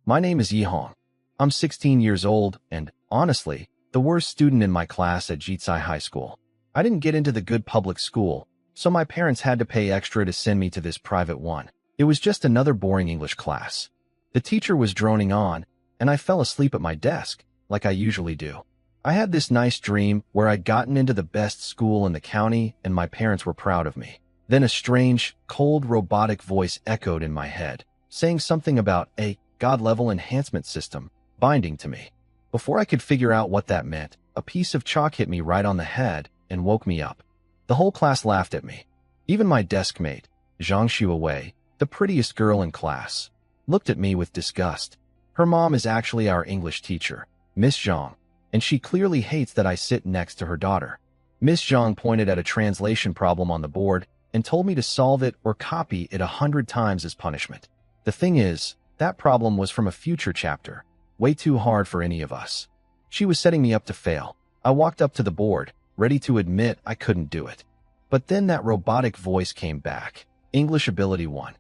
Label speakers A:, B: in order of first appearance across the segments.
A: My name is Yihong. I'm 16 years old and, honestly, the worst student in my class at Jitsai High School. I didn't get into the good public school, so my parents had to pay extra to send me to this private one. It was just another boring English class. The teacher was droning on, and I fell asleep at my desk, like I usually do. I had this nice dream where I'd gotten into the best school in the county and my parents were proud of me. Then a strange, cold, robotic voice echoed in my head, saying something about a God-level enhancement system binding to me. Before I could figure out what that meant, a piece of chalk hit me right on the head and woke me up. The whole class laughed at me. Even my desk mate, Zhang Xuewei, the prettiest girl in class, looked at me with disgust. Her mom is actually our English teacher, Miss Zhang, and she clearly hates that I sit next to her daughter. Miss Zhang pointed at a translation problem on the board and told me to solve it or copy it 100 times as punishment. The thing is, that problem was from a future chapter, way too hard for any of us. She was setting me up to fail. I walked up to the board, ready to admit I couldn't do it. But then that robotic voice came back. English Ability 1.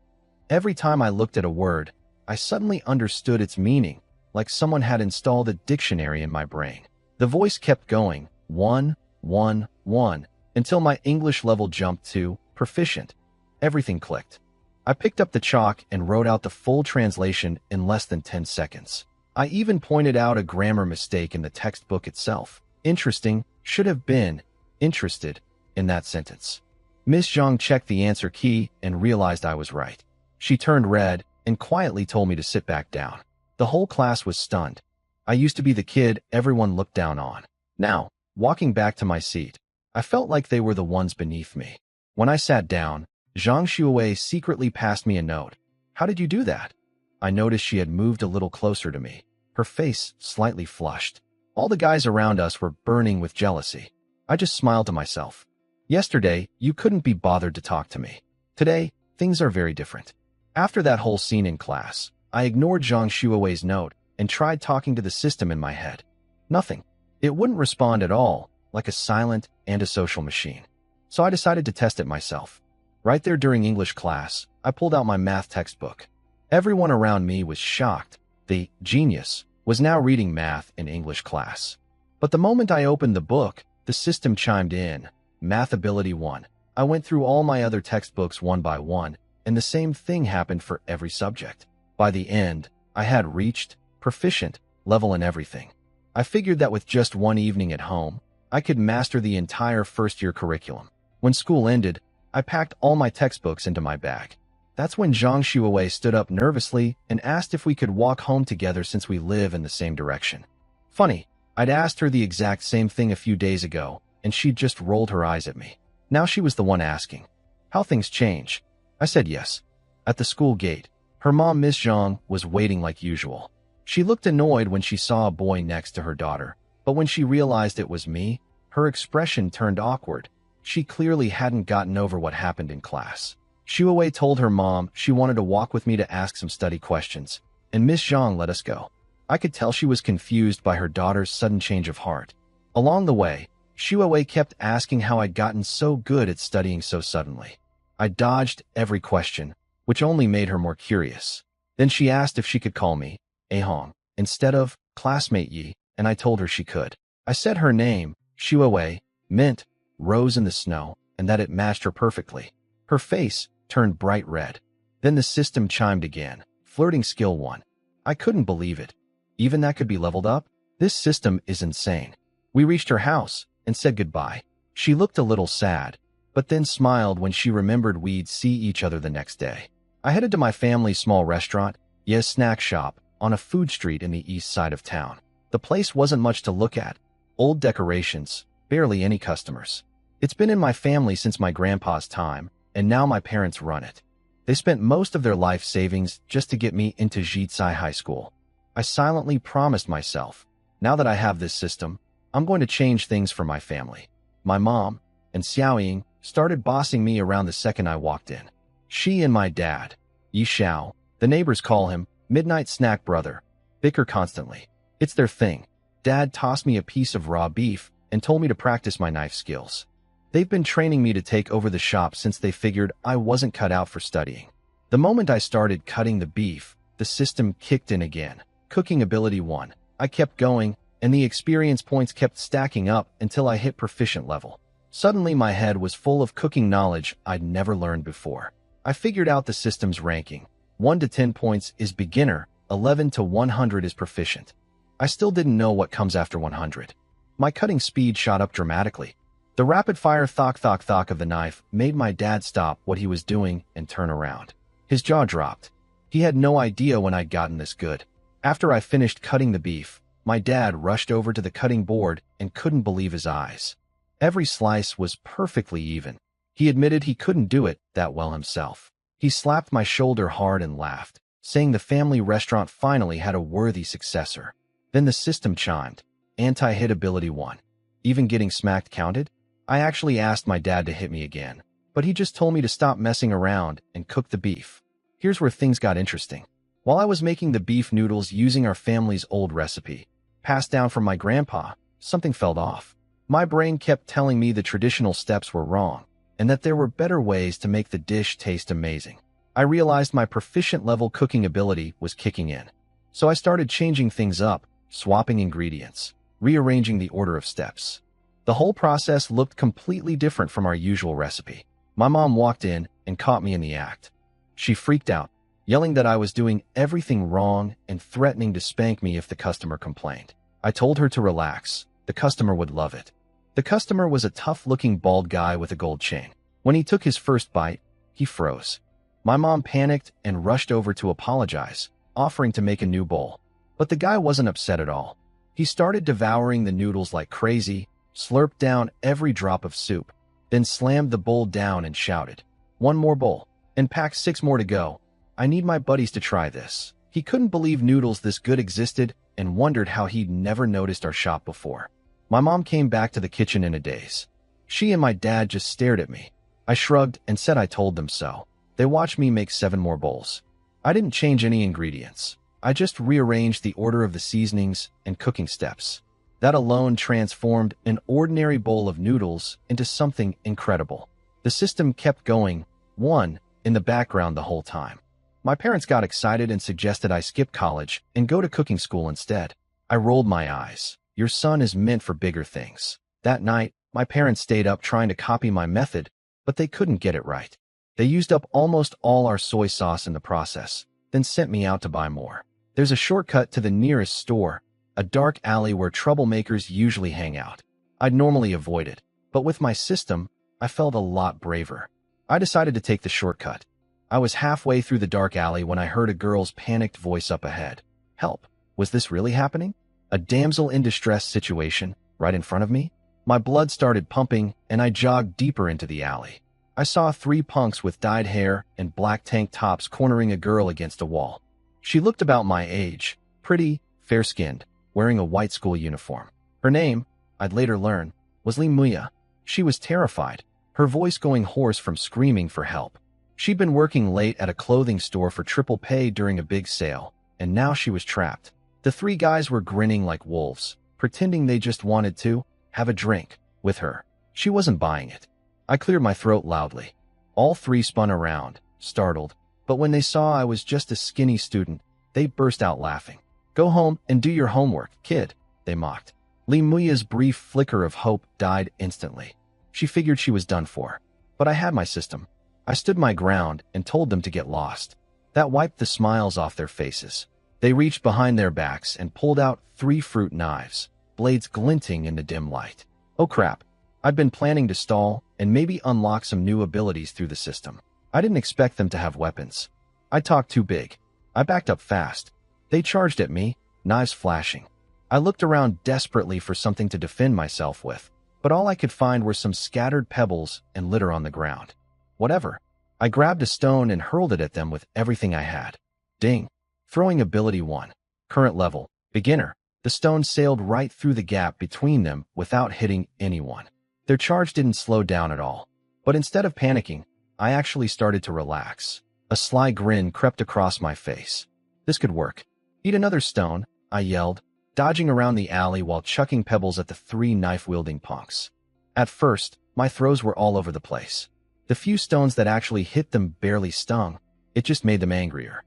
A: Every time I looked at a word, I suddenly understood its meaning, like someone had installed a dictionary in my brain. The voice kept going, 1, 1, 1, until my English level jumped to proficient. Everything clicked. I picked up the chalk and wrote out the full translation in less than 10 seconds. I even pointed out a grammar mistake in the textbook itself. Interesting should have been interested in that sentence. Miss Zhang checked the answer key and realized I was right. She turned red and quietly told me to sit back down. The whole class was stunned. I used to be the kid everyone looked down on. Now, walking back to my seat, I felt like they were the ones beneath me. When I sat down, Zhang Xuewei secretly passed me a note. How did you do that? I noticed she had moved a little closer to me, her face slightly flushed. All the guys around us were burning with jealousy. I just smiled to myself. Yesterday, you couldn't be bothered to talk to me. Today, things are very different. After that whole scene in class, I ignored Zhang Xuewei's note and tried talking to the system in my head. Nothing. It wouldn't respond at all, like a silent, antisocial machine. So I decided to test it myself. Right there during English class, I pulled out my math textbook. Everyone around me was shocked. The genius was now reading math in English class. But the moment I opened the book, the system chimed in. Math Ability 1. I went through all my other textbooks one by one, and the same thing happened for every subject. By the end, I had reached proficient level in everything. I figured that with just one evening at home, I could master the entire first-year curriculum. When school ended, I packed all my textbooks into my bag. That's when Zhang Xuewei stood up nervously and asked if we could walk home together since we live in the same direction. Funny, I'd asked her the exact same thing a few days ago, and she'd just rolled her eyes at me. Now she was the one asking. How things change? I said yes. At the school gate, her mom, Miss Zhang, was waiting like usual. She looked annoyed when she saw a boy next to her daughter, but when she realized it was me, her expression turned awkward. She clearly hadn't gotten over what happened in class. Xuewei told her mom she wanted to walk with me to ask some study questions, and Miss Zhang let us go. I could tell she was confused by her daughter's sudden change of heart. Along the way, Xuewei kept asking how I'd gotten so good at studying so suddenly. I dodged every question, which only made her more curious. Then she asked if she could call me Ahong instead of classmate Yi, and I told her she could. I said her name, Xuewei, meant rose in the snow, and that it matched her perfectly. Her face turned bright red. Then the system chimed again. Flirting skill 1. I couldn't believe it. Even that could be leveled up? This system is insane. We reached her house and said goodbye. She looked a little sad, but then smiled when she remembered we'd see each other the next day. I headed to my family's small restaurant, Ye's snack shop, on a food street in the east side of town. The place wasn't much to look at. Old decorations, barely any customers. It's been in my family since my grandpa's time, and now my parents run it. They spent most of their life savings just to get me into Jitsai High School. I silently promised myself, now that I have this system, I'm going to change things for my family. My mom and Xiaoying started bossing me around the second I walked in. She and my dad, Yi Xiao, the neighbors call him Midnight Snack Brother, bicker constantly. It's their thing. Dad tossed me a piece of raw beef and told me to practice my knife skills. They've been training me to take over the shop since they figured I wasn't cut out for studying. The moment I started cutting the beef, the system kicked in again. Cooking ability 1. I kept going, and the experience points kept stacking up until I hit proficient level. Suddenly my head was full of cooking knowledge I'd never learned before. I figured out the system's ranking. 1 to 10 points is beginner, 11 to 100 is proficient. I still didn't know what comes after 100. My cutting speed shot up dramatically. The rapid-fire thok of the knife made my dad stop what he was doing and turn around. His jaw dropped. He had no idea when I'd gotten this good. After I finished cutting the beef, my dad rushed over to the cutting board and couldn't believe his eyes. Every slice was perfectly even. He admitted he couldn't do it that well himself. He slapped my shoulder hard and laughed, saying the family restaurant finally had a worthy successor. Then the system chimed. Anti-hit ability 1. Even getting smacked counted? I actually asked my dad to hit me again, but he just told me to stop messing around and cook the beef. Here's where things got interesting. While I was making the beef noodles using our family's old recipe, passed down from my grandpa, something felt off. My brain kept telling me the traditional steps were wrong, and that there were better ways to make the dish taste amazing. I realized my proficient level cooking ability was kicking in. So I started changing things up, swapping ingredients, rearranging the order of steps. The whole process looked completely different from our usual recipe. My mom walked in and caught me in the act. She freaked out, yelling that I was doing everything wrong and threatening to spank me if the customer complained. I told her to relax. The customer would love it. The customer was a tough-looking bald guy with a gold chain. When he took his first bite, he froze. My mom panicked and rushed over to apologize, offering to make a new bowl. But the guy wasn't upset at all. He started devouring the noodles like crazy, slurped down every drop of soup, then slammed the bowl down and shouted, "One more bowl, and pack 6 more to go. I need my buddies to try this." He couldn't believe noodles this good existed and wondered how he'd never noticed our shop before. My mom came back to the kitchen in a daze. She and my dad just stared at me. I shrugged and said I told them so. They watched me make 7 more bowls. I didn't change any ingredients. I just rearranged the order of the seasonings and cooking steps. That alone transformed an ordinary bowl of noodles into something incredible. The system kept going, in the background the whole time. My parents got excited and suggested I skip college and go to cooking school instead. I rolled my eyes. Your son is meant for bigger things. That night, my parents stayed up trying to copy my method, but they couldn't get it right. They used up almost all our soy sauce in the process, then sent me out to buy more. There's a shortcut to the nearest store, a dark alley where troublemakers usually hang out. I'd normally avoid it, but with my system, I felt a lot braver. I decided to take the shortcut. I was halfway through the dark alley when I heard a girl's panicked voice up ahead. Help! Was this really happening? A damsel in distress situation, right in front of me? My blood started pumping, and I jogged deeper into the alley. I saw 3 punks with dyed hair and black tank tops cornering a girl against a wall. She looked about my age, pretty, fair-skinned, wearing a white school uniform. Her name, I'd later learn, was Lee Muya. She was terrified, her voice going hoarse from screaming for help. She'd been working late at a clothing store for triple pay during a big sale, and now she was trapped. The 3 guys were grinning like wolves, pretending they just wanted to have a drink with her. She wasn't buying it. I cleared my throat loudly. All 3 spun around, startled, but when they saw I was just a skinny student, they burst out laughing. "Go home and do your homework, kid," they mocked. Lee Muya's brief flicker of hope died instantly. She figured she was done for. But I had my system. I stood my ground and told them to get lost. That wiped the smiles off their faces. They reached behind their backs and pulled out 3 fruit knives, blades glinting in the dim light. Oh crap. I'd been planning to stall and maybe unlock some new abilities through the system. I didn't expect them to have weapons. I talked too big. I backed up fast. They charged at me, knives flashing. I looked around desperately for something to defend myself with, but all I could find were some scattered pebbles and litter on the ground. Whatever. I grabbed a stone and hurled it at them with everything I had. Ding. Throwing ability 1. Current level, beginner. The stone sailed right through the gap between them without hitting anyone. Their charge didn't slow down at all. But instead of panicking, I actually started to relax. A sly grin crept across my face. This could work. Eat another stone, I yelled, dodging around the alley while chucking pebbles at the 3 knife-wielding punks. At first, my throws were all over the place. The few stones that actually hit them barely stung. It just made them angrier.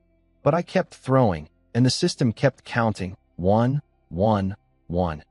A: But I kept throwing, and the system kept counting. 1, 1, 1.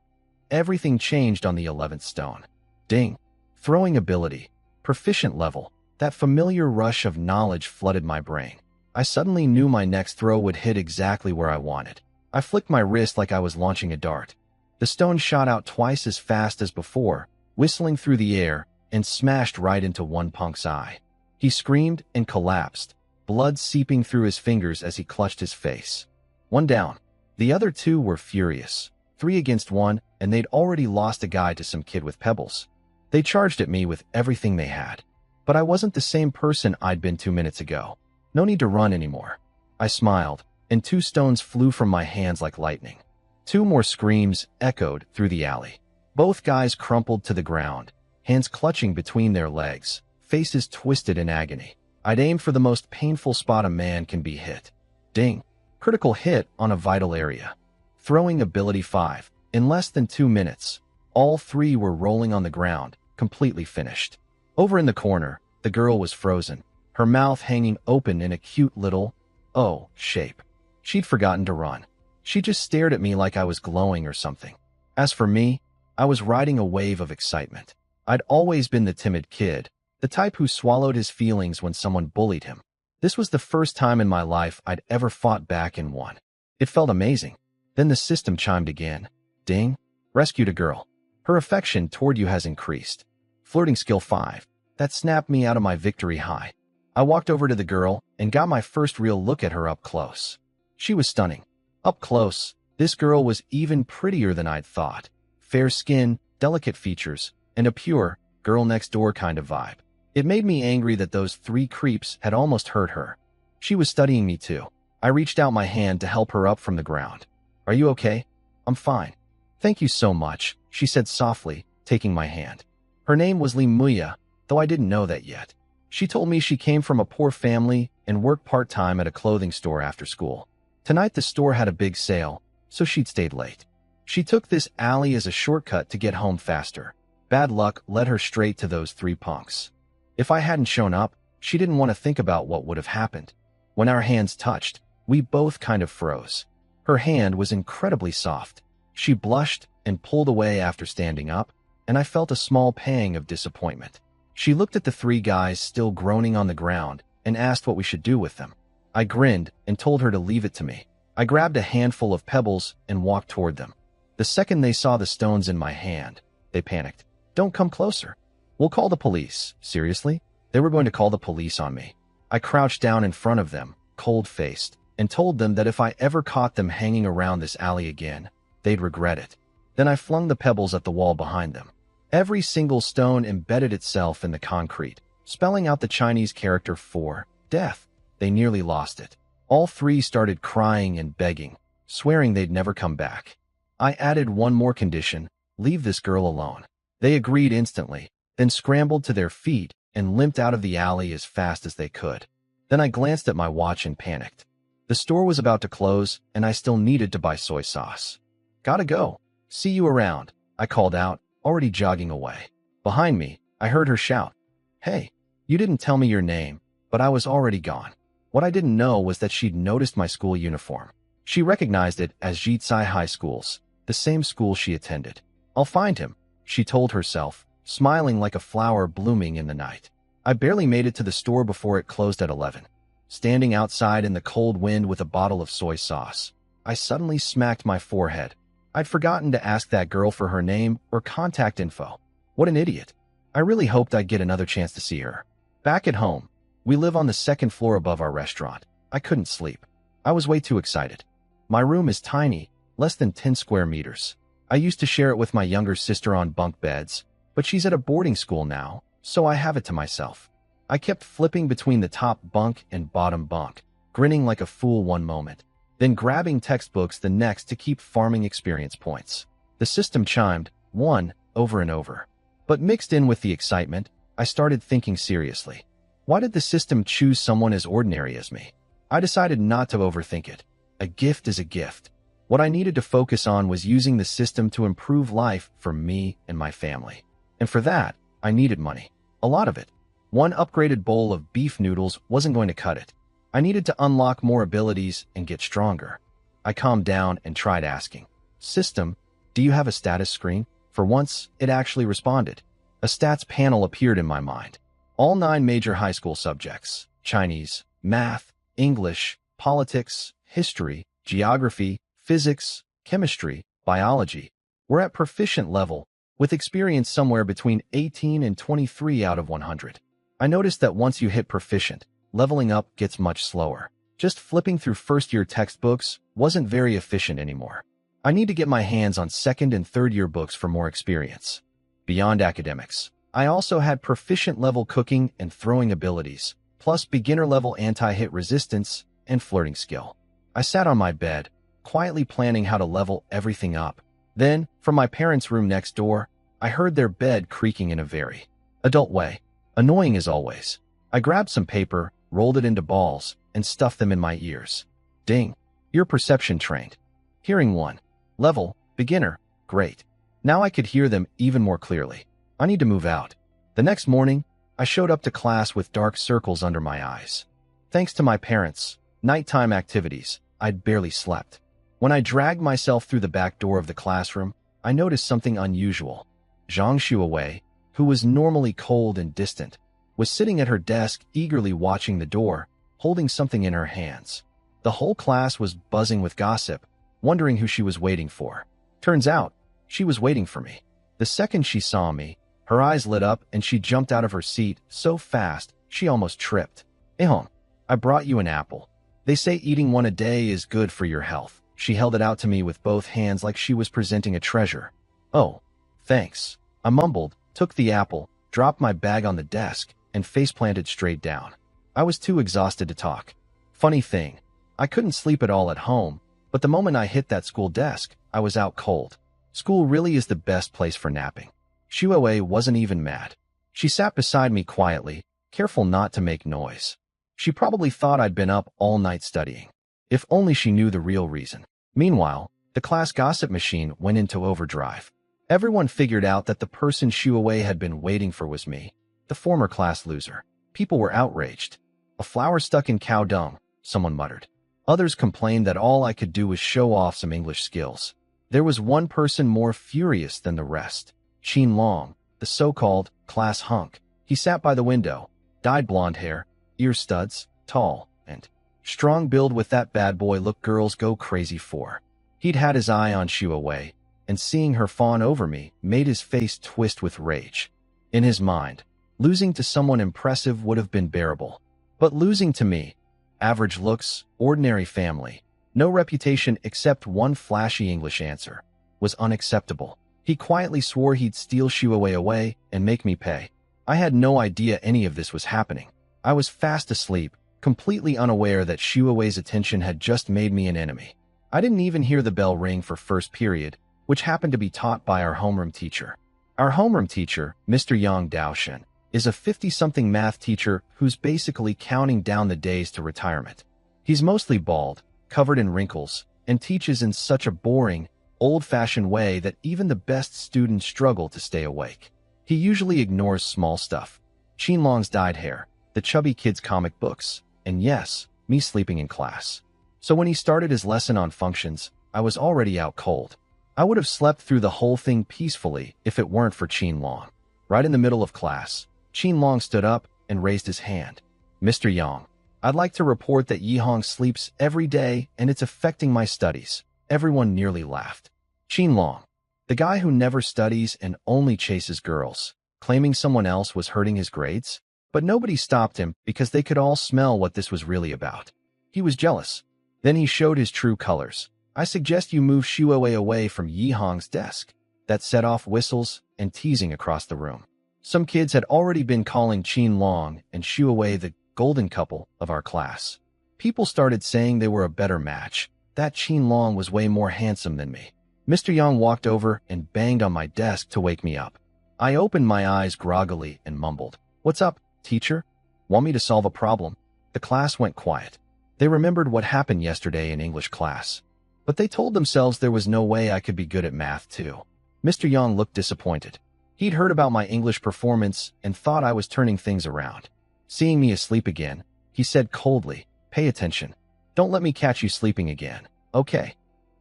A: Everything changed on the 11th stone. Ding. Throwing ability. Proficient level. That familiar rush of knowledge flooded my brain. I suddenly knew my next throw would hit exactly where I wanted. I flicked my wrist like I was launching a dart. The stone shot out twice as fast as before, whistling through the air, and smashed right into one punk's eye. He screamed and collapsed, blood seeping through his fingers as he clutched his face. One down. The other two were furious. 3 against 1, and they'd already lost a guy to some kid with pebbles. They charged at me with everything they had. But I wasn't the same person I'd been 2 minutes ago. No need to run anymore. I smiled, and 2 stones flew from my hands like lightning. 2 more screams echoed through the alley. Both guys crumpled to the ground, hands clutching between their legs, faces twisted in agony. I'd aimed for the most painful spot a man can be hit. Ding. Critical hit on a vital area. Throwing ability 5. In less than 2 minutes, all 3 were rolling on the ground, completely finished. Over in the corner, the girl was frozen, her mouth hanging open in a cute little, oh, shape. She'd forgotten to run. She just stared at me like I was glowing or something. As for me, I was riding a wave of excitement. I'd always been the timid kid, the type who swallowed his feelings when someone bullied him. This was the first time in my life I'd ever fought back and won. It felt amazing. Then the system chimed again. Ding. Rescued a girl. Her affection toward you has increased. Flirting skill 5. That snapped me out of my victory high. I walked over to the girl and got my first real look at her up close. She was stunning. Up close, this girl was even prettier than I'd thought. Fair skin, delicate features, and a pure, girl next door kind of vibe. It made me angry that those 3 creeps had almost hurt her. She was studying me too. I reached out my hand to help her up from the ground. Are you okay? I'm fine. Thank you so much, she said softly, taking my hand. Her name was Lee Muya, though I didn't know that yet. She told me she came from a poor family and worked part-time at a clothing store after school. Tonight the store had a big sale, so she'd stayed late. She took this alley as a shortcut to get home faster. Bad luck led her straight to those 3 punks. If I hadn't shown up, she didn't want to think about what would have happened. When our hands touched, we both kind of froze. Her hand was incredibly soft. She blushed and pulled away after standing up, and I felt a small pang of disappointment. She looked at the 3 guys still groaning on the ground and asked what we should do with them. I grinned and told her to leave it to me. I grabbed a handful of pebbles and walked toward them. The second they saw the stones in my hand, they panicked. Don't come closer. We'll call the police. Seriously? They were going to call the police on me. I crouched down in front of them, cold-faced, and told them that if I ever caught them hanging around this alley again, they'd regret it. Then I flung the pebbles at the wall behind them. Every single stone embedded itself in the concrete, spelling out the Chinese character for death. They nearly lost it. All 3 started crying and begging, swearing they'd never come back. I added one more condition: leave this girl alone. They agreed instantly, then scrambled to their feet and limped out of the alley as fast as they could. Then I glanced at my watch and panicked. The store was about to close, and I still needed to buy soy sauce. Gotta go. See you around, I called out, already jogging away. Behind me, I heard her shout. Hey, you didn't tell me your name, but I was already gone. What I didn't know was that she'd noticed my school uniform. She recognized it as Jitsai High School's, the same school she attended. I'll find him, she told herself, smiling like a flower blooming in the night. I barely made it to the store before it closed at 11. Standing outside in the cold wind with a bottle of soy sauce, I suddenly smacked my forehead. I'd forgotten to ask that girl for her name or contact info. What an idiot. I really hoped I'd get another chance to see her. Back at home, we live on the 2nd floor above our restaurant. I couldn't sleep. I was way too excited. My room is tiny, less than 10 square meters. I used to share it with my younger sister on bunk beds, but she's at a boarding school now, so I have it to myself. I kept flipping between the top bunk and bottom bunk, grinning like a fool one moment, then grabbing textbooks the next to keep farming experience points. The system chimed, 1, over and over. But mixed in with the excitement, I started thinking seriously. Why did the system choose someone as ordinary as me? I decided not to overthink it. A gift is a gift. What I needed to focus on was using the system to improve life for me and my family. And for that, I needed money. A lot of it. One upgraded bowl of beef noodles wasn't going to cut it. I needed to unlock more abilities and get stronger. I calmed down and tried asking, "System, do you have a status screen?" For once, it actually responded. A stats panel appeared in my mind. All 9 major high school subjects: Chinese, math, English, politics, history, geography, physics, chemistry, biology, were at proficient level, with experience somewhere between 18 and 23 out of 100. I noticed that once you hit proficient, leveling up gets much slower. Just flipping through first-year textbooks wasn't very efficient anymore. I need to get my hands on second and third-year books for more experience. Beyond academics, I also had proficient-level cooking and throwing abilities, plus beginner-level anti-hit resistance and flirting skill. I sat on my bed, quietly planning how to level everything up. Then, from my parents' room next door, I heard their bed creaking in a very adult way. Annoying as always. I grabbed some paper, rolled it into balls, and stuffed them in my ears. Ding. Ear perception trained. Hearing 1. Level, beginner, great. Now I could hear them even more clearly. I need to move out. The next morning, I showed up to class with dark circles under my eyes. Thanks to my parents' nighttime activities, I'd barely slept. When I dragged myself through the back door of the classroom, I noticed something unusual. Zhang Xuewei, who was normally cold and distant, was sitting at her desk eagerly watching the door, holding something in her hands. The whole class was buzzing with gossip, wondering who she was waiting for. Turns out, she was waiting for me. The second she saw me, her eyes lit up and she jumped out of her seat so fast she almost tripped. "Ehong, I brought you an apple. They say eating one a day is good for your health." She held it out to me with both hands like she was presenting a treasure. "Oh, thanks." I mumbled, took the apple, dropped my bag on the desk, and face-planted straight down. I was too exhausted to talk. Funny thing, I couldn't sleep at all at home, but the moment I hit that school desk, I was out cold. School really is the best place for napping. Xuewei wasn't even mad. She sat beside me quietly, careful not to make noise. She probably thought I'd been up all night studying. If only she knew the real reason. Meanwhile, the class gossip machine went into overdrive. Everyone figured out that the person Xuewei had been waiting for was me, the former class loser. People were outraged. "A flower stuck in cow dung," someone muttered. Others complained that all I could do was show off some English skills. There was one person more furious than the rest. Qin Long, the so-called class hunk. He sat by the window, dyed blonde hair, ear studs, tall, and strong build with that bad boy look girls go crazy for. He'd had his eye on Xuewei, and seeing her fawn over me made his face twist with rage. In his mind, losing to someone impressive would have been bearable. But losing to me, average looks, ordinary family, no reputation except one flashy English answer, was unacceptable. He quietly swore he'd steal Xuewei away and make me pay. I had no idea any of this was happening. I was fast asleep, completely unaware that Xuewei's attention had just made me an enemy. I didn't even hear the bell ring for first period, which happened to be taught by our homeroom teacher. Our homeroom teacher, Mr. Yang Daoshen, is a 50-something math teacher who's basically counting down the days to retirement. He's mostly bald, covered in wrinkles, and teaches in such a boring, old-fashioned way that even the best students struggle to stay awake. He usually ignores small stuff. Qin Long's dyed hair, the chubby kids' comic books, and yes, me sleeping in class. So when he started his lesson on functions, I was already out cold. I would have slept through the whole thing peacefully if it weren't for Qin Long. Right in the middle of class, Qin Long stood up and raised his hand. "Mr. Yang, I'd like to report that Yihong sleeps every day and it's affecting my studies." Everyone nearly laughed. Qin Long, the guy who never studies and only chases girls, claiming someone else was hurting his grades? But nobody stopped him because they could all smell what this was really about. He was jealous. Then he showed his true colors. "I suggest you move Xuewei away from Yihong's desk." That set off whistles and teasing across the room. Some kids had already been calling Qin Long and Xuewei the golden couple of our class. People started saying they were a better match, that Qin Long was way more handsome than me. Mr. Yang walked over and banged on my desk to wake me up. I opened my eyes groggily and mumbled, "What's up, teacher? Want me to solve a problem?" The class went quiet. They remembered what happened yesterday in English class. But they told themselves there was no way I could be good at math too. Mr. Yang looked disappointed. He'd heard about my English performance and thought I was turning things around. Seeing me asleep again, he said coldly, Pay attention. Don't let me catch you sleeping again. Okay,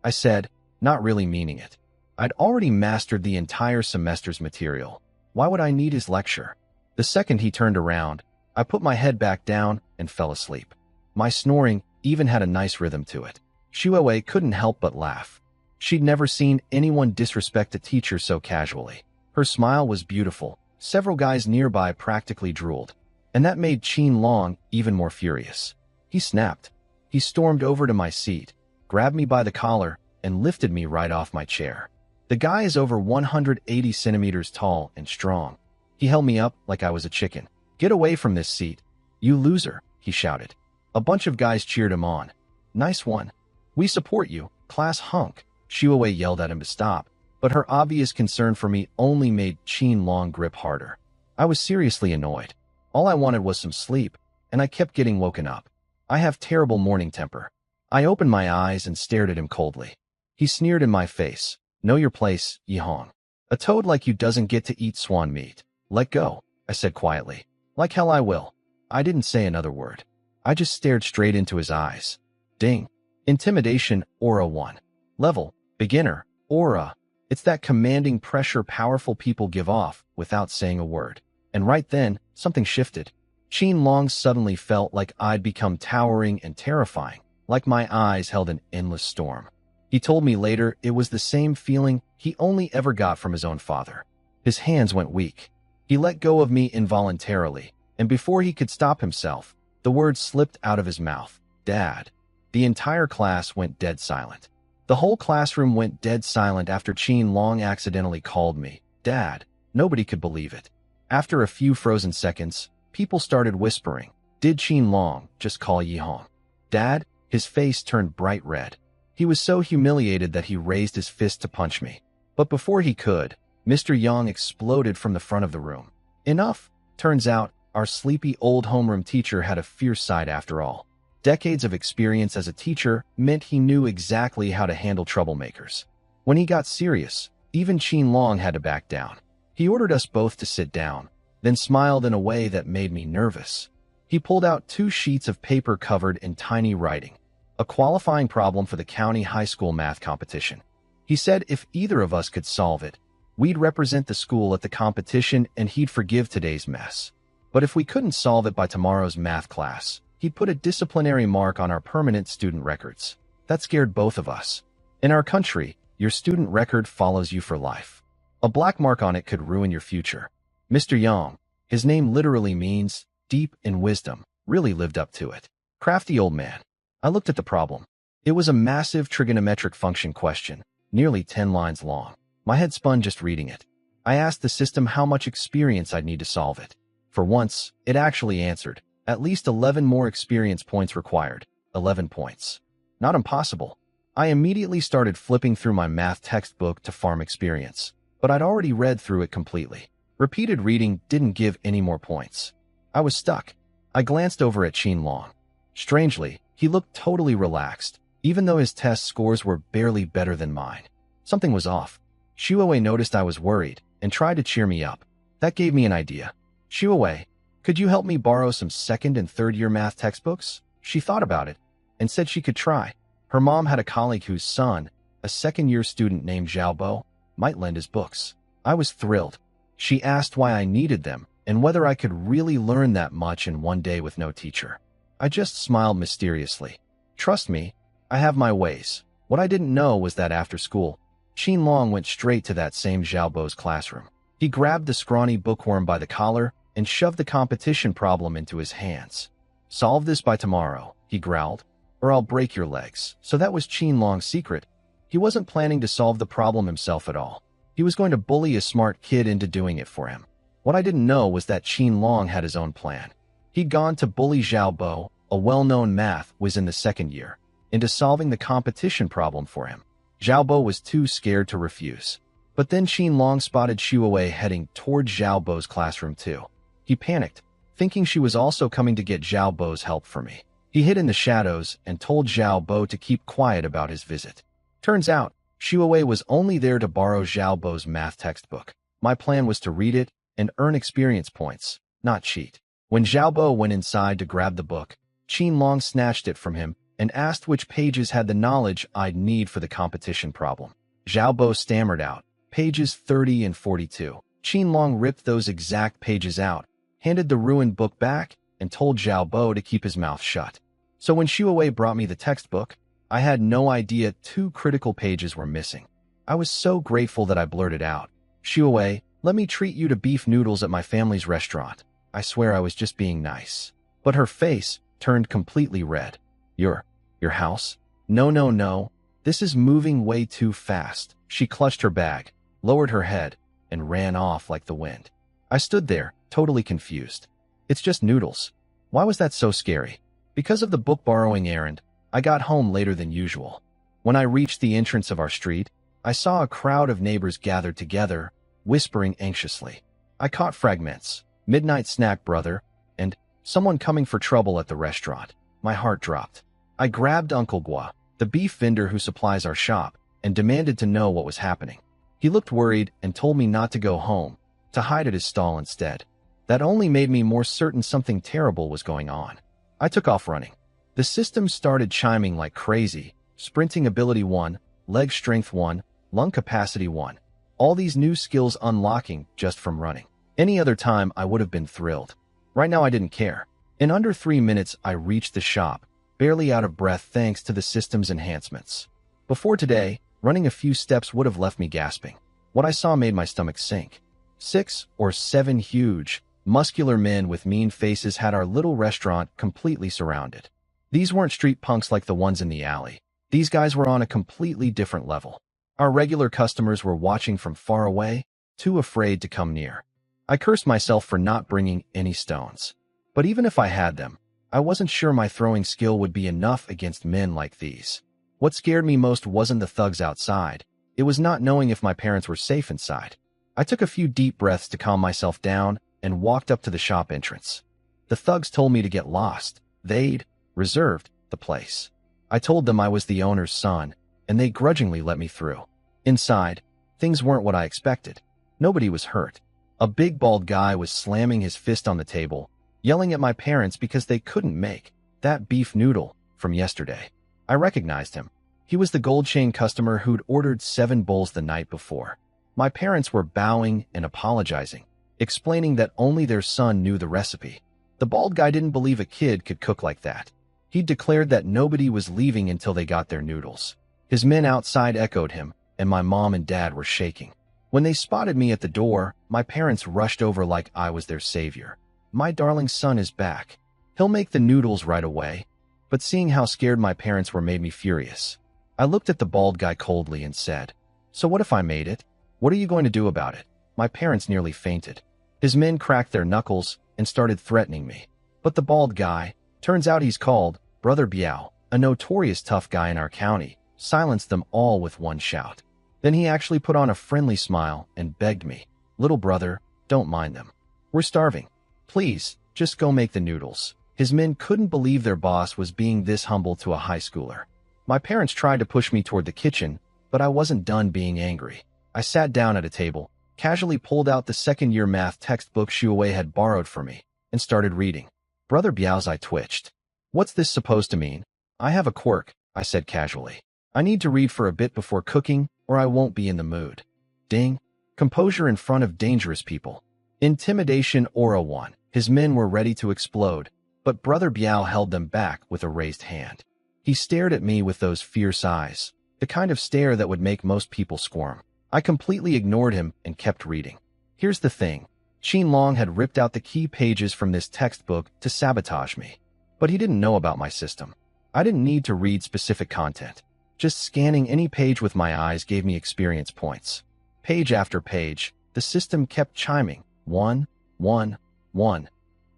A: I said, not really meaning it. I'd already mastered the entire semester's material. Why would I need his lecture? The second he turned around, I put my head back down and fell asleep. My snoring even had a nice rhythm to it. Shuawei couldn't help but laugh. She'd never seen anyone disrespect a teacher so casually. Her smile was beautiful. Several guys nearby practically drooled, and that made Qin Long even more furious. He snapped. He stormed over to my seat, grabbed me by the collar, and lifted me right off my chair. The guy is over 180 centimeters tall and strong. He held me up like I was a chicken. "Get away from this seat, you loser," he shouted. A bunch of guys cheered him on. "Nice one. We support you, class hunk." Shuawei yelled at him to stop, but her obvious concern for me only made Qin Long grip harder. I was seriously annoyed. All I wanted was some sleep, and I kept getting woken up. I have terrible morning temper. I opened my eyes and stared at him coldly. He sneered in my face. "Know your place, Yihong. A toad like you doesn't get to eat swan meat." "Let go," I said quietly. "Like hell I will." I didn't say another word. I just stared straight into his eyes. Ding. Intimidation, Aura 1. Level, Beginner, Aura. It's that commanding pressure powerful people give off without saying a word. And right then, something shifted. Qin Long suddenly felt like I'd become towering and terrifying, like my eyes held an endless storm. He told me later it was the same feeling he only ever got from his own father. His hands went weak. He let go of me involuntarily, and before he could stop himself, the words slipped out of his mouth. "Dad." The entire class went dead silent. The whole classroom went dead silent after Qin Long accidentally called me Dad. Nobody could believe it. After a few frozen seconds, people started whispering, "Did Qin Long just call Yihong Dad?" His face turned bright red. He was so humiliated that he raised his fist to punch me. But before he could, Mr. Yang exploded from the front of the room. Enough! Turns out, our sleepy old homeroom teacher had a fierce side after all. Decades of experience as a teacher meant he knew exactly how to handle troublemakers. When he got serious, even Qin Long had to back down. He ordered us both to sit down, then smiled in a way that made me nervous. He pulled out 2 sheets of paper covered in tiny writing, a qualifying problem for the county high school math competition. He said if either of us could solve it, we'd represent the school at the competition and he'd forgive today's mess. But if we couldn't solve it by tomorrow's math class, he'd put a disciplinary mark on our permanent student records. That scared both of us. In our country, your student record follows you for life. A black mark on it could ruin your future. Mr. Yang, his name literally means deep in wisdom, really lived up to it. Crafty old man. I looked at the problem. It was a massive trigonometric function question, nearly 10 lines long. My head spun just reading it. I asked the system how much experience I'd need to solve it. For once, it actually answered. At least 11 more experience points required. 11 points. Not impossible. I immediately started flipping through my math textbook to farm experience, but I'd already read through it completely. Repeated reading didn't give any more points. I was stuck. I glanced over at Qin Long. Strangely, he looked totally relaxed, even though his test scores were barely better than mine. Something was off. Shuawei noticed I was worried and tried to cheer me up. That gave me an idea. "Shuawei, could you help me borrow some second and third year math textbooks?" She thought about it and said she could try. Her mom had a colleague whose son, a second-year student named Xiaobo, might lend his books. I was thrilled. She asked why I needed them and whether I could really learn that much in one day with no teacher. I just smiled mysteriously. Trust me, I have my ways. What I didn't know was that after school, Qin Long went straight to that same Xiaobo's classroom. He grabbed the scrawny bookworm by the collar and shoved the competition problem into his hands. "Solve this by tomorrow," he growled, "or I'll break your legs." So that was Qin Long's secret. He wasn't planning to solve the problem himself at all. He was going to bully a smart kid into doing it for him. What I didn't know was that Qin Long had his own plan. He'd gone to bully Xiaobo, a well-known math whiz in the second year, into solving the competition problem for him. Xiaobo was too scared to refuse. But then Qin Long spotted Shuawei heading toward Xiaobo's classroom too. He panicked, thinking she was also coming to get Xiaobo's help for me. He hid in the shadows and told Xiaobo to keep quiet about his visit. Turns out, Shuawei was only there to borrow Xiaobo's math textbook. My plan was to read it and earn experience points, not cheat. When Xiaobo went inside to grab the book, Qin Long snatched it from him and asked which pages had the knowledge I'd need for the competition problem. Zhao Bo stammered out, pages 30 and 42. Qin Long ripped those exact pages out, handed the ruined book back, and told Zhao Bo to keep his mouth shut. So when Xu Wei brought me the textbook, I had no idea 2 critical pages were missing. I was so grateful that I blurted out, "Xu Wei, let me treat you to beef noodles at my family's restaurant." I swear I was just being nice. But her face turned completely red. Your house? No, no, no. This is moving way too fast." She clutched her bag, lowered her head, and ran off like the wind. I stood there, totally confused. It's just noodles. Why was that so scary? Because of the book borrowing errand, I got home later than usual. When I reached the entrance of our street, I saw a crowd of neighbors gathered together, whispering anxiously. I caught fragments, "midnight snack, brother," and "someone coming for trouble at the restaurant." My heart dropped. I grabbed Uncle Gua, the beef vendor who supplies our shop, and demanded to know what was happening. He looked worried and told me not to go home, to hide at his stall instead. That only made me more certain something terrible was going on. I took off running. The system started chiming like crazy. Sprinting ability 1, leg strength 1, lung capacity 1. All these new skills unlocking just from running. Any other time I would have been thrilled. Right now I didn't care. In under 3 minutes I reached the shop, barely out of breath thanks to the system's enhancements. Before today, running a few steps would have left me gasping. What I saw made my stomach sink. 6 or 7 huge, muscular men with mean faces had our little restaurant completely surrounded. These weren't street punks like the ones in the alley. These guys were on a completely different level. Our regular customers were watching from far away, too afraid to come near. I cursed myself for not bringing any stones. But even if I had them, I wasn't sure my throwing skill would be enough against men like these. What scared me most wasn't the thugs outside. It was not knowing if my parents were safe inside. I took a few deep breaths to calm myself down and walked up to the shop entrance. The thugs told me to get lost. They'd reserved the place. I told them I was the owner's son, and they grudgingly let me through. Inside, things weren't what I expected. Nobody was hurt. A big bald guy was slamming his fist on the table, yelling at my parents because they couldn't make that beef noodle from yesterday. I recognized him. He was the gold chain customer who'd ordered 7 bowls the night before. My parents were bowing and apologizing, explaining that only their son knew the recipe. The bald guy didn't believe a kid could cook like that. He declared that nobody was leaving until they got their noodles. His men outside echoed him, and my mom and dad were shaking. When they spotted me at the door, my parents rushed over like I was their savior. "My darling son is back. He'll make the noodles right away." But seeing how scared my parents were made me furious. I looked at the bald guy coldly and said, "So what if I made it? What are you going to do about it?" My parents nearly fainted. His men cracked their knuckles and started threatening me. But the bald guy, turns out he's called Brother Biao, a notorious tough guy in our county, silenced them all with one shout. Then he actually put on a friendly smile and begged me, "Little brother, don't mind them. We're starving. Please, just go make the noodles." His men couldn't believe their boss was being this humble to a high schooler. My parents tried to push me toward the kitchen, but I wasn't done being angry. I sat down at a table, casually pulled out the second-year math textbook Xu Wei had borrowed for me, and started reading. Brother Biao's eye twitched. "What's this supposed to mean?" "I have a quirk," I said casually. "I need to read for a bit before cooking, or I won't be in the mood." Ding. Composure in front of dangerous people. Intimidation aura 1. His men were ready to explode, but Brother Biao held them back with a raised hand. He stared at me with those fierce eyes, the kind of stare that would make most people squirm. I completely ignored him and kept reading. Here's the thing. Qin Long had ripped out the key pages from this textbook to sabotage me. But he didn't know about my system. I didn't need to read specific content. Just scanning any page with my eyes gave me experience points. Page after page, the system kept chiming. 1, 1, 1.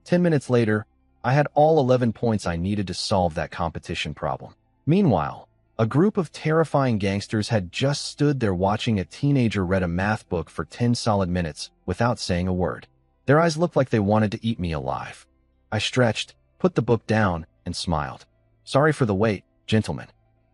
A: 10 minutes later, I had all 11 points I needed to solve that competition problem. Meanwhile, a group of terrifying gangsters had just stood there watching a teenager read a math book for 10 solid minutes without saying a word. Their eyes looked like they wanted to eat me alive. I stretched, put the book down, and smiled. "Sorry for the wait, gentlemen.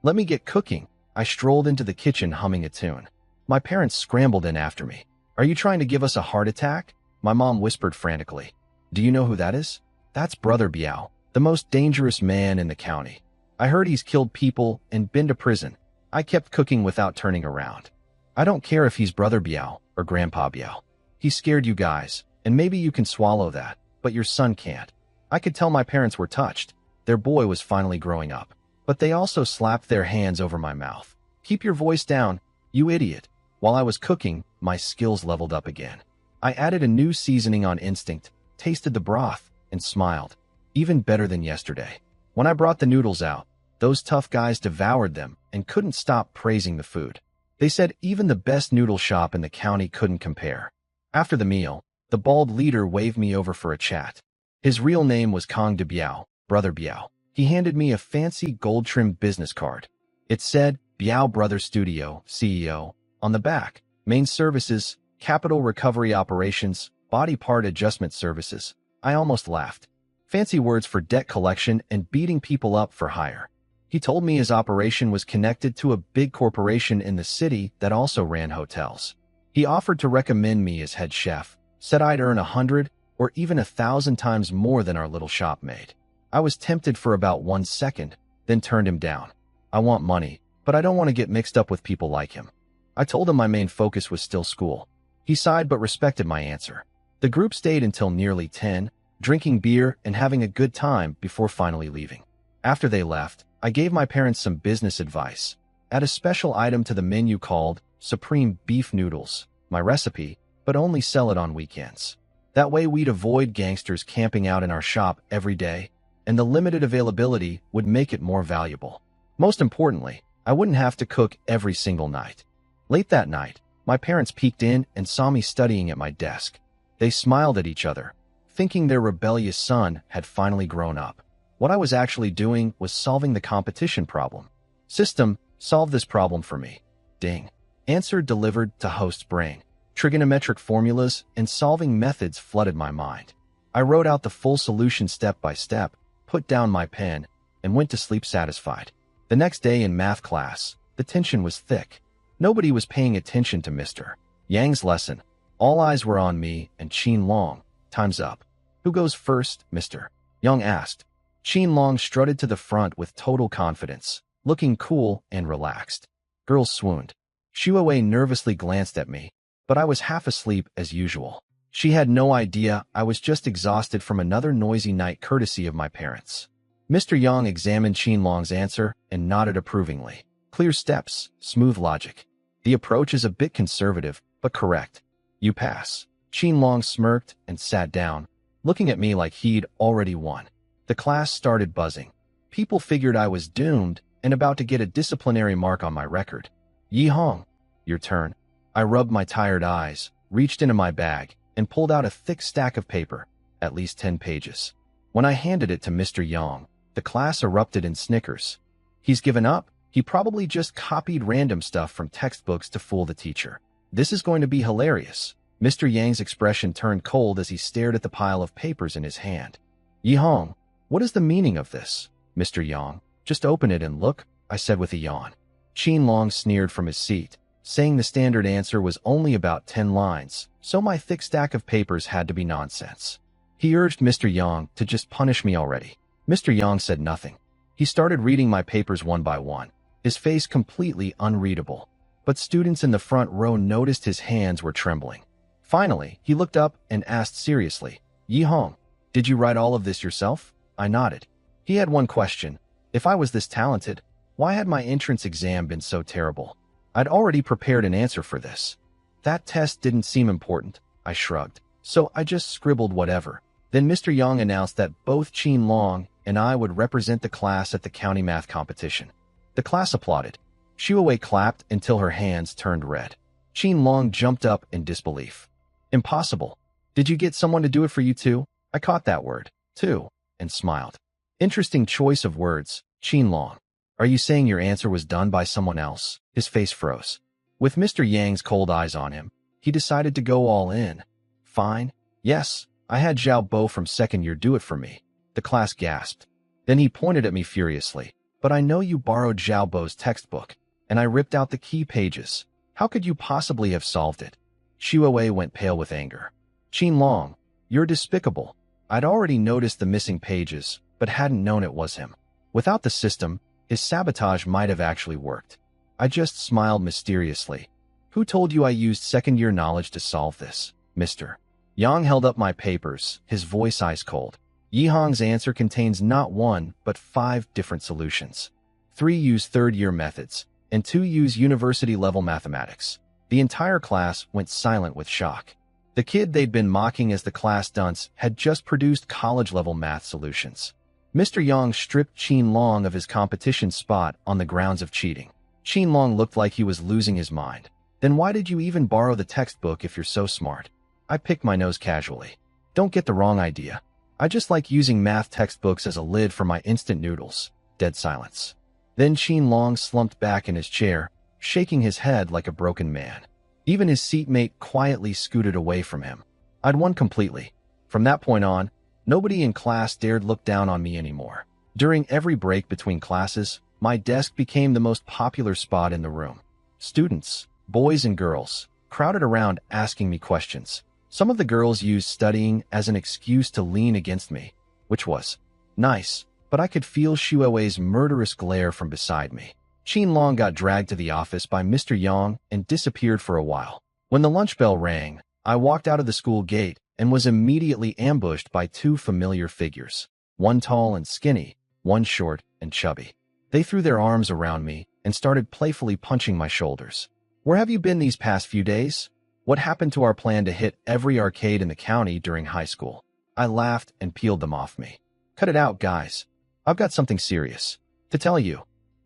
A: Let me get cooking." I strolled into the kitchen humming a tune. My parents scrambled in after me. "Are you trying to give us a heart attack?" My mom whispered frantically. "Do you know who that is?" "That's Brother Biao, The most dangerous man in the county. I heard he's killed people and been to prison. I kept cooking without turning around. I don't care if he's Brother Biao or Grandpa Biao. He scared you guys, and maybe you can swallow that, but your son can't. I could tell my parents were touched. Their boy was finally growing up. But they also slapped their hands over my mouth. Keep your voice down, you idiot. While I was cooking, my skills leveled up again. I added a new seasoning on instinct, tasted the broth, and smiled. Even better than yesterday. When I brought the noodles out, those tough guys devoured them and couldn't stop praising the food. They said even the best noodle shop in the county couldn't compare. After the meal, the bald leader waved me over for a chat. His real name was Kong de Biao, Brother Biao. He handed me a fancy gold-trimmed business card. It said, Biao Brothers Studio, CEO, on the back. Main services, capital recovery operations, body part adjustment services. I almost laughed. Fancy words for debt collection and beating people up for hire. He told me his operation was connected to a big corporation in the city that also ran hotels. He offered to recommend me as head chef, said I'd earn 100 or even 1,000 times more than our little shop made. I was tempted for about 1 second, then turned him down. I want money, but I don't want to get mixed up with people like him. I told him my main focus was still school. He sighed but respected my answer. The group stayed until nearly 10, drinking beer and having a good time before finally leaving. After they left, I gave my parents some business advice. Add a special item to the menu called Supreme Beef Noodles, my recipe, but only sell it on weekends. That way we'd avoid gangsters camping out in our shop every day, and the limited availability would make it more valuable. Most importantly, I wouldn't have to cook every single night. Late that night, my parents peeked in and saw me studying at my desk. They smiled at each other, thinking their rebellious son had finally grown up. What I was actually doing was solving the competition problem. System, solve this problem for me. Ding. Answer delivered to host's brain. Trigonometric formulas and solving methods flooded my mind. I wrote out the full solution step by step, put down my pen, and went to sleep satisfied. The next day in math class, the tension was thick. Nobody was paying attention to Mr. Yang's lesson. All eyes were on me and Qin Long. Time's up. Who goes first, Mr. Yang asked. Qin Long strutted to the front with total confidence, looking cool and relaxed. Girls swooned. Xue Wei nervously glanced at me, but I was half asleep as usual. She had no idea I was just exhausted from another noisy night courtesy of my parents. Mr. Yang examined Qin Long's answer and nodded approvingly. Clear steps, smooth logic. The approach is a bit conservative, but correct. You pass. Qin Long smirked and sat down, looking at me like he'd already won. The class started buzzing. People figured I was doomed and about to get a disciplinary mark on my record. Yi Hong, your turn. I rubbed my tired eyes, reached into my bag, and pulled out a thick stack of paper, at least 10 pages. When I handed it to Mr. Yang, the class erupted in snickers. He's given up. He probably just copied random stuff from textbooks to fool the teacher. This is going to be hilarious. Mr. Yang's expression turned cold as he stared at the pile of papers in his hand. Yi Hong, what is the meaning of this? Mr. Yang, just open it and look, I said with a yawn. Qin Long sneered from his seat, saying the standard answer was only about 10 lines, so my thick stack of papers had to be nonsense. He urged Mr. Yang to just punish me already. Mr. Yang said nothing. He started reading my papers one by one, his face completely unreadable. But students in the front row noticed his hands were trembling. Finally, he looked up and asked seriously, Yi Hong, did you write all of this yourself? I nodded. He had one question. If I was this talented, why had my entrance exam been so terrible? I'd already prepared an answer for this. That test didn't seem important, I shrugged. So I just scribbled whatever. Then Mr. Yang announced that both Qin Long and I would represent the class at the county math competition. The class applauded. Xue Wei clapped until her hands turned red. Qin Long jumped up in disbelief. Impossible. Did you get someone to do it for you too? I caught that word, too, and smiled. Interesting choice of words, Qin Long. Are you saying your answer was done by someone else? His face froze. With Mr. Yang's cold eyes on him, he decided to go all in. Fine. Yes, I had Zhao Bo from second year do it for me. The class gasped. Then he pointed at me furiously. But I know you borrowed Zhao Bo's textbook, and I ripped out the key pages. How could you possibly have solved it? Xue Wei went pale with anger. Qin Long, you're despicable. I'd already noticed the missing pages, but hadn't known it was him. Without the system, his sabotage might have actually worked. I just smiled mysteriously. Who told you I used second-year knowledge to solve this, Mr. Yang held up my papers, his voice ice cold. Yihong's answer contains not one, but 5 different solutions. 3 use third-year methods, and 2 use university-level mathematics. The entire class went silent with shock. The kid they'd been mocking as the class dunce had just produced college-level math solutions. Mr. Yang stripped Qin Long of his competition spot on the grounds of cheating. Qin Long looked like he was losing his mind. Then why did you even borrow the textbook if you're so smart? I picked my nose casually. Don't get the wrong idea. I just like using math textbooks as a lid for my instant noodles. Dead silence. Then Qin Long slumped back in his chair, shaking his head like a broken man. Even his seatmate quietly scooted away from him. I'd won completely. From that point on, nobody in class dared look down on me anymore. During every break between classes, my desk became the most popular spot in the room. Students, boys and girls, crowded around asking me questions. Some of the girls used studying as an excuse to lean against me, which was nice, but I could feel Shuowei's murderous glare from beside me. Qin Long got dragged to the office by Mr. Yang and disappeared for a while. When the lunch bell rang, I walked out of the school gate and was immediately ambushed by 2 familiar figures, one tall and skinny, one short and chubby. They threw their arms around me and started playfully punching my shoulders. Where have you been these past few days? What happened to our plan to hit every arcade in the county during high school? I laughed and peeled them off me. Cut it out, guys. I've got something serious to tell you.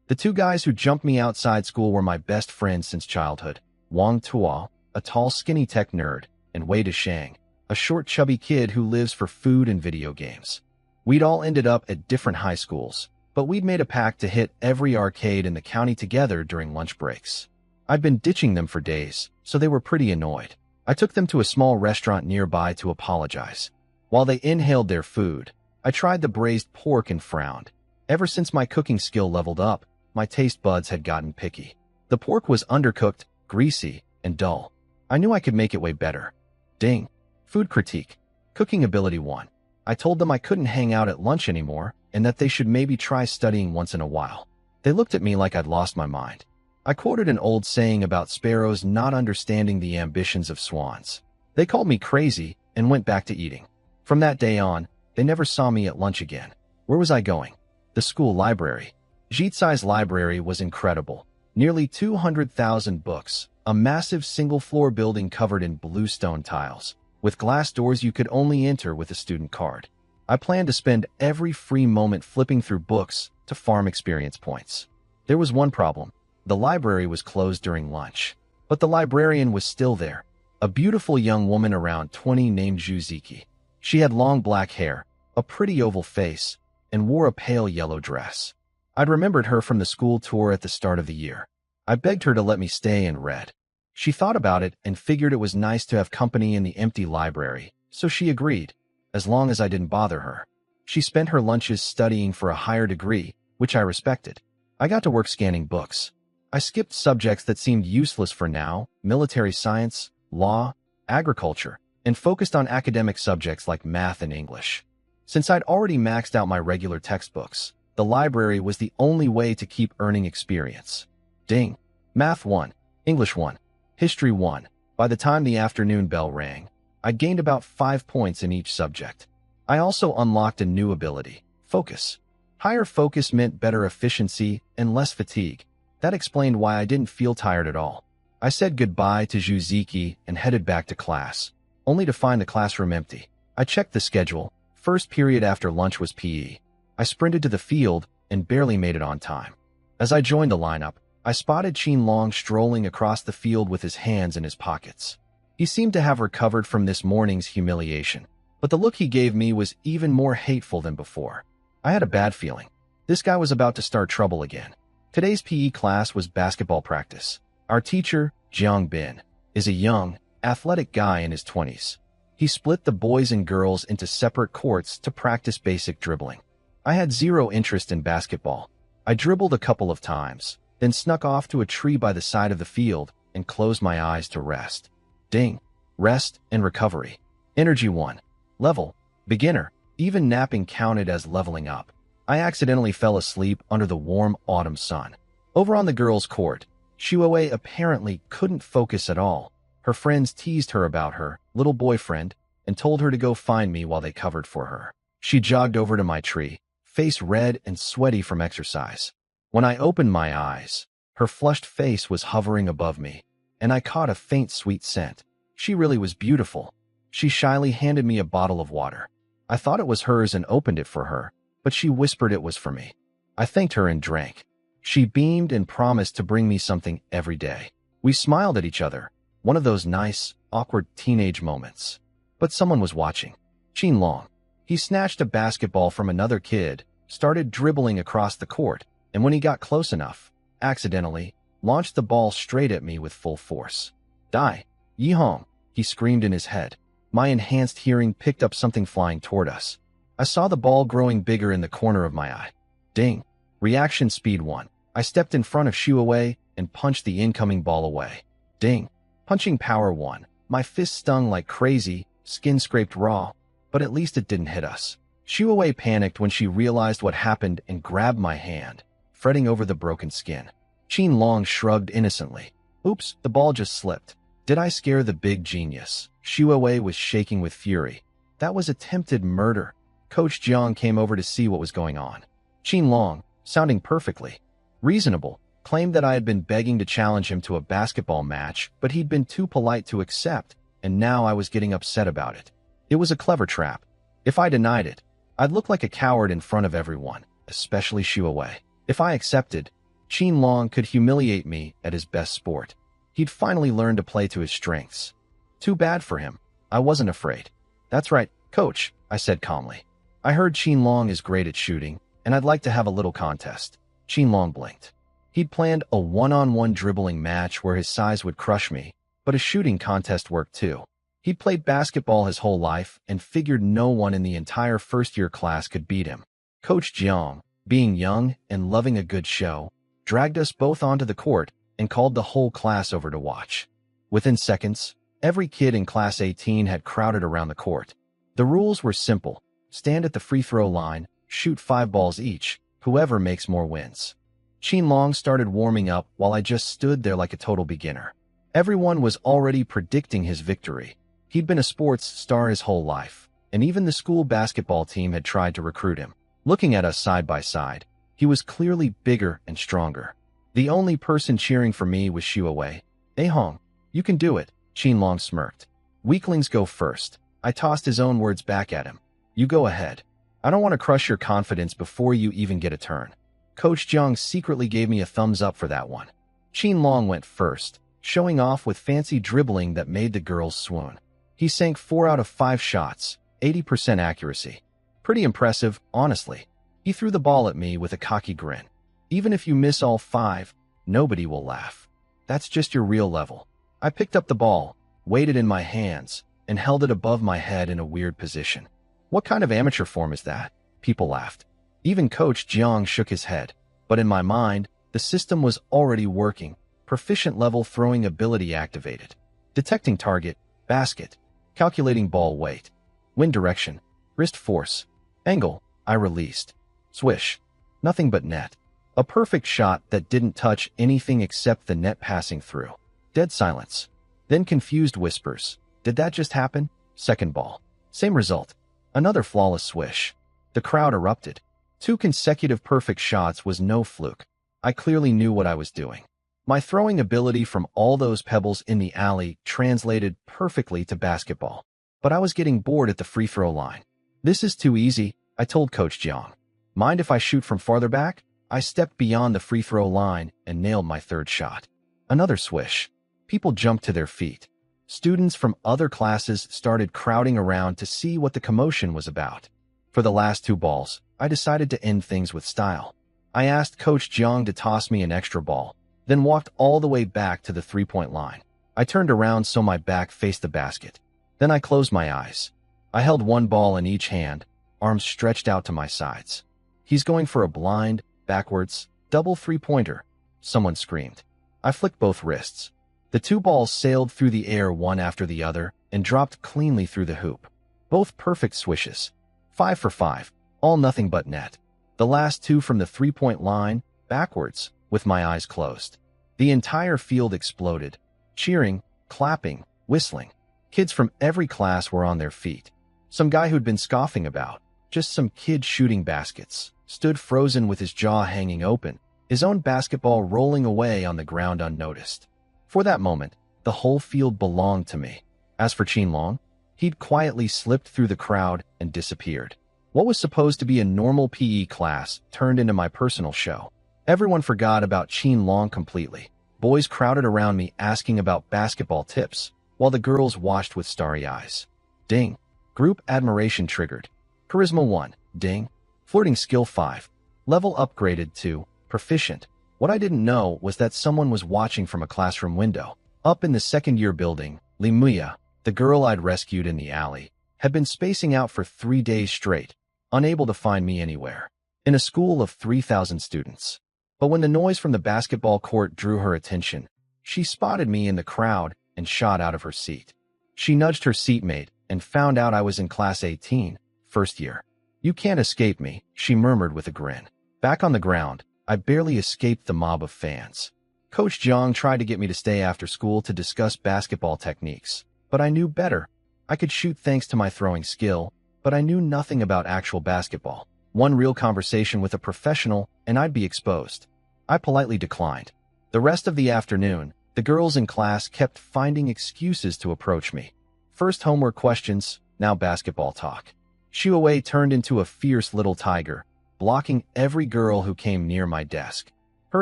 A: The 2 guys who jumped me outside school were my best friends since childhood. Wang Tuo, a tall skinny tech nerd, and Wei Deshang, a short chubby kid who lives for food and video games. We'd all ended up at different high schools, but we'd made a pact to hit every arcade in the county together during lunch breaks. I'd been ditching them for days, so they were pretty annoyed. I took them to a small restaurant nearby to apologize. While they inhaled their food, I tried the braised pork and frowned. Ever since my cooking skill leveled up, my taste buds had gotten picky. The pork was undercooked, greasy, and dull. I knew I could make it way better. Ding. Food critique. Cooking ability 1. I told them I couldn't hang out at lunch anymore and that they should maybe try studying once in a while. They looked at me like I'd lost my mind. I quoted an old saying about sparrows not understanding the ambitions of swans. They called me crazy and went back to eating. From that day on, they never saw me at lunch again. Where was I going? The school library. Jitsai's library was incredible. Nearly 200,000 books, a massive single-floor building covered in blue stone tiles, with glass doors you could only enter with a student card. I planned to spend every free moment flipping through books to farm experience points. There was one problem. The library was closed during lunch, but the librarian was still there, a beautiful young woman around 20 named Juziki. She had long black hair, a pretty oval face, and wore a pale yellow dress. I'd remembered her from the school tour at the start of the year. I begged her to let me stay and read. She thought about it and figured it was nice to have company in the empty library, so she agreed, as long as I didn't bother her. She spent her lunches studying for a higher degree, which I respected. I got to work scanning books. I skipped subjects that seemed useless for now, military science, law, agriculture, and focused on academic subjects like math and English. Since I'd already maxed out my regular textbooks, the library was the only way to keep earning experience. Ding. Math 1, English 1, History 1. By the time the afternoon bell rang, I'd gained about 5 points in each subject. I also unlocked a new ability, focus. Higher focus meant better efficiency and less fatigue. That explained why I didn't feel tired at all. I said goodbye to Juziki and headed back to class, only to find the classroom empty. I checked the schedule. First period after lunch was PE. I sprinted to the field and barely made it on time. As I joined the lineup, I spotted Qin Long strolling across the field with his hands in his pockets. He seemed to have recovered from this morning's humiliation, but the look he gave me was even more hateful than before. I had a bad feeling. This guy was about to start trouble again. Today's PE class was basketball practice. Our teacher, Jiang Bin, is a young, athletic guy in his 20s. He split the boys and girls into separate courts to practice basic dribbling. I had zero interest in basketball. I dribbled a couple of times, then snuck off to a tree by the side of the field and closed my eyes to rest. Ding. Rest and recovery. Energy 1. Level. Beginner. Even napping counted as leveling up. I accidentally fell asleep under the warm autumn sun. Over on the girls' court, Shuoei apparently couldn't focus at all. Her friends teased her about her little boyfriend and told her to go find me while they covered for her. She jogged over to my tree, face red and sweaty from exercise. When I opened my eyes, her flushed face was hovering above me, and I caught a faint sweet scent. She really was beautiful. She shyly handed me a bottle of water. I thought it was hers and opened it for her, but she whispered it was for me. I thanked her and drank. She beamed and promised to bring me something every day. We smiled at each other, one of those nice, awkward teenage moments. But someone was watching. Qin Long. He snatched a basketball from another kid, started dribbling across the court, and when he got close enough, accidentally, launched the ball straight at me with full force. "Die, Yi Hong," he screamed in his head. My enhanced hearing picked up something flying toward us. I saw the ball growing bigger in the corner of my eye. Ding. Reaction speed 1. I stepped in front of Shuoei and punched the incoming ball away. Ding. Punching power 1. My fist stung like crazy, skin scraped raw, but at least it didn't hit us. Shuoei panicked when she realized what happened and grabbed my hand, fretting over the broken skin. Qin Long shrugged innocently. Oops, the ball just slipped. Did I scare the big genius? Shuoei was shaking with fury. That was attempted murder. Coach Jiang came over to see what was going on. Qin Long, sounding perfectly reasonable, claimed that I had been begging to challenge him to a basketball match, but he'd been too polite to accept, and now I was getting upset about it. It was a clever trap. If I denied it, I'd look like a coward in front of everyone, especially Shuoei. If I accepted, Qin Long could humiliate me at his best sport. He'd finally learned to play to his strengths. Too bad for him. I wasn't afraid. That's right, coach, I said calmly. I heard Qin Long is great at shooting, and I'd like to have a little contest. Qin Long blinked. He'd planned a one-on-one dribbling match where his size would crush me, but a shooting contest worked too. He'd played basketball his whole life and figured no one in the entire first-year class could beat him. Coach Jiang, being young and loving a good show, dragged us both onto the court and called the whole class over to watch. Within seconds, every kid in Class 18 had crowded around the court. The rules were simple. Stand at the free throw line, shoot 5 balls each, whoever makes more wins. Qin Long started warming up while I just stood there like a total beginner. Everyone was already predicting his victory. He'd been a sports star his whole life, and even the school basketball team had tried to recruit him. Looking at us side by side, he was clearly bigger and stronger. The only person cheering for me was Shuoei. Hong, you can do it, Qin Long smirked. Weaklings go first. I tossed his own words back at him. You go ahead. I don't want to crush your confidence before you even get a turn. Coach Jiang secretly gave me a thumbs up for that one. Qin Long went first, showing off with fancy dribbling that made the girls swoon. He sank 4 out of 5 shots, 80% accuracy. Pretty impressive, honestly. He threw the ball at me with a cocky grin. Even if you miss all 5, nobody will laugh. That's just your real level. I picked up the ball, weighed it in my hands, and held it above my head in a weird position. What kind of amateur form is that? People laughed. Even Coach Jiang shook his head. But in my mind, the system was already working. Proficient level throwing ability activated. Detecting target, basket. Calculating ball weight. Wind direction. Wrist force. Angle. I released. Swish. Nothing but net. A perfect shot that didn't touch anything except the net passing through. Dead silence. Then confused whispers. Did that just happen? Second ball. Same result. Another flawless swish. The crowd erupted. 2 consecutive perfect shots was no fluke. I clearly knew what I was doing. My throwing ability from all those pebbles in the alley translated perfectly to basketball. But I was getting bored at the free throw line. This is too easy, I told Coach Jiang. Mind if I shoot from farther back? I stepped beyond the free throw line and nailed my 3rd shot. Another swish. People jumped to their feet. Students from other classes started crowding around to see what the commotion was about. For the last 2 balls, I decided to end things with style. I asked Coach Jiang to toss me an extra ball, then walked all the way back to the 3-point line. I turned around so my back faced the basket. Then I closed my eyes. I held 1 ball in each hand, arms stretched out to my sides. He's going for a blind, backwards, double 3-pointer, someone screamed. I flicked both wrists. The 2 balls sailed through the air one after the other and dropped cleanly through the hoop. Both perfect swishes. 5 for 5. All nothing but net. The last two from the three-point line, backwards, with my eyes closed. The entire field exploded. Cheering, clapping, whistling. Kids from every class were on their feet. Some guy who'd been scoffing about, just some kid shooting baskets, stood frozen with his jaw hanging open, his own basketball rolling away on the ground unnoticed. For that moment, the whole field belonged to me. As for Qinlong, he'd quietly slipped through the crowd and disappeared. What was supposed to be a normal PE class turned into my personal show. Everyone forgot about Qinlong completely. Boys crowded around me asking about basketball tips, while the girls watched with starry eyes. Ding. Group admiration triggered. Charisma 1. Ding. Flirting skill 5. Level upgraded to proficient. What I didn't know was that someone was watching from a classroom window. Up in the second-year building, Li Muya, the girl I'd rescued in the alley, had been spacing out for 3 days straight, unable to find me anywhere. In a school of 3,000 students. But when the noise from the basketball court drew her attention, she spotted me in the crowd and shot out of her seat. She nudged her seatmate and found out I was in class 18, first year. "You can't escape me," she murmured with a grin. Back on the ground, I barely escaped the mob of fans. Coach Jiang tried to get me to stay after school to discuss basketball techniques, but I knew better. I could shoot thanks to my throwing skill, but I knew nothing about actual basketball. One real conversation with a professional, and I'd be exposed. I politely declined. The rest of the afternoon, the girls in class kept finding excuses to approach me. First homework questions, now basketball talk. Shuawei turned into a fierce little tiger, blocking every girl who came near my desk. Her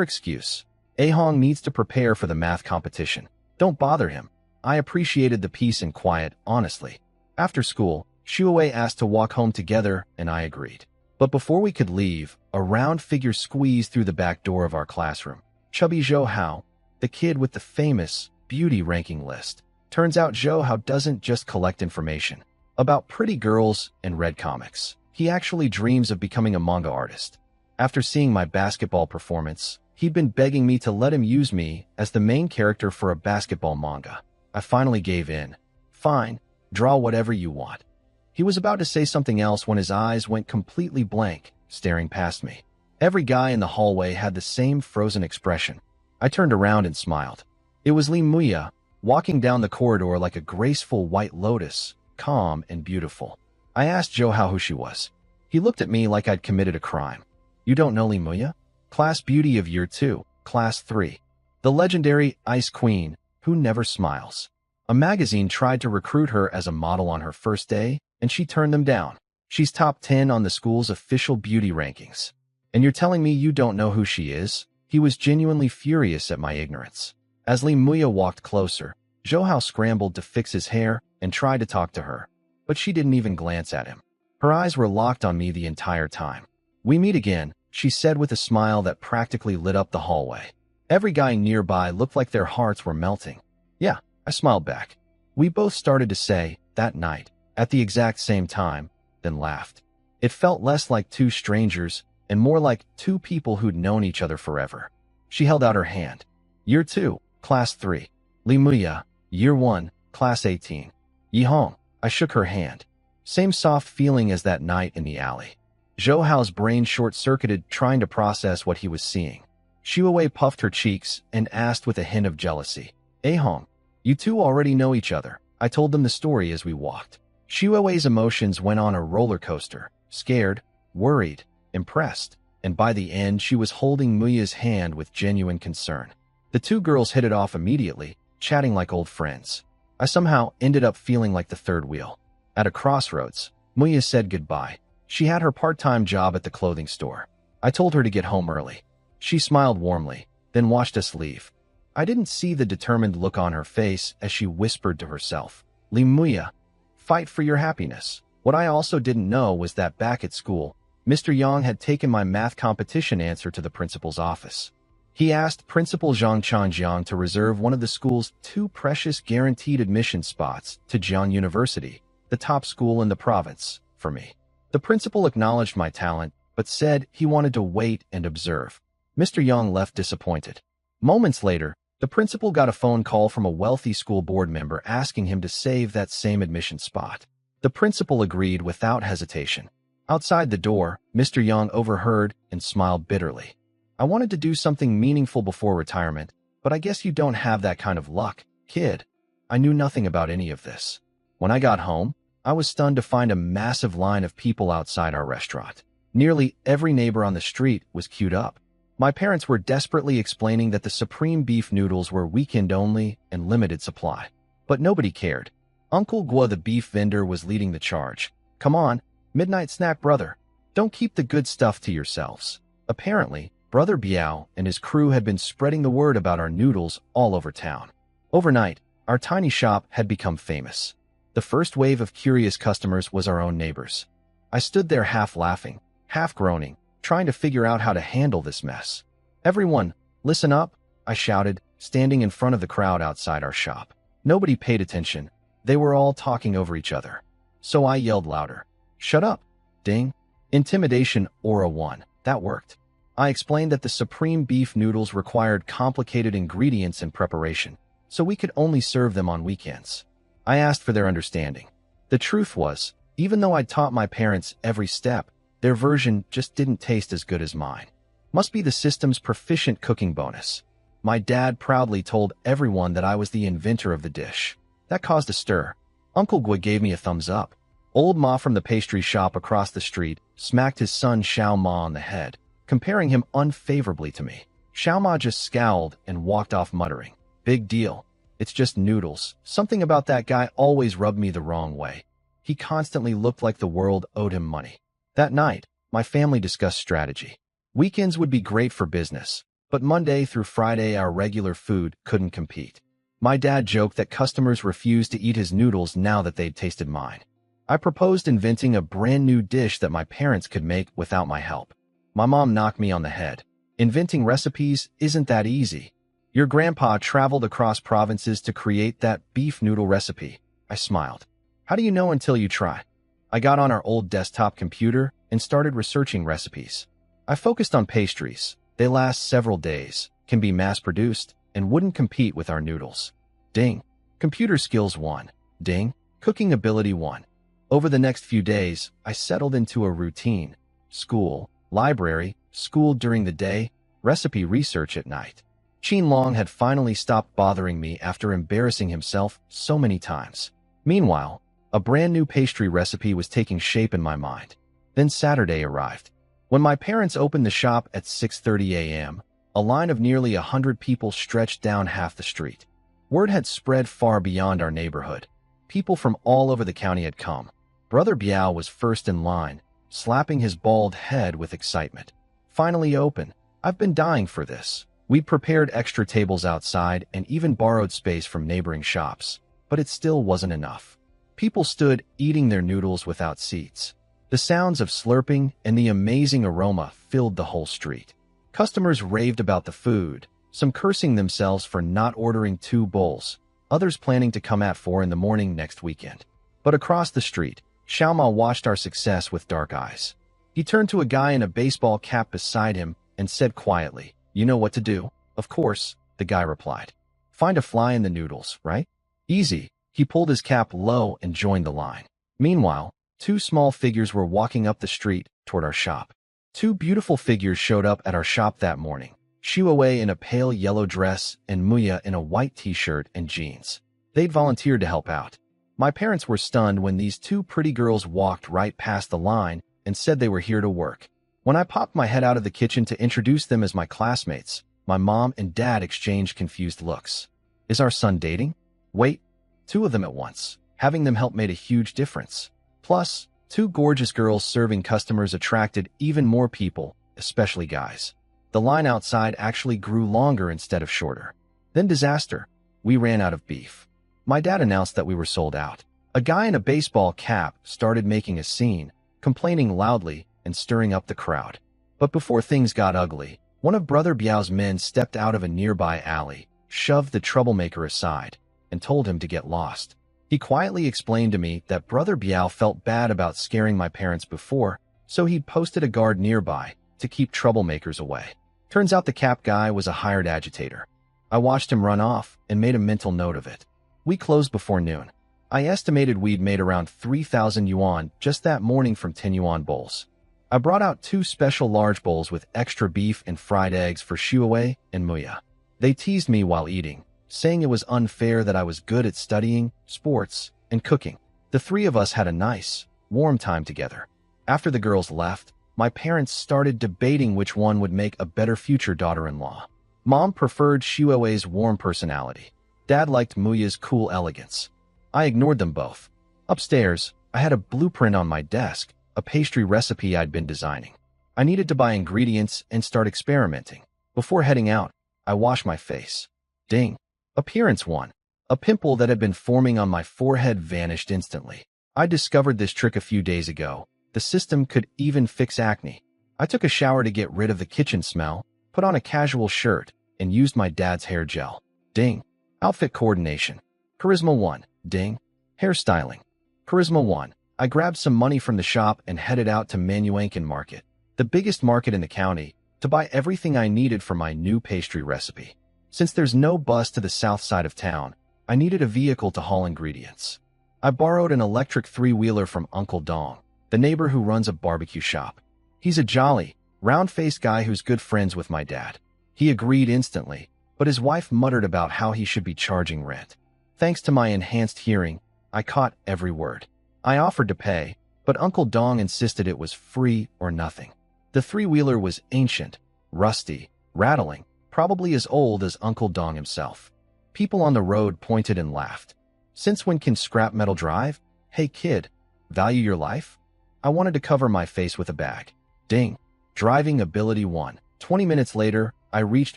A: excuse: Ahong needs to prepare for the math competition. Don't bother him. I appreciated the peace and quiet, honestly. After school, Shuawei asked to walk home together, and I agreed. But before we could leave, a round figure squeezed through the back door of our classroom. Chubby Zhou Hao, the kid with the famous beauty ranking list. Turns out Zhou Hao doesn't just collect information about pretty girls and read comics. He actually dreams of becoming a manga artist. After seeing my basketball performance, he'd been begging me to let him use me as the main character for a basketball manga. I finally gave in. Fine, draw whatever you want. He was about to say something else when his eyes went completely blank, staring past me. Every guy in the hallway had the same frozen expression. I turned around and smiled. It was Li Muya, walking down the corridor like a graceful white lotus, calm and beautiful. I asked Zhou Hao who she was. He looked at me like I'd committed a crime. "You don't know Li Muya? Class beauty of year 2, class 3. The legendary Ice Queen, who never smiles." A magazine tried to recruit her as a model on her first day, and she turned them down. She's top 10 on the school's official beauty rankings. And you're telling me you don't know who she is? He was genuinely furious at my ignorance. As Li Muya walked closer, Zhou Hao scrambled to fix his hair and tried to talk to her, but she didn't even glance at him. Her eyes were locked on me the entire time. "We meet again," she said with a smile that practically lit up the hallway. Every guy nearby looked like their hearts were melting. "Yeah," I smiled back. We both started to say, "that night," at the exact same time, then laughed. It felt less like two strangers and more like two people who'd known each other forever. She held out her hand. "Year 2, class 3. Li Muya, year 1, class 18. Yihong." I shook her hand. Same soft feeling as that night in the alley. Zhou Hao's brain short-circuited trying to process what he was seeing. Shuawei puffed her cheeks and asked with a hint of jealousy, "Ahong, you two already know each other." I told them the story as we walked. Shuawei's emotions went on a roller coaster, scared, worried, impressed, and by the end she was holding Muya's hand with genuine concern. The two girls hit it off immediately, chatting like old friends. I somehow ended up feeling like the third wheel. At a crossroads, Muya said goodbye. She had her part-time job at the clothing store. I told her to get home early. She smiled warmly, then watched us leave. I didn't see the determined look on her face as she whispered to herself, "Li Muya, fight for your happiness." What I also didn't know was that back at school, Mr. Yang had taken my math competition answer to the principal's office. He asked Principal Zhang Chanjiang to reserve one of the school's 2 precious guaranteed admission spots to Jiang University, the top school in the province, for me. The principal acknowledged my talent, but said he wanted to wait and observe. Mr. Yang left disappointed. Moments later, the principal got a phone call from a wealthy school board member asking him to save that same admission spot. The principal agreed without hesitation. Outside the door, Mr. Young overheard and smiled bitterly. I wanted to do something meaningful before retirement, but I guess you don't have that kind of luck, kid. I knew nothing about any of this. When I got home, I was stunned to find a massive line of people outside our restaurant. Nearly every neighbor on the street was queued up. My parents were desperately explaining that the supreme beef noodles were weekend only and limited supply. But nobody cared. Uncle Gua, the beef vendor, was leading the charge. Come on, midnight snack brother. Don't keep the good stuff to yourselves. Apparently, Brother Biao and his crew had been spreading the word about our noodles all over town. Overnight, our tiny shop had become famous. The first wave of curious customers was our own neighbors. I stood there half laughing, half groaning, trying to figure out how to handle this mess. Everyone, listen up, I shouted, standing in front of the crowd outside our shop. Nobody paid attention. They were all talking over each other. So I yelled louder. Shut up. Ding. Intimidation Aura 1. That worked. I explained that the supreme beef noodles required complicated ingredients and preparation, so we could only serve them on weekends. I asked for their understanding. The truth was, even though I'd taught my parents every step, their version just didn't taste as good as mine. Must be the system's proficient cooking bonus. My dad proudly told everyone that I was the inventor of the dish. That caused a stir. Uncle Gui gave me a thumbs up. Old Ma from the pastry shop across the street smacked his son Xiao Ma on the head, comparing him unfavorably to me. Xiao Ma just scowled and walked off muttering, "Big deal. It's just noodles. Something about that guy always rubbed me the wrong way. He constantly looked like the world owed him money." That night, my family discussed strategy. Weekends would be great for business, but Monday through Friday our regular food couldn't compete. My dad joked that customers refused to eat his noodles now that they'd tasted mine. I proposed inventing a brand new dish that my parents could make without my help. My mom knocked me on the head. Inventing recipes isn't that easy. Your grandpa traveled across provinces to create that beef noodle recipe. I smiled. How do you know until you try? I got on our old desktop computer and started researching recipes. I focused on pastries. They last several days, can be mass-produced, and wouldn't compete with our noodles. Ding. Computer skills 1. Ding. Cooking ability 1. Over the next few days, I settled into a routine. School, library, school during the day, recipe research at night. Qin Long had finally stopped bothering me after embarrassing himself so many times. Meanwhile, a brand new pastry recipe was taking shape in my mind. Then Saturday arrived. When my parents opened the shop at 6:30 a.m., a line of nearly 100 people stretched down half the street. Word had spread far beyond our neighborhood. People from all over the county had come. Brother Biao was first in line, slapping his bald head with excitement. Finally open. I've been dying for this. We prepared extra tables outside and even borrowed space from neighboring shops, but it still wasn't enough. People stood eating their noodles without seats. The sounds of slurping and the amazing aroma filled the whole street. Customers raved about the food, some cursing themselves for not ordering 2 bowls, others planning to come at 4 in the morning next weekend. But across the street, Xiao Ma watched our success with dark eyes. He turned to a guy in a baseball cap beside him and said quietly, "You know what to do." "Of course," the guy replied. "Find a fly in the noodles, right? Easy." He pulled his cap low and joined the line. Meanwhile, 2 small figures were walking up the street toward our shop. 2 beautiful figures showed up at our shop that morning. Shuawei in a pale yellow dress and Muya in a white t-shirt and jeans. They'd volunteered to help out. My parents were stunned when these 2 pretty girls walked right past the line and said they were here to work. When I popped my head out of the kitchen to introduce them as my classmates, my mom and dad exchanged confused looks. Is our son dating? Wait, 2 of them at once. Having them help made a huge difference. Plus, 2 gorgeous girls serving customers attracted even more people, especially guys. The line outside actually grew longer instead of shorter. Then disaster. We ran out of beef. My dad announced that we were sold out. A guy in a baseball cap started making a scene, complaining loudly and stirring up the crowd. But before things got ugly, one of Brother Biao's men stepped out of a nearby alley, shoved the troublemaker aside, and told him to get lost. He quietly explained to me that Brother Biao felt bad about scaring my parents before, so he'd posted a guard nearby to keep troublemakers away. Turns out the cap guy was a hired agitator. I watched him run off and made a mental note of it. We closed before noon. I estimated we'd made around 3,000 yuan just that morning from 10 yuan bowls. I brought out 2 special large bowls with extra beef and fried eggs for Shuawei and Muya. They teased me while eating, saying it was unfair that I was good at studying, sports, and cooking. The 3 of us had a nice, warm time together. After the girls left, my parents started debating which one would make a better future daughter-in-law. Mom preferred Shuawei's warm personality. Dad liked Muya's cool elegance. I ignored them both. Upstairs, I had a blueprint on my desk, a pastry recipe I'd been designing. I needed to buy ingredients and start experimenting. Before heading out, I washed my face. Ding. Appearance 1. A pimple that had been forming on my forehead vanished instantly. I discovered this trick a few days ago. The system could even fix acne. I took a shower to get rid of the kitchen smell, put on a casual shirt, and used my dad's hair gel. Ding. Outfit coordination. Charisma 1. Ding. Hairstyling. Charisma 1. I grabbed some money from the shop and headed out to Manhwa Market, the biggest market in the county, to buy everything I needed for my new pastry recipe. Since there's no bus to the south side of town, I needed a vehicle to haul ingredients. I borrowed an electric 3-wheeler from Uncle Dong, the neighbor who runs a barbecue shop. He's a jolly, round-faced guy who's good friends with my dad. He agreed instantly, but his wife muttered about how he should be charging rent. Thanks to my enhanced hearing, I caught every word. I offered to pay, but Uncle Dong insisted it was free or nothing. The 3-wheeler was ancient, rusty, rattling, probably as old as Uncle Dong himself. People on the road pointed and laughed. Since when can scrap metal drive? Hey kid, value your life? I wanted to cover my face with a bag. Ding. Driving ability 1. 20 minutes later, I reached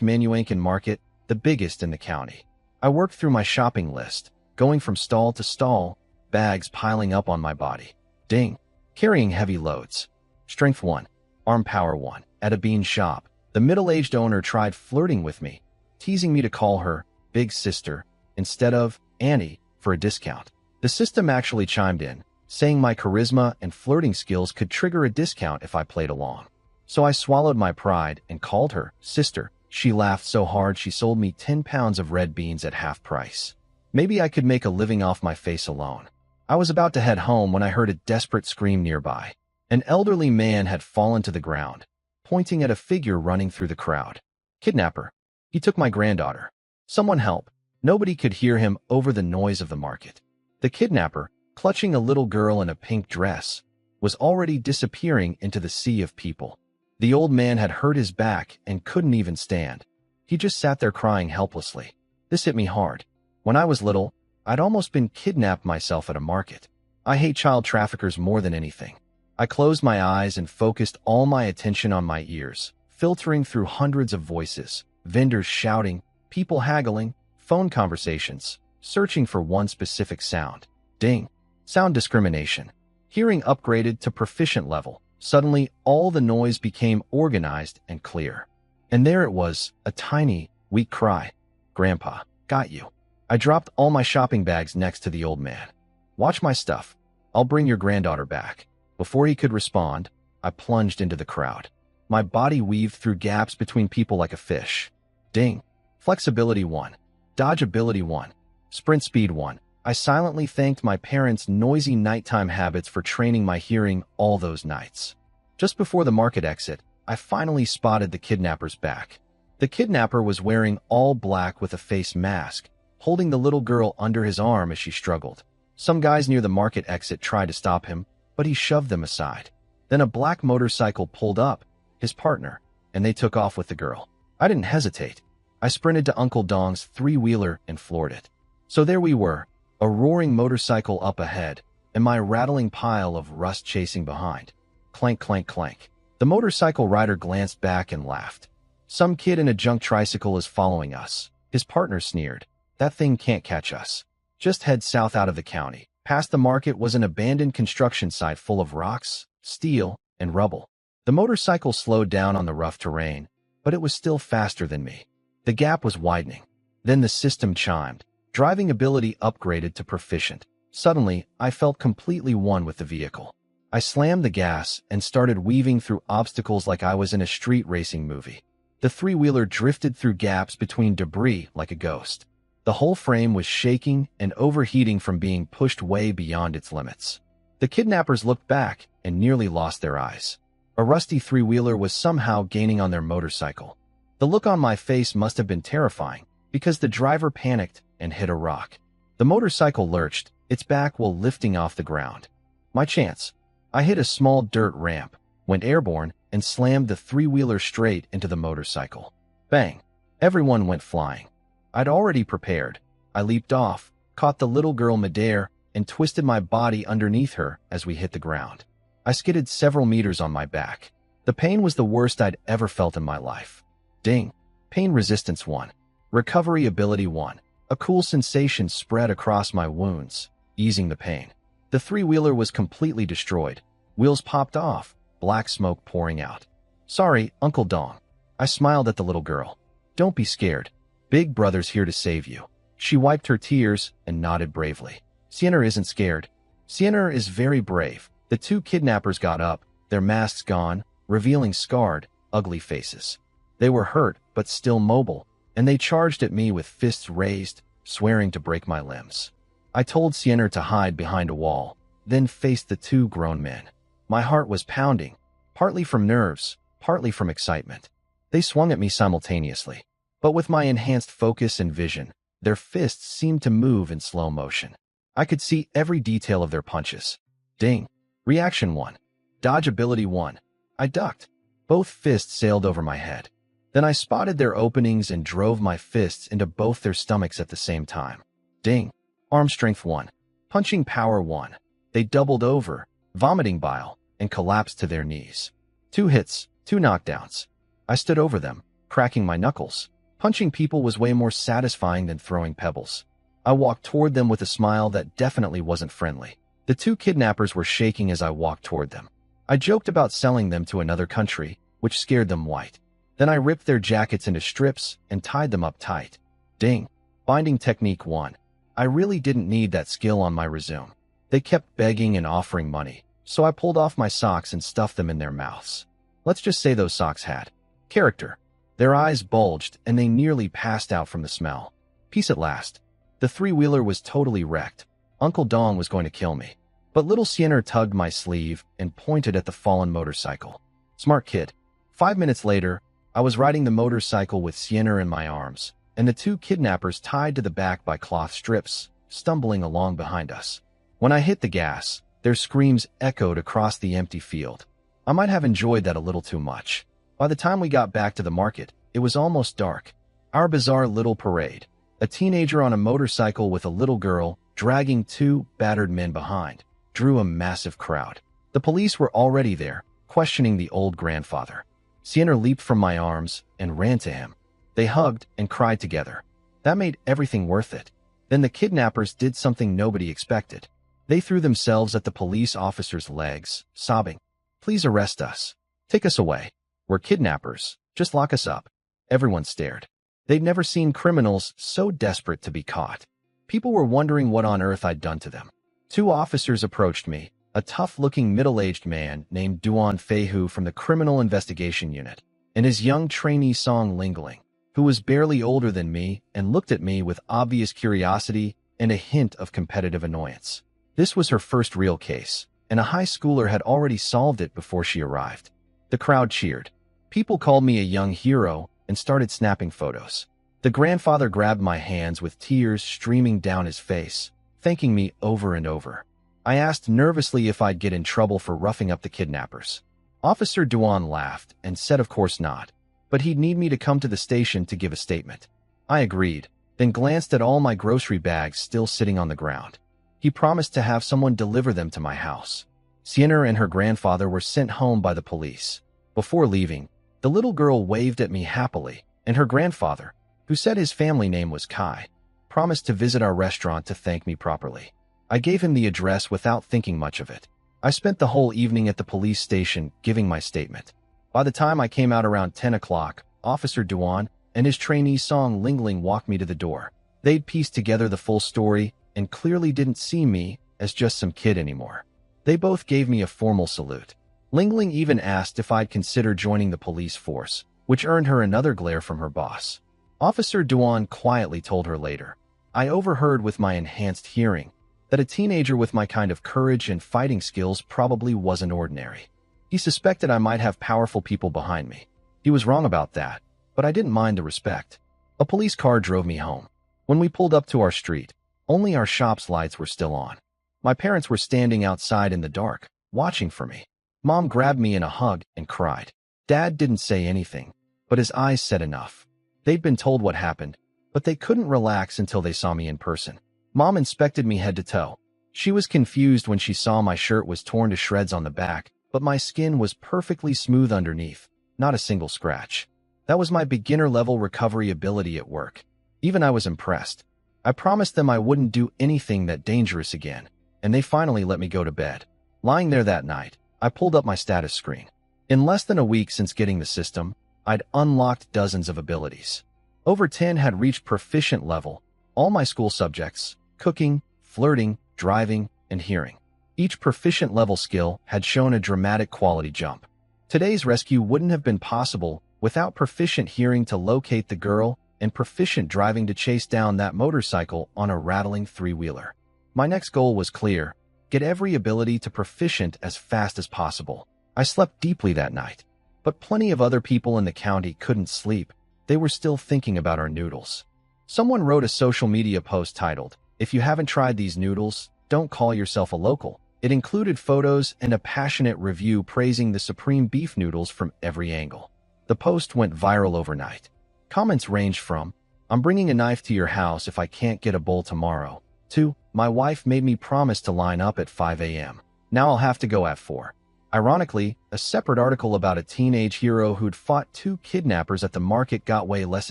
A: Manhwa Market, the biggest in the county. I worked through my shopping list, going from stall to stall, bags piling up on my body. Ding. Carrying heavy loads. Strength 1. Arm power 1. At a bean shop, the middle-aged owner tried flirting with me, teasing me to call her Big Sister instead of Annie for a discount. The system actually chimed in, saying my charisma and flirting skills could trigger a discount if I played along. So I swallowed my pride and called her Sister. She laughed so hard she sold me 10 pounds of red beans at half price. Maybe I could make a living off my face alone. I was about to head home when I heard a desperate scream nearby. An elderly man had fallen to the ground, pointing at a figure running through the crowd. Kidnapper. He took my granddaughter. Someone help. Nobody could hear him over the noise of the market. The kidnapper, clutching a little girl in a pink dress, was already disappearing into the sea of people. The old man had hurt his back and couldn't even stand. He just sat there crying helplessly. This hit me hard. When I was little, I'd almost been kidnapped myself at a market. I hate child traffickers more than anything. I closed my eyes and focused all my attention on my ears, filtering through hundreds of voices, vendors shouting, people haggling, phone conversations, searching for one specific sound. Ding. Sound discrimination. Hearing upgraded to proficient level. Suddenly, all the noise became organized and clear. And there it was, a tiny, weak cry. Grandpa, got you. I dropped all my shopping bags next to the old man. Watch my stuff. I'll bring your granddaughter back. Before he could respond, I plunged into the crowd. My body weaved through gaps between people like a fish. Ding. Flexibility 1. Dodge ability 1. Sprint speed 1. I silently thanked my parents' noisy nighttime habits for training my hearing all those nights. Just before the market exit, I finally spotted the kidnapper's back. The kidnapper was wearing all black with a face mask, holding the little girl under his arm as she struggled. Some guys near the market exit tried to stop him, but he shoved them aside. Then a black motorcycle pulled up, his partner, and they took off with the girl. I didn't hesitate. I sprinted to Uncle Dong's 3-wheeler and floored it. So there we were, a roaring motorcycle up ahead, and my rattling pile of rust chasing behind. Clank, clank, clank. The motorcycle rider glanced back and laughed. Some kid in a junk tricycle is following us. His partner sneered. That thing can't catch us. Just head south out of the county. Past the market was an abandoned construction site full of rocks, steel, and rubble. The motorcycle slowed down on the rough terrain, but it was still faster than me. The gap was widening. Then the system chimed. Driving ability upgraded to proficient. Suddenly, I felt completely one with the vehicle. I slammed the gas and started weaving through obstacles like I was in a street racing movie. The 3-wheeler drifted through gaps between debris like a ghost. The whole frame was shaking and overheating from being pushed way beyond its limits. The kidnappers looked back and nearly lost their eyes. A rusty three-wheeler was somehow gaining on their motorcycle. The look on my face must have been terrifying, because the driver panicked and hit a rock. The motorcycle lurched, its back wheel lifting off the ground. My chance. I hit a small dirt ramp, went airborne, and slammed the three-wheeler straight into the motorcycle. Bang! Everyone went flying. I'd already prepared. I leaped off, caught the little girl midair, and twisted my body underneath her as we hit the ground. I skidded several meters on my back. The pain was the worst I'd ever felt in my life. Ding! Pain resistance 1. Recovery ability 1. A cool sensation spread across my wounds, easing the pain. The three-wheeler was completely destroyed. Wheels popped off, black smoke pouring out. Sorry, Uncle Dong. I smiled at the little girl. Don't be scared. Big Brother's here to save you. She wiped her tears and nodded bravely. Sienna isn't scared. Sienna is very brave. The two kidnappers got up, their masks gone, revealing scarred, ugly faces. They were hurt, but still mobile, and they charged at me with fists raised, swearing to break my limbs. I told Sienna to hide behind a wall, then faced the two grown men. My heart was pounding, partly from nerves, partly from excitement. They swung at me simultaneously, but with my enhanced focus and vision, their fists seemed to move in slow motion. I could see every detail of their punches. Ding! Reaction 1. Dodge ability 1. I ducked. Both fists sailed over my head. Then I spotted their openings and drove my fists into both their stomachs at the same time. Ding! Arm strength 1. Punching power 1. They doubled over, vomiting bile, and collapsed to their knees. 2 hits, 2 knockdowns. I stood over them, cracking my knuckles. Punching people was way more satisfying than throwing pebbles. I walked toward them with a smile that definitely wasn't friendly. The two kidnappers were shaking as I walked toward them. I joked about selling them to another country, which scared them white. Then I ripped their jackets into strips and tied them up tight. Ding! Binding technique 1. I really didn't need that skill on my resume. They kept begging and offering money, so I pulled off my socks and stuffed them in their mouths. Let's just say those socks had character. Their eyes bulged and they nearly passed out from the smell. Peace at last. The three-wheeler was totally wrecked. Uncle Dong was going to kill me. But little Sienna tugged my sleeve and pointed at the fallen motorcycle. Smart kid. 5 minutes later, I was riding the motorcycle with Sienna in my arms, and the two kidnappers tied to the back by cloth strips, stumbling along behind us. When I hit the gas, their screams echoed across the empty field. I might have enjoyed that a little too much. By the time we got back to the market, it was almost dark. Our bizarre little parade. A teenager on a motorcycle with a little girl, dragging two battered men behind, drew a massive crowd. The police were already there, questioning the old grandfather. Sienna leaped from my arms and ran to him. They hugged and cried together. That made everything worth it. Then the kidnappers did something nobody expected. They threw themselves at the police officer's legs, sobbing, "Please arrest us. Take us away. We're kidnappers. Just lock us up." Everyone stared. They'd never seen criminals so desperate to be caught. People were wondering what on earth I'd done to them. 2 officers approached me, a tough-looking middle-aged man named Duan Feihu from the Criminal Investigation Unit, and his young trainee Song Lingling, who was barely older than me and looked at me with obvious curiosity and a hint of competitive annoyance. This was her first real case, and a high schooler had already solved it before she arrived. The crowd cheered. People called me a young hero and started snapping photos. The grandfather grabbed my hands with tears streaming down his face, thanking me over and over. I asked nervously if I'd get in trouble for roughing up the kidnappers. Officer Duan laughed and said of course not, but he'd need me to come to the station to give a statement. I agreed, then glanced at all my grocery bags still sitting on the ground. He promised to have someone deliver them to my house. Sienna and her grandfather were sent home by the police. Before leaving, the little girl waved at me happily, and her grandfather, who said his family name was Kai, promised to visit our restaurant to thank me properly. I gave him the address without thinking much of it. I spent the whole evening at the police station giving my statement. By the time I came out around 10 o'clock, Officer Duan and his trainee Song Lingling walked me to the door. They'd pieced together the full story and clearly didn't see me as just some kid anymore. They both gave me a formal salute. Lingling even asked if I'd consider joining the police force, which earned her another glare from her boss. Officer Duan quietly told her later, I overheard with my enhanced hearing that a teenager with my kind of courage and fighting skills probably wasn't ordinary. He suspected I might have powerful people behind me. He was wrong about that, but I didn't mind the respect. A police car drove me home. When we pulled up to our street, only our shop's lights were still on. My parents were standing outside in the dark, watching for me. Mom grabbed me in a hug and cried. Dad didn't say anything, but his eyes said enough. They'd been told what happened, but they couldn't relax until they saw me in person. Mom inspected me head to toe. She was confused when she saw my shirt was torn to shreds on the back, but my skin was perfectly smooth underneath, not a single scratch. That was my beginner-level recovery ability at work. Even I was impressed. I promised them I wouldn't do anything that dangerous again, and they finally let me go to bed. Lying there that night, I pulled up my status screen. In less than a week since getting the system, I'd unlocked dozens of abilities. Over 10 had reached proficient level, all my school subjects, cooking, flirting, driving, and hearing. Each proficient level skill had shown a dramatic quality jump. Today's rescue wouldn't have been possible without proficient hearing to locate the girl and proficient driving to chase down that motorcycle on a rattling three-wheeler. My next goal was clear: get every ability to proficient as fast as possible. I slept deeply that night, but plenty of other people in the county couldn't sleep. They were still thinking about our noodles. Someone wrote a social media post titled, "If you haven't tried these noodles, don't call yourself a local." It included photos and a passionate review praising the supreme beef noodles from every angle. The post went viral overnight. Comments ranged from, "I'm bringing a knife to your house if I can't get a bowl tomorrow," to, "My wife made me promise to line up at 5 a.m. Now I'll have to go at 4. Ironically, a separate article about a teenage hero who'd fought 2 kidnappers at the market got way less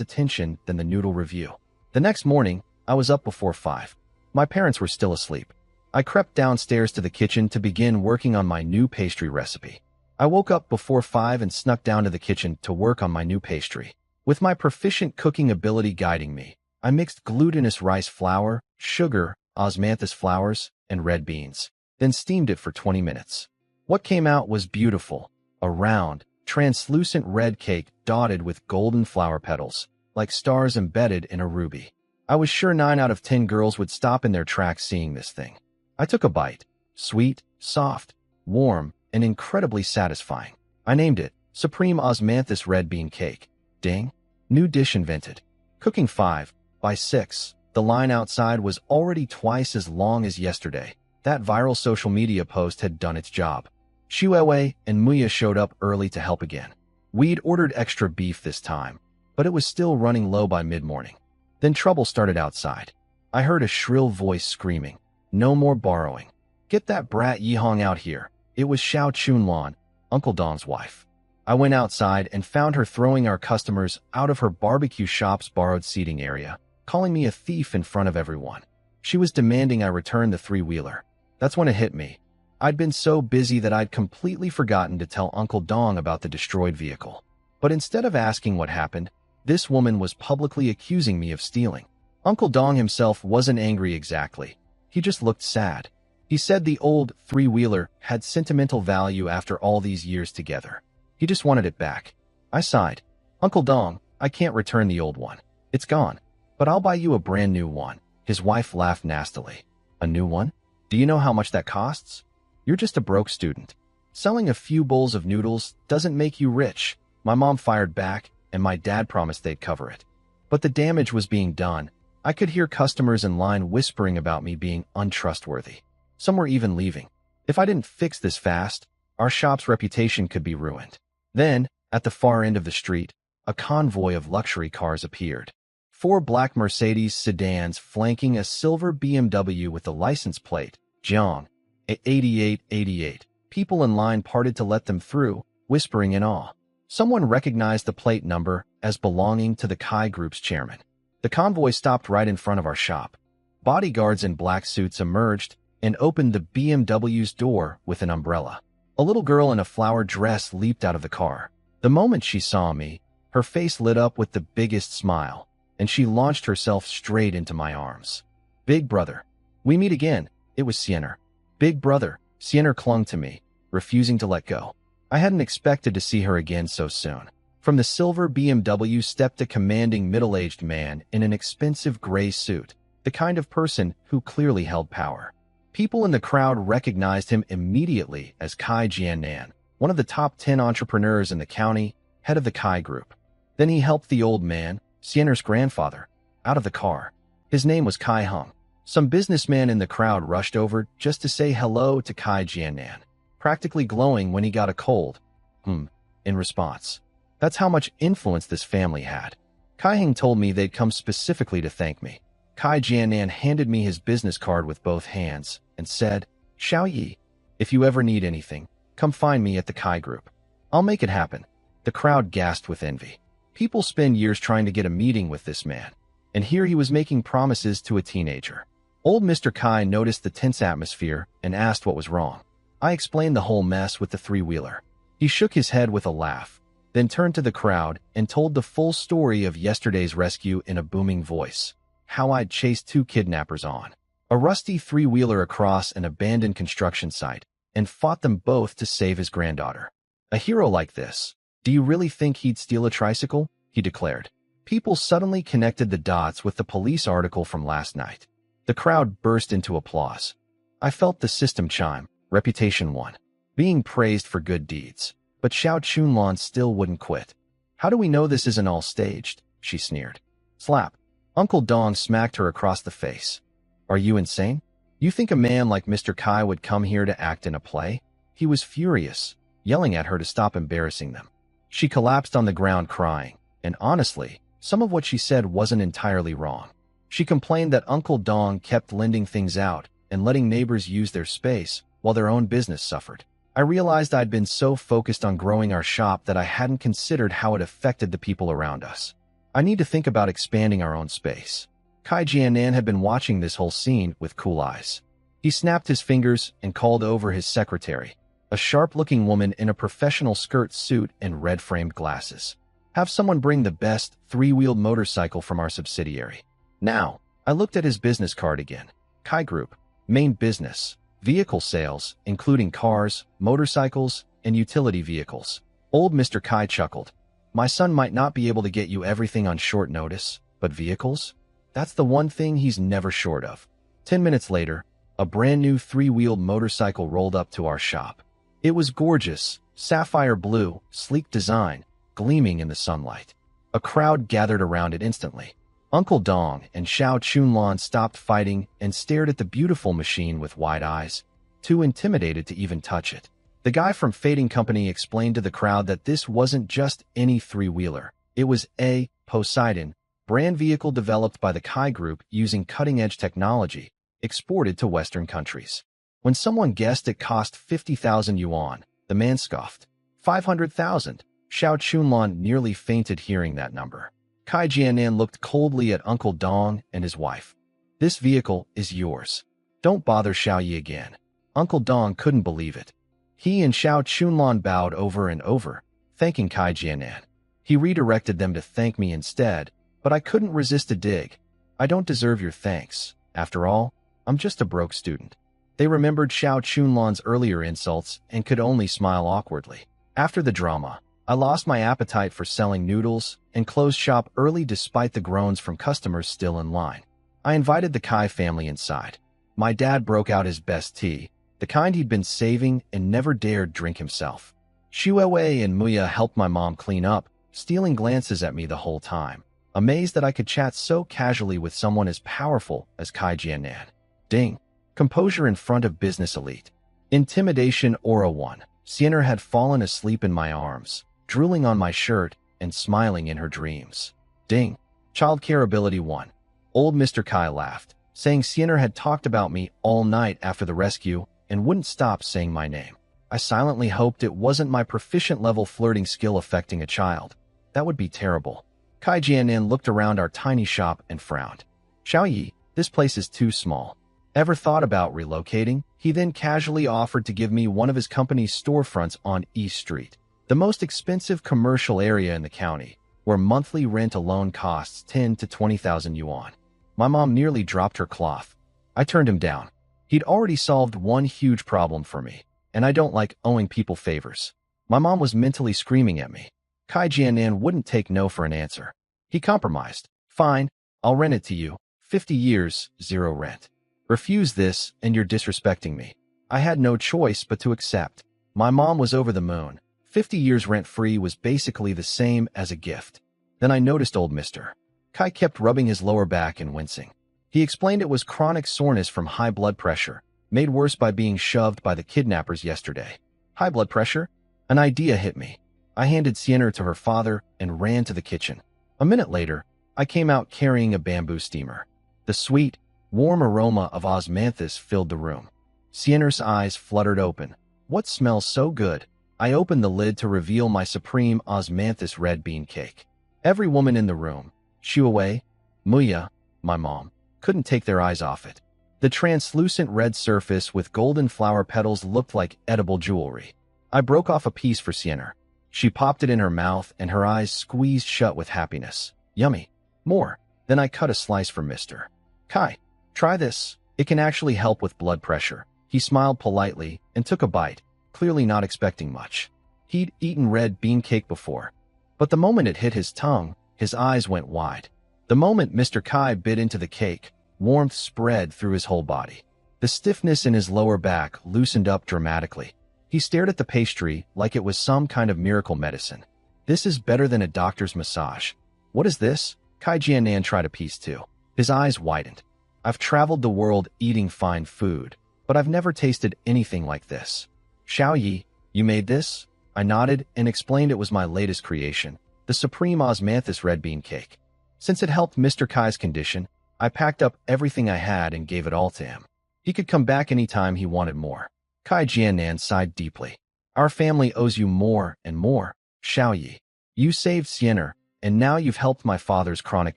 A: attention than the noodle review. The next morning, I was up before 5. My parents were still asleep. I crept downstairs to the kitchen to begin working on my new pastry recipe. I woke up before 5 and snuck down to the kitchen to work on my new pastry. With my proficient cooking ability guiding me, I mixed glutinous rice flour, sugar, osmanthus flowers, and red beans, then steamed it for 20 minutes. What came out was beautiful, a round, translucent red cake dotted with golden flower petals, like stars embedded in a ruby. I was sure 9 out of 10 girls would stop in their tracks seeing this thing. I took a bite. Sweet, soft, warm, and incredibly satisfying. I named it Supreme Osmanthus Red Bean Cake. Ding! New dish invented. Cooking 5 by 6. The line outside was already twice as long as yesterday. That viral social media post had done its job. Shuewe and Muya showed up early to help again. We'd ordered extra beef this time, but it was still running low by mid-morning. Then trouble started outside. I heard a shrill voice screaming, "No more borrowing. Get that brat Yihong out here." It was Xiao Chunlan, Uncle Dong's wife. I went outside and found her throwing our customers out of her barbecue shop's borrowed seating area, calling me a thief in front of everyone. She was demanding I return the three-wheeler. That's when it hit me. I'd been so busy that I'd completely forgotten to tell Uncle Dong about the destroyed vehicle. But instead of asking what happened, this woman was publicly accusing me of stealing. Uncle Dong himself wasn't angry exactly. He just looked sad. He said the old three-wheeler had sentimental value after all these years together. He just wanted it back. I sighed. "Uncle Dong, I can't return the old one. It's gone. But I'll buy you a brand new one." His wife laughed nastily. "A new one? Do you know how much that costs? You're just a broke student. Selling a few bowls of noodles doesn't make you rich." My mom fired back, and my dad promised they'd cover it. But the damage was being done. I could hear customers in line whispering about me being untrustworthy. Some were even leaving. If I didn't fix this fast, our shop's reputation could be ruined. Then, at the far end of the street, a convoy of luxury cars appeared. 4 black Mercedes sedans flanking a silver BMW with the license plate, Jiang, 8888. People in line parted to let them through, whispering in awe. Someone recognized the plate number as belonging to the Kai Group's chairman. The convoy stopped right in front of our shop. Bodyguards in black suits emerged and opened the BMW's door with an umbrella. A little girl in a flower dress leaped out of the car. The moment she saw me, her face lit up with the biggest smile, and she launched herself straight into my arms. "Big brother." "We meet again." It was Siener. "Big brother." Siener clung to me, refusing to let go. I hadn't expected to see her again so soon. From the silver BMW stepped a commanding middle-aged man in an expensive gray suit. the kind of person who clearly held power. People in the crowd recognized him immediately as Kai Jiannan, one of the top 10 entrepreneurs in the county, head of the Kai group. Then he helped the old man, Xianer's grandfather, out of the car. His name was Kai Hung. Some businessman in the crowd rushed over just to say hello to Kai Jiannan, practically glowing when he got a cold. In response. That's how much influence this family had. Kai Hung told me they'd come specifically to thank me. Kai Jiannan handed me his business card with both hands and said, "Xiao Yi, if you ever need anything, come find me at the Kai group. I'll make it happen." The crowd gasped with envy. People spend years trying to get a meeting with this man, and here he was making promises to a teenager. Old Mr. Kai noticed the tense atmosphere and asked what was wrong. I explained the whole mess with the three-wheeler. He shook his head with a laugh, then turned to the crowd and told the full story of yesterday's rescue in a booming voice. How I'd chased 2 kidnappers on a rusty three-wheeler across an abandoned construction site and fought them both to save his granddaughter. A hero like this, do you really think he'd steal a tricycle? He declared. People suddenly connected the dots with the police article from last night. The crowd burst into applause. I felt the system chime, reputation won, being praised for good deeds. But Xiao Chunlan still wouldn't quit. How do we know this isn't all staged? She sneered. Slap. Uncle Dong smacked her across the face. Are you insane? You think a man like Mr. Kai would come here to act in a play? He was furious, yelling at her to stop embarrassing them. She collapsed on the ground crying, and honestly, some of what she said wasn't entirely wrong. She complained that Uncle Dong kept lending things out and letting neighbors use their space while their own business suffered. I realized I'd been so focused on growing our shop that I hadn't considered how it affected the people around us. I need to think about expanding our own space. Kai Jiannan had been watching this whole scene with cool eyes. He snapped his fingers and called over his secretary, a sharp-looking woman in a professional skirt suit and red-framed glasses. Have someone bring the best 3-wheeled motorcycle from our subsidiary. Now, I looked at his business card again. Kai Group, main business, vehicle sales, including cars, motorcycles, and utility vehicles. Old Mr. Kai chuckled. My son might not be able to get you everything on short notice, but vehicles? That's the one thing he's never short of. 10 minutes later, a brand new 3-wheeled motorcycle rolled up to our shop. It was gorgeous, sapphire blue, sleek design, gleaming in the sunlight. A crowd gathered around it instantly. Uncle Dong and Xiao Chunlan stopped fighting and stared at the beautiful machine with wide eyes, too intimidated to even touch it. The guy from Fading Company explained to the crowd that this wasn't just any 3-wheeler. It was a Poseidon, brand vehicle developed by the Kai Group using cutting-edge technology, exported to Western countries. When someone guessed it cost 50,000 yuan, the man scoffed. 500,000. Xiao Chunlan nearly fainted hearing that number. Kai Jiannan looked coldly at Uncle Dong and his wife. This vehicle is yours. Don't bother Xiao Yi again. Uncle Dong couldn't believe it. He and Xiao Chunlan bowed over and over, thanking Kai Jiannan. He redirected them to thank me instead, but I couldn't resist a dig. I don't deserve your thanks. After all, I'm just a broke student. They remembered Xiao Chunlan's earlier insults and could only smile awkwardly. After the drama, I lost my appetite for selling noodles and closed shop early despite the groans from customers still in line. I invited the Kai family inside. My dad broke out his best tea, the kind he'd been saving and never dared drink himself. Shuewei and Muya helped my mom clean up, stealing glances at me the whole time, amazed that I could chat so casually with someone as powerful as Kai Jiannan. Ding. Composure in front of business elite. Intimidation Aura 1. Xianer had fallen asleep in my arms, drooling on my shirt and smiling in her dreams. Ding. Childcare ability 1. Old Mr. Kai laughed, saying Xianer had talked about me all night after the rescue and wouldn't stop saying my name. I silently hoped it wasn't my proficient-level flirting skill affecting a child. That would be terrible. Kai Jiannan looked around our tiny shop and frowned. Xiao Yi, this place is too small. Ever thought about relocating? He then casually offered to give me one of his company's storefronts on East Street, the most expensive commercial area in the county, where monthly rent alone costs 10 to 20,000 yuan. My mom nearly dropped her cloth. I turned him down. He'd already solved one huge problem for me, and I don't like owing people favors. My mom was mentally screaming at me. Kai Jiannan wouldn't take no for an answer. He compromised. Fine, I'll rent it to you, 50 years, 0 rent. Refuse this, and you're disrespecting me. I had no choice but to accept. My mom was over the moon. 50 years rent-free was basically the same as a gift. Then I noticed old Mr. Kai kept rubbing his lower back and wincing. He explained it was chronic soreness from high blood pressure, made worse by being shoved by the kidnappers yesterday. High blood pressure? An idea hit me. I handed Sienna to her father and ran to the kitchen. A minute later, I came out carrying a bamboo steamer. The sweet, warm aroma of osmanthus filled the room. Sienna's eyes fluttered open. What smells so good? I opened the lid to reveal my supreme osmanthus red bean cake. Every woman in the room, Shuawei, Muya, my mom, couldn't take their eyes off it. The translucent red surface with golden flower petals looked like edible jewelry. I broke off a piece for Sienna. She popped it in her mouth and her eyes squeezed shut with happiness. Yummy. More. Then I cut a slice for Mr. Kai. Try this. It can actually help with blood pressure. He smiled politely and took a bite, clearly not expecting much. He'd eaten red bean cake before. But the moment it hit his tongue, his eyes went wide. The moment Mr. Kai bit into the cake, warmth spread through his whole body. The stiffness in his lower back loosened up dramatically. He stared at the pastry like it was some kind of miracle medicine. This is better than a doctor's massage. What is this? Kai Jianan tried a piece too. His eyes widened. I've traveled the world eating fine food, but I've never tasted anything like this. Xiao Yi, you made this? I nodded and explained it was my latest creation, the supreme osmanthus red bean cake. Since it helped Mr. Kai's condition, I packed up everything I had and gave it all to him. He could come back anytime he wanted more. Kai Jianan sighed deeply. Our family owes you more and more, Xiao Yi. You saved Sienna, and now you've helped my father's chronic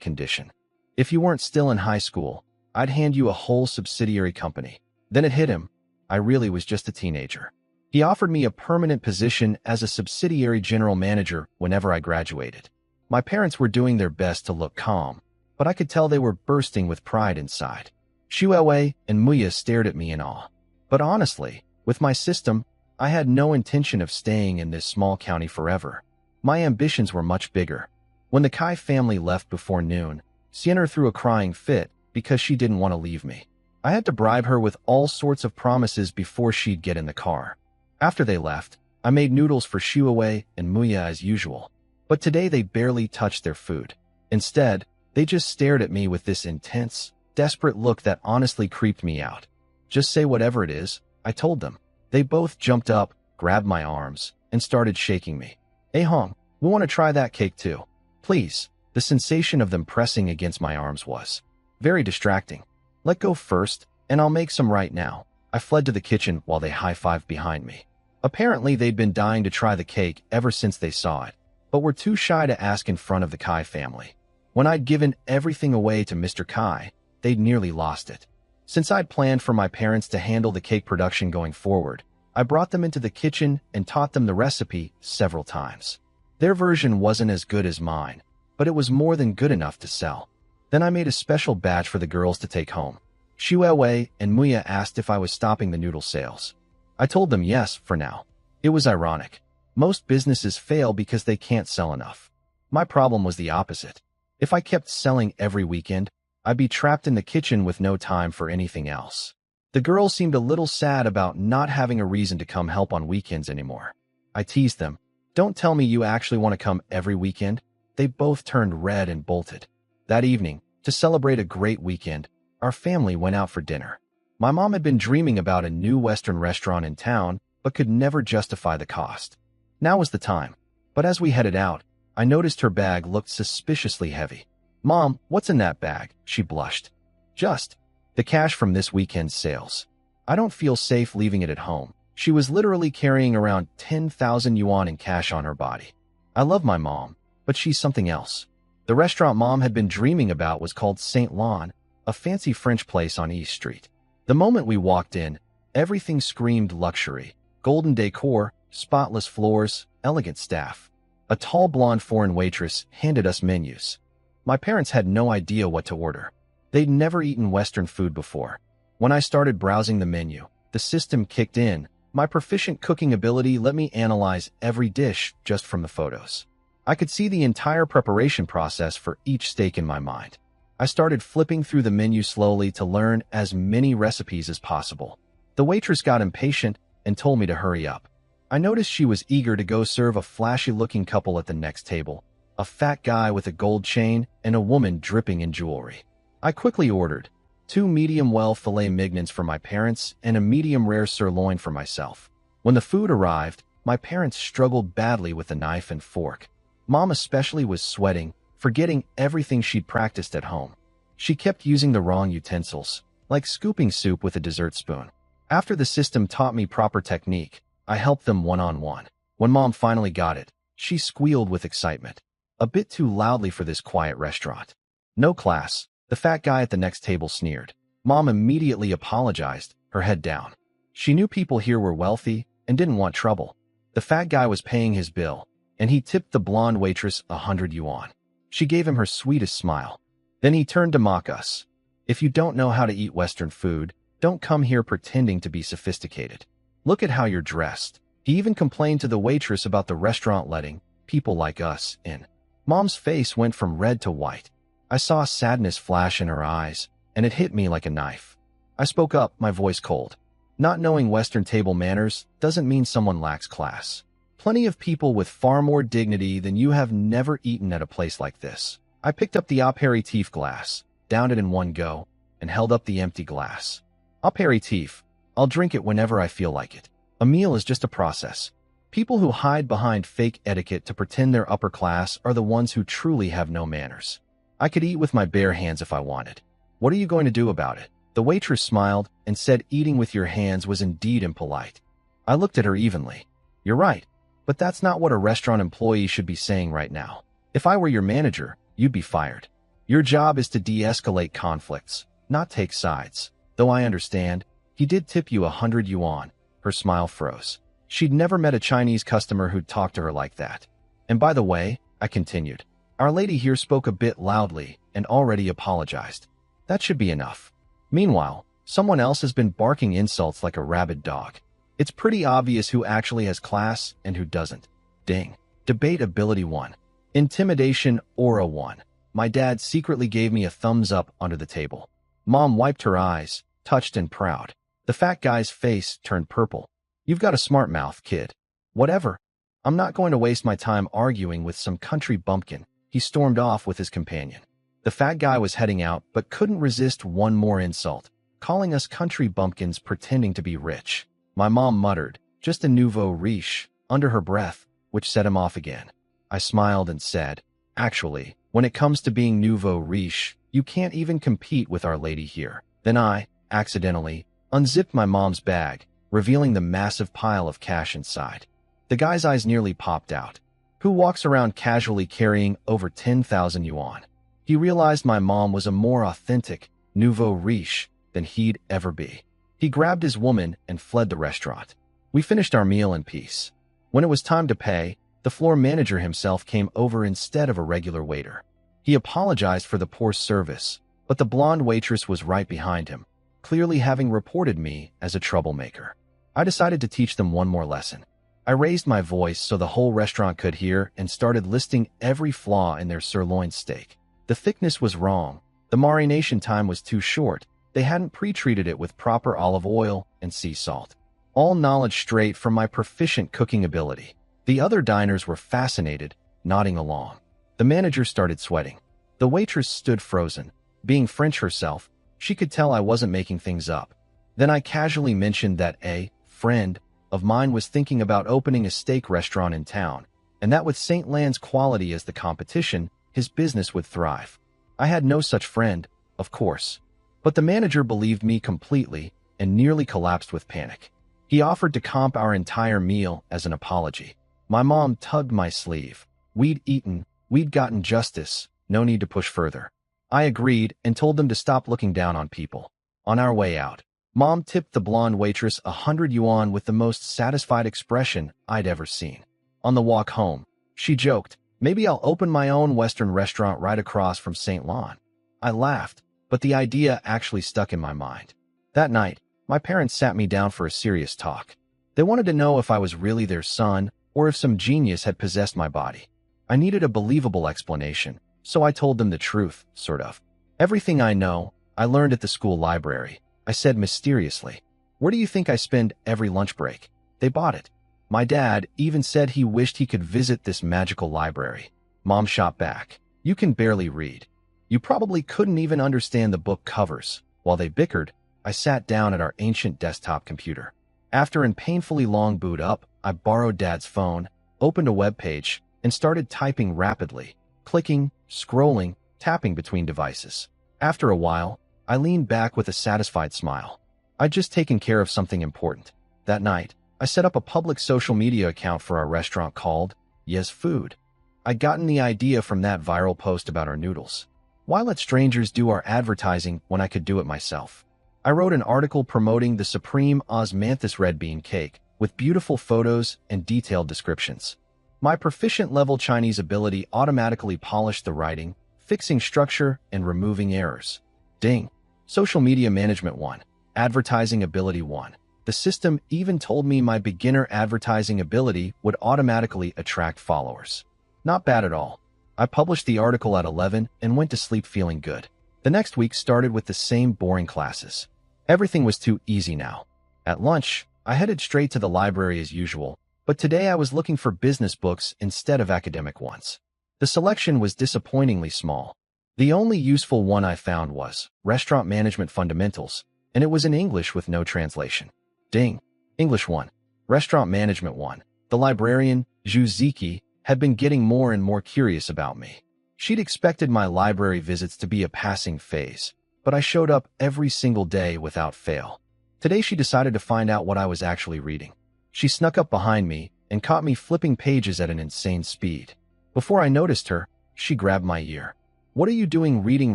A: condition. If you weren't still in high school, I'd hand you a whole subsidiary company. Then it hit him. I really was just a teenager. He offered me a permanent position as a subsidiary general manager whenever I graduated. My parents were doing their best to look calm, but I could tell they were bursting with pride inside. Shuawei and Muya stared at me in awe. But honestly, with my system, I had no intention of staying in this small county forever. My ambitions were much bigger. When the Kai family left before noon, Sienna threw a crying fit because she didn't want to leave me. I had to bribe her with all sorts of promises before she'd get in the car. After they left, I made noodles for Shuawei and Muya as usual. But today they barely touched their food. Instead, they just stared at me with this intense, desperate look that honestly creeped me out. Just say whatever it is, I told them. They both jumped up, grabbed my arms, and started shaking me. Hey Hong, we want to try that cake too. Please. The sensation of them pressing against my arms was very distracting. Let go first, and I'll make some right now. I fled to the kitchen while they high-fived behind me. Apparently, they'd been dying to try the cake ever since they saw it, but were too shy to ask in front of the Kai family. When I'd given everything away to Mr. Kai, they'd nearly lost it. Since I'd planned for my parents to handle the cake production going forward, I brought them into the kitchen and taught them the recipe several times. Their version wasn't as good as mine, but it was more than good enough to sell. Then I made a special batch for the girls to take home. Shuawei and Muya asked if I was stopping the noodle sales. I told them yes, for now. It was ironic. Most businesses fail because they can't sell enough. My problem was the opposite. If I kept selling every weekend, I'd be trapped in the kitchen with no time for anything else. The girls seemed a little sad about not having a reason to come help on weekends anymore. I teased them. Don't tell me you actually want to come every weekend. They both turned red and bolted. That evening, to celebrate a great weekend, our family went out for dinner. My mom had been dreaming about a new Western restaurant in town, but could never justify the cost. Now was the time. But as we headed out, I noticed her bag looked suspiciously heavy. Mom, what's in that bag? She blushed. Just the cash from this weekend's sales. I don't feel safe leaving it at home. She was literally carrying around 10,000 yuan in cash on her body. I love my mom, but she's something else. The restaurant Mom had been dreaming about was called Saint Lawn, a fancy French place on East Street. The moment we walked in, everything screamed luxury. Golden decor, spotless floors, elegant staff. A tall blonde foreign waitress handed us menus. My parents had no idea what to order. They'd never eaten Western food before. When I started browsing the menu, the system kicked in. My proficient cooking ability let me analyze every dish just from the photos. I could see the entire preparation process for each steak in my mind. I started flipping through the menu slowly to learn as many recipes as possible. The waitress got impatient and told me to hurry up. I noticed she was eager to go serve a flashy-looking couple at the next table, a fat guy with a gold chain and a woman dripping in jewelry. I quickly ordered 2 medium-well filet mignons for my parents and a medium-rare sirloin for myself. When the food arrived, my parents struggled badly with a knife and fork. Mom especially was sweating, forgetting everything she'd practiced at home. She kept using the wrong utensils, like scooping soup with a dessert spoon. After the system taught me proper technique, I helped them one-on-one. When Mom finally got it, she squealed with excitement. A bit too loudly for this quiet restaurant. "No class," the fat guy at the next table sneered. Mom immediately apologized, her head down. She knew people here were wealthy and didn't want trouble. The fat guy was paying his bill, and he tipped the blonde waitress 100 yuan. She gave him her sweetest smile. Then he turned to mock us. "If you don't know how to eat Western food, don't come here pretending to be sophisticated. Look at how you're dressed." He even complained to the waitress about the restaurant letting people like us in. Mom's face went from red to white. I saw sadness flash in her eyes, and it hit me like a knife. I spoke up, my voice cold. Not knowing Western table manners doesn't mean someone lacks class. Plenty of people with far more dignity than you have never eaten at a place like this. I picked up the aperitif glass, downed it in one go, and held up the empty glass. Aperitif. I'll drink it whenever I feel like it. A meal is just a process. People who hide behind fake etiquette to pretend they're upper class are the ones who truly have no manners. I could eat with my bare hands if I wanted. What are you going to do about it? The waitress smiled and said eating with your hands was indeed impolite. I looked at her evenly. You're right, but that's not what a restaurant employee should be saying right now. If I were your manager, you'd be fired. Your job is to de-escalate conflicts, not take sides. Though I understand, he did tip you 100 yuan. Her smile froze. She'd never met a Chinese customer who'd talk to her like that. And by the way, I continued, our lady here spoke a bit loudly and already apologized. That should be enough. Meanwhile, someone else has been barking insults like a rabid dog. It's pretty obvious who actually has class and who doesn't. Ding. Debate ability 1. Intimidation aura 1. My dad secretly gave me a thumbs up under the table. Mom wiped her eyes, touched and proud. The fat guy's face turned purple. You've got a smart mouth, kid. Whatever. I'm not going to waste my time arguing with some country bumpkin. He stormed off with his companion. The fat guy was heading out, but couldn't resist one more insult, calling us country bumpkins pretending to be rich. My mom muttered, just a nouveau riche, under her breath, which set him off again. I smiled and said, actually, when it comes to being nouveau riche, you can't even compete with Our Lady here. Then I, accidentally, unzipped my mom's bag, revealing the massive pile of cash inside. The guy's eyes nearly popped out. Who walks around casually carrying over 10,000 yuan? He realized my mom was a more authentic, nouveau riche than he'd ever be. He grabbed his woman and fled the restaurant. We finished our meal in peace. When it was time to pay, the floor manager himself came over instead of a regular waiter. He apologized for the poor service, but the blonde waitress was right behind him, clearly having reported me as a troublemaker. I decided to teach them one more lesson. I raised my voice so the whole restaurant could hear and started listing every flaw in their sirloin steak. The thickness was wrong. The marination time was too short. They hadn't pre-treated it with proper olive oil and sea salt. All knowledge straight from my proficient cooking ability. The other diners were fascinated, nodding along. The manager started sweating. The waitress stood frozen. Being French herself, she could tell I wasn't making things up. Then I casually mentioned that a friend of mine was thinking about opening a steak restaurant in town, and that with St. Land's quality as the competition, his business would thrive. I had no such friend, of course. But the manager believed me completely and nearly collapsed with panic. He offered to comp our entire meal as an apology. My mom tugged my sleeve. We'd eaten, we'd gotten justice, no need to push further. I agreed and told them to stop looking down on people. On our way out, Mom tipped the blonde waitress 100 yuan with the most satisfied expression I'd ever seen. On the walk home, she joked, maybe I'll open my own Western restaurant right across from St. Lawn. I laughed, but the idea actually stuck in my mind. That night, my parents sat me down for a serious talk. They wanted to know if I was really their son or if some genius had possessed my body. I needed a believable explanation, so I told them the truth, sort of. Everything I know, I learned at the school library, I said mysteriously. Where do you think I spend every lunch break? They bought it. My dad even said he wished he could visit this magical library. Mom shot back. You can barely read. You probably couldn't even understand the book covers. While they bickered, I sat down at our ancient desktop computer. After a painfully long boot up, I borrowed Dad's phone, opened a web page, and started typing rapidly, clicking, scrolling, tapping between devices. After a while, I leaned back with a satisfied smile. I'd just taken care of something important. That night, I set up a public social media account for our restaurant called Yes Food. I'd gotten the idea from that viral post about our noodles. Why let strangers do our advertising when I could do it myself? I wrote an article promoting the supreme osmanthus red bean cake with beautiful photos and detailed descriptions. My proficient-level Chinese ability automatically polished the writing, fixing structure and removing errors. Ding. Social Media Management 1. Advertising Ability 1. The system even told me my beginner advertising ability would automatically attract followers. Not bad at all. I published the article at 11 and went to sleep feeling good. The next week started with the same boring classes. Everything was too easy now. At lunch, I headed straight to the library as usual, but today I was looking for business books instead of academic ones. The selection was disappointingly small. The only useful one I found was Restaurant Management Fundamentals, and it was in English with no translation. Ding. English 1. Restaurant Management 1. The librarian, Zhu Ziki, had been getting more and more curious about me. She'd expected my library visits to be a passing phase, but I showed up every single day without fail. Today she decided to find out what I was actually reading. She snuck up behind me and caught me flipping pages at an insane speed. Before I noticed her, she grabbed my ear. What are you doing reading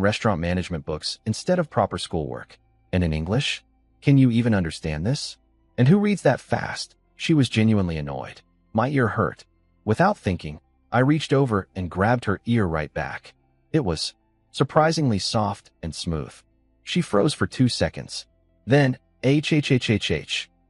A: restaurant management books instead of proper schoolwork? And in English? Can you even understand this? And who reads that fast? She was genuinely annoyed. My ear hurt. Without thinking, I reached over and grabbed her ear right back. It was surprisingly soft and smooth. She froze for 2 seconds. Then, H.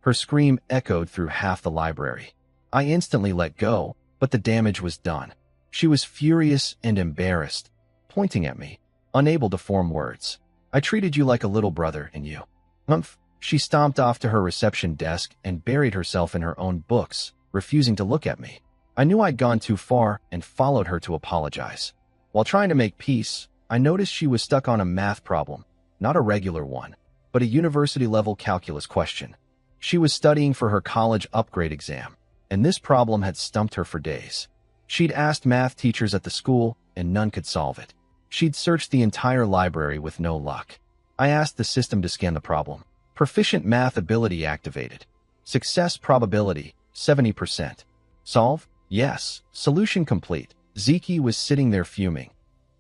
A: Her scream echoed through half the library. I instantly let go, but the damage was done. She was furious and embarrassed, pointing at me, unable to form words. I treated you like a little brother, and you. Humph. She stomped off to her reception desk and buried herself in her own books, refusing to look at me. I knew I'd gone too far and followed her to apologize. While trying to make peace, I noticed she was stuck on a math problem, not a regular one, but a university-level calculus question. She was studying for her college upgrade exam, and this problem had stumped her for days. She'd asked math teachers at the school, and none could solve it. She'd searched the entire library with no luck. I asked the system to scan the problem. Proficient math ability activated. Success probability, 70%. Solve? Yes. Solution complete. Ziki was sitting there fuming.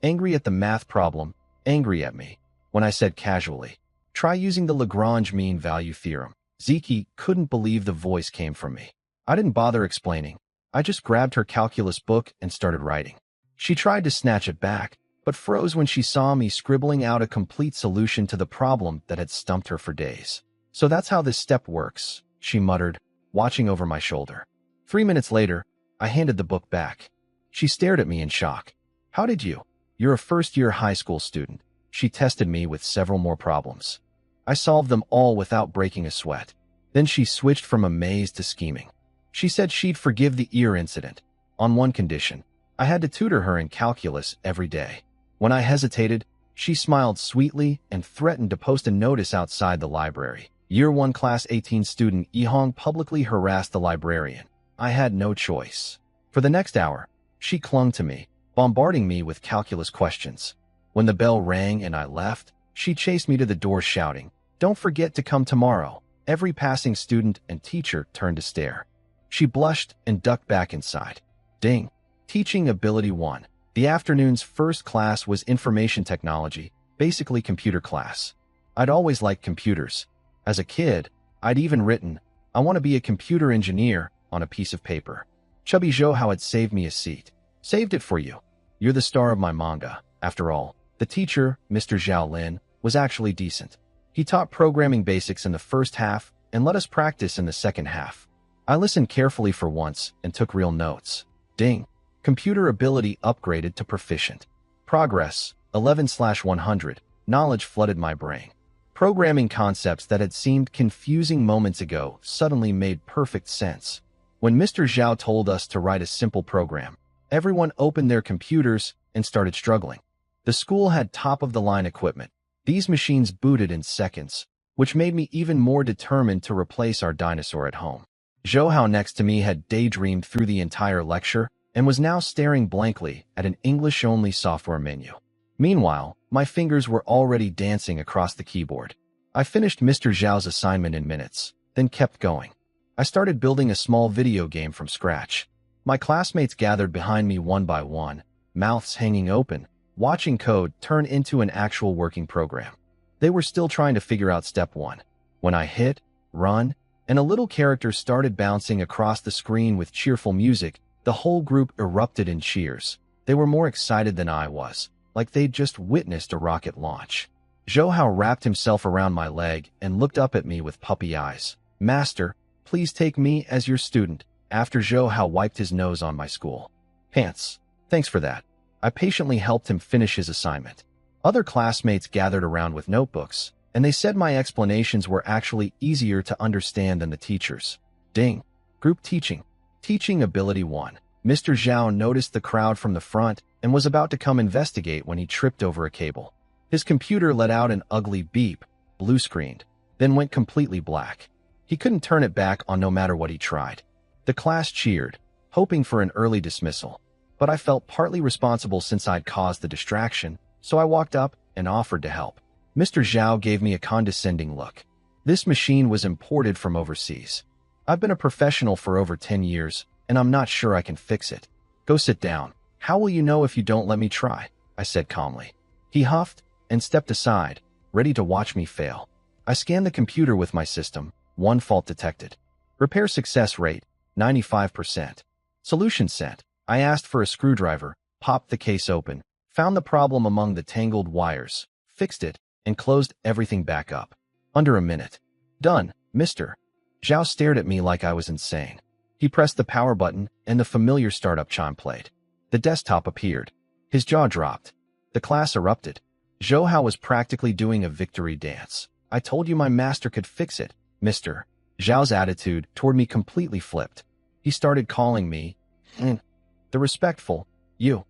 A: Angry at the math problem, angry at me. When I said casually, try using the Lagrange mean value theorem, Ziki couldn't believe the voice came from me. I didn't bother explaining. I just grabbed her calculus book and started writing. She tried to snatch it back, but froze when she saw me scribbling out a complete solution to the problem that had stumped her for days. So that's how this step works, she muttered, watching over my shoulder. 3 minutes later, I handed the book back. She stared at me in shock. How did you? You're a first-year high school student. She tested me with several more problems. I solved them all without breaking a sweat. Then she switched from amazed to scheming. She said she'd forgive the ear incident, on one condition. I had to tutor her in calculus every day. When I hesitated, she smiled sweetly and threatened to post a notice outside the library. Year 1 Class 18 student Yihong publicly harassed the librarian. I had no choice. For the next hour, she clung to me, bombarding me with calculus questions. When the bell rang and I left, she chased me to the door shouting, "Don't forget to come tomorrow." Every passing student and teacher turned to stare. She blushed and ducked back inside. Ding. Teaching Ability 1. The afternoon's first class was information technology, basically computer class. I'd always liked computers. As a kid, I'd even written, "I want to be a computer engineer," on a piece of paper. Chubby Zhou had saved me a seat. Saved it for you. You're the star of my manga. After all, the teacher, Mr. Zhao Lin, was actually decent. He taught programming basics in the first half and let us practice in the second half. I listened carefully for once and took real notes. Ding. Computer ability upgraded to proficient. Progress, 11/100. Knowledge flooded my brain. Programming concepts that had seemed confusing moments ago suddenly made perfect sense. When Mr. Zhao told us to write a simple program, everyone opened their computers and started struggling. The school had top-of-the-line equipment. These machines booted in seconds, which made me even more determined to replace our dinosaur at home. Zhou Hao next to me had daydreamed through the entire lecture and was now staring blankly at an English-only software menu. Meanwhile, my fingers were already dancing across the keyboard. I finished Mr. Zhao's assignment in minutes, then kept going. I started building a small video game from scratch. My classmates gathered behind me one by one, mouths hanging open, watching code turn into an actual working program. They were still trying to figure out step 1. When I hit, run, and a little character started bouncing across the screen with cheerful music, the whole group erupted in cheers. They were more excited than I was, like they'd just witnessed a rocket launch. Zhou Hao wrapped himself around my leg and looked up at me with puppy eyes. "Master, please take me as your student," after Zhou Hao wiped his nose on my school pants. "Thanks for that." I patiently helped him finish his assignment. Other classmates gathered around with notebooks, and they said my explanations were actually easier to understand than the teacher's. Ding. Group teaching. Teaching ability 1. Mr. Zhao noticed the crowd from the front and was about to come investigate when he tripped over a cable. His computer let out an ugly beep, blue-screened, then went completely black. He couldn't turn it back on no matter what he tried. The class cheered, hoping for an early dismissal, but I felt partly responsible since I'd caused the distraction, so I walked up and offered to help. Mr. Zhao gave me a condescending look. This machine was imported from overseas. I've been a professional for over 10 years, and I'm not sure I can fix it. Go sit down. How will you know if you don't let me try? I said calmly. He huffed and stepped aside, ready to watch me fail. I scanned the computer with my system. 1 fault detected. Repair success rate, 95%. Solution sent. I asked for a screwdriver, popped the case open, found the problem among the tangled wires, fixed it, and closed everything back up. Under a minute. Done, Mr. Zhao stared at me like I was insane. He pressed the power button, and the familiar startup chime played. The desktop appeared. His jaw dropped. The class erupted. Zhou Hao was practically doing a victory dance. "I told you my master could fix it, Mr. Zhao's attitude toward me completely flipped. He started calling me the respectful you.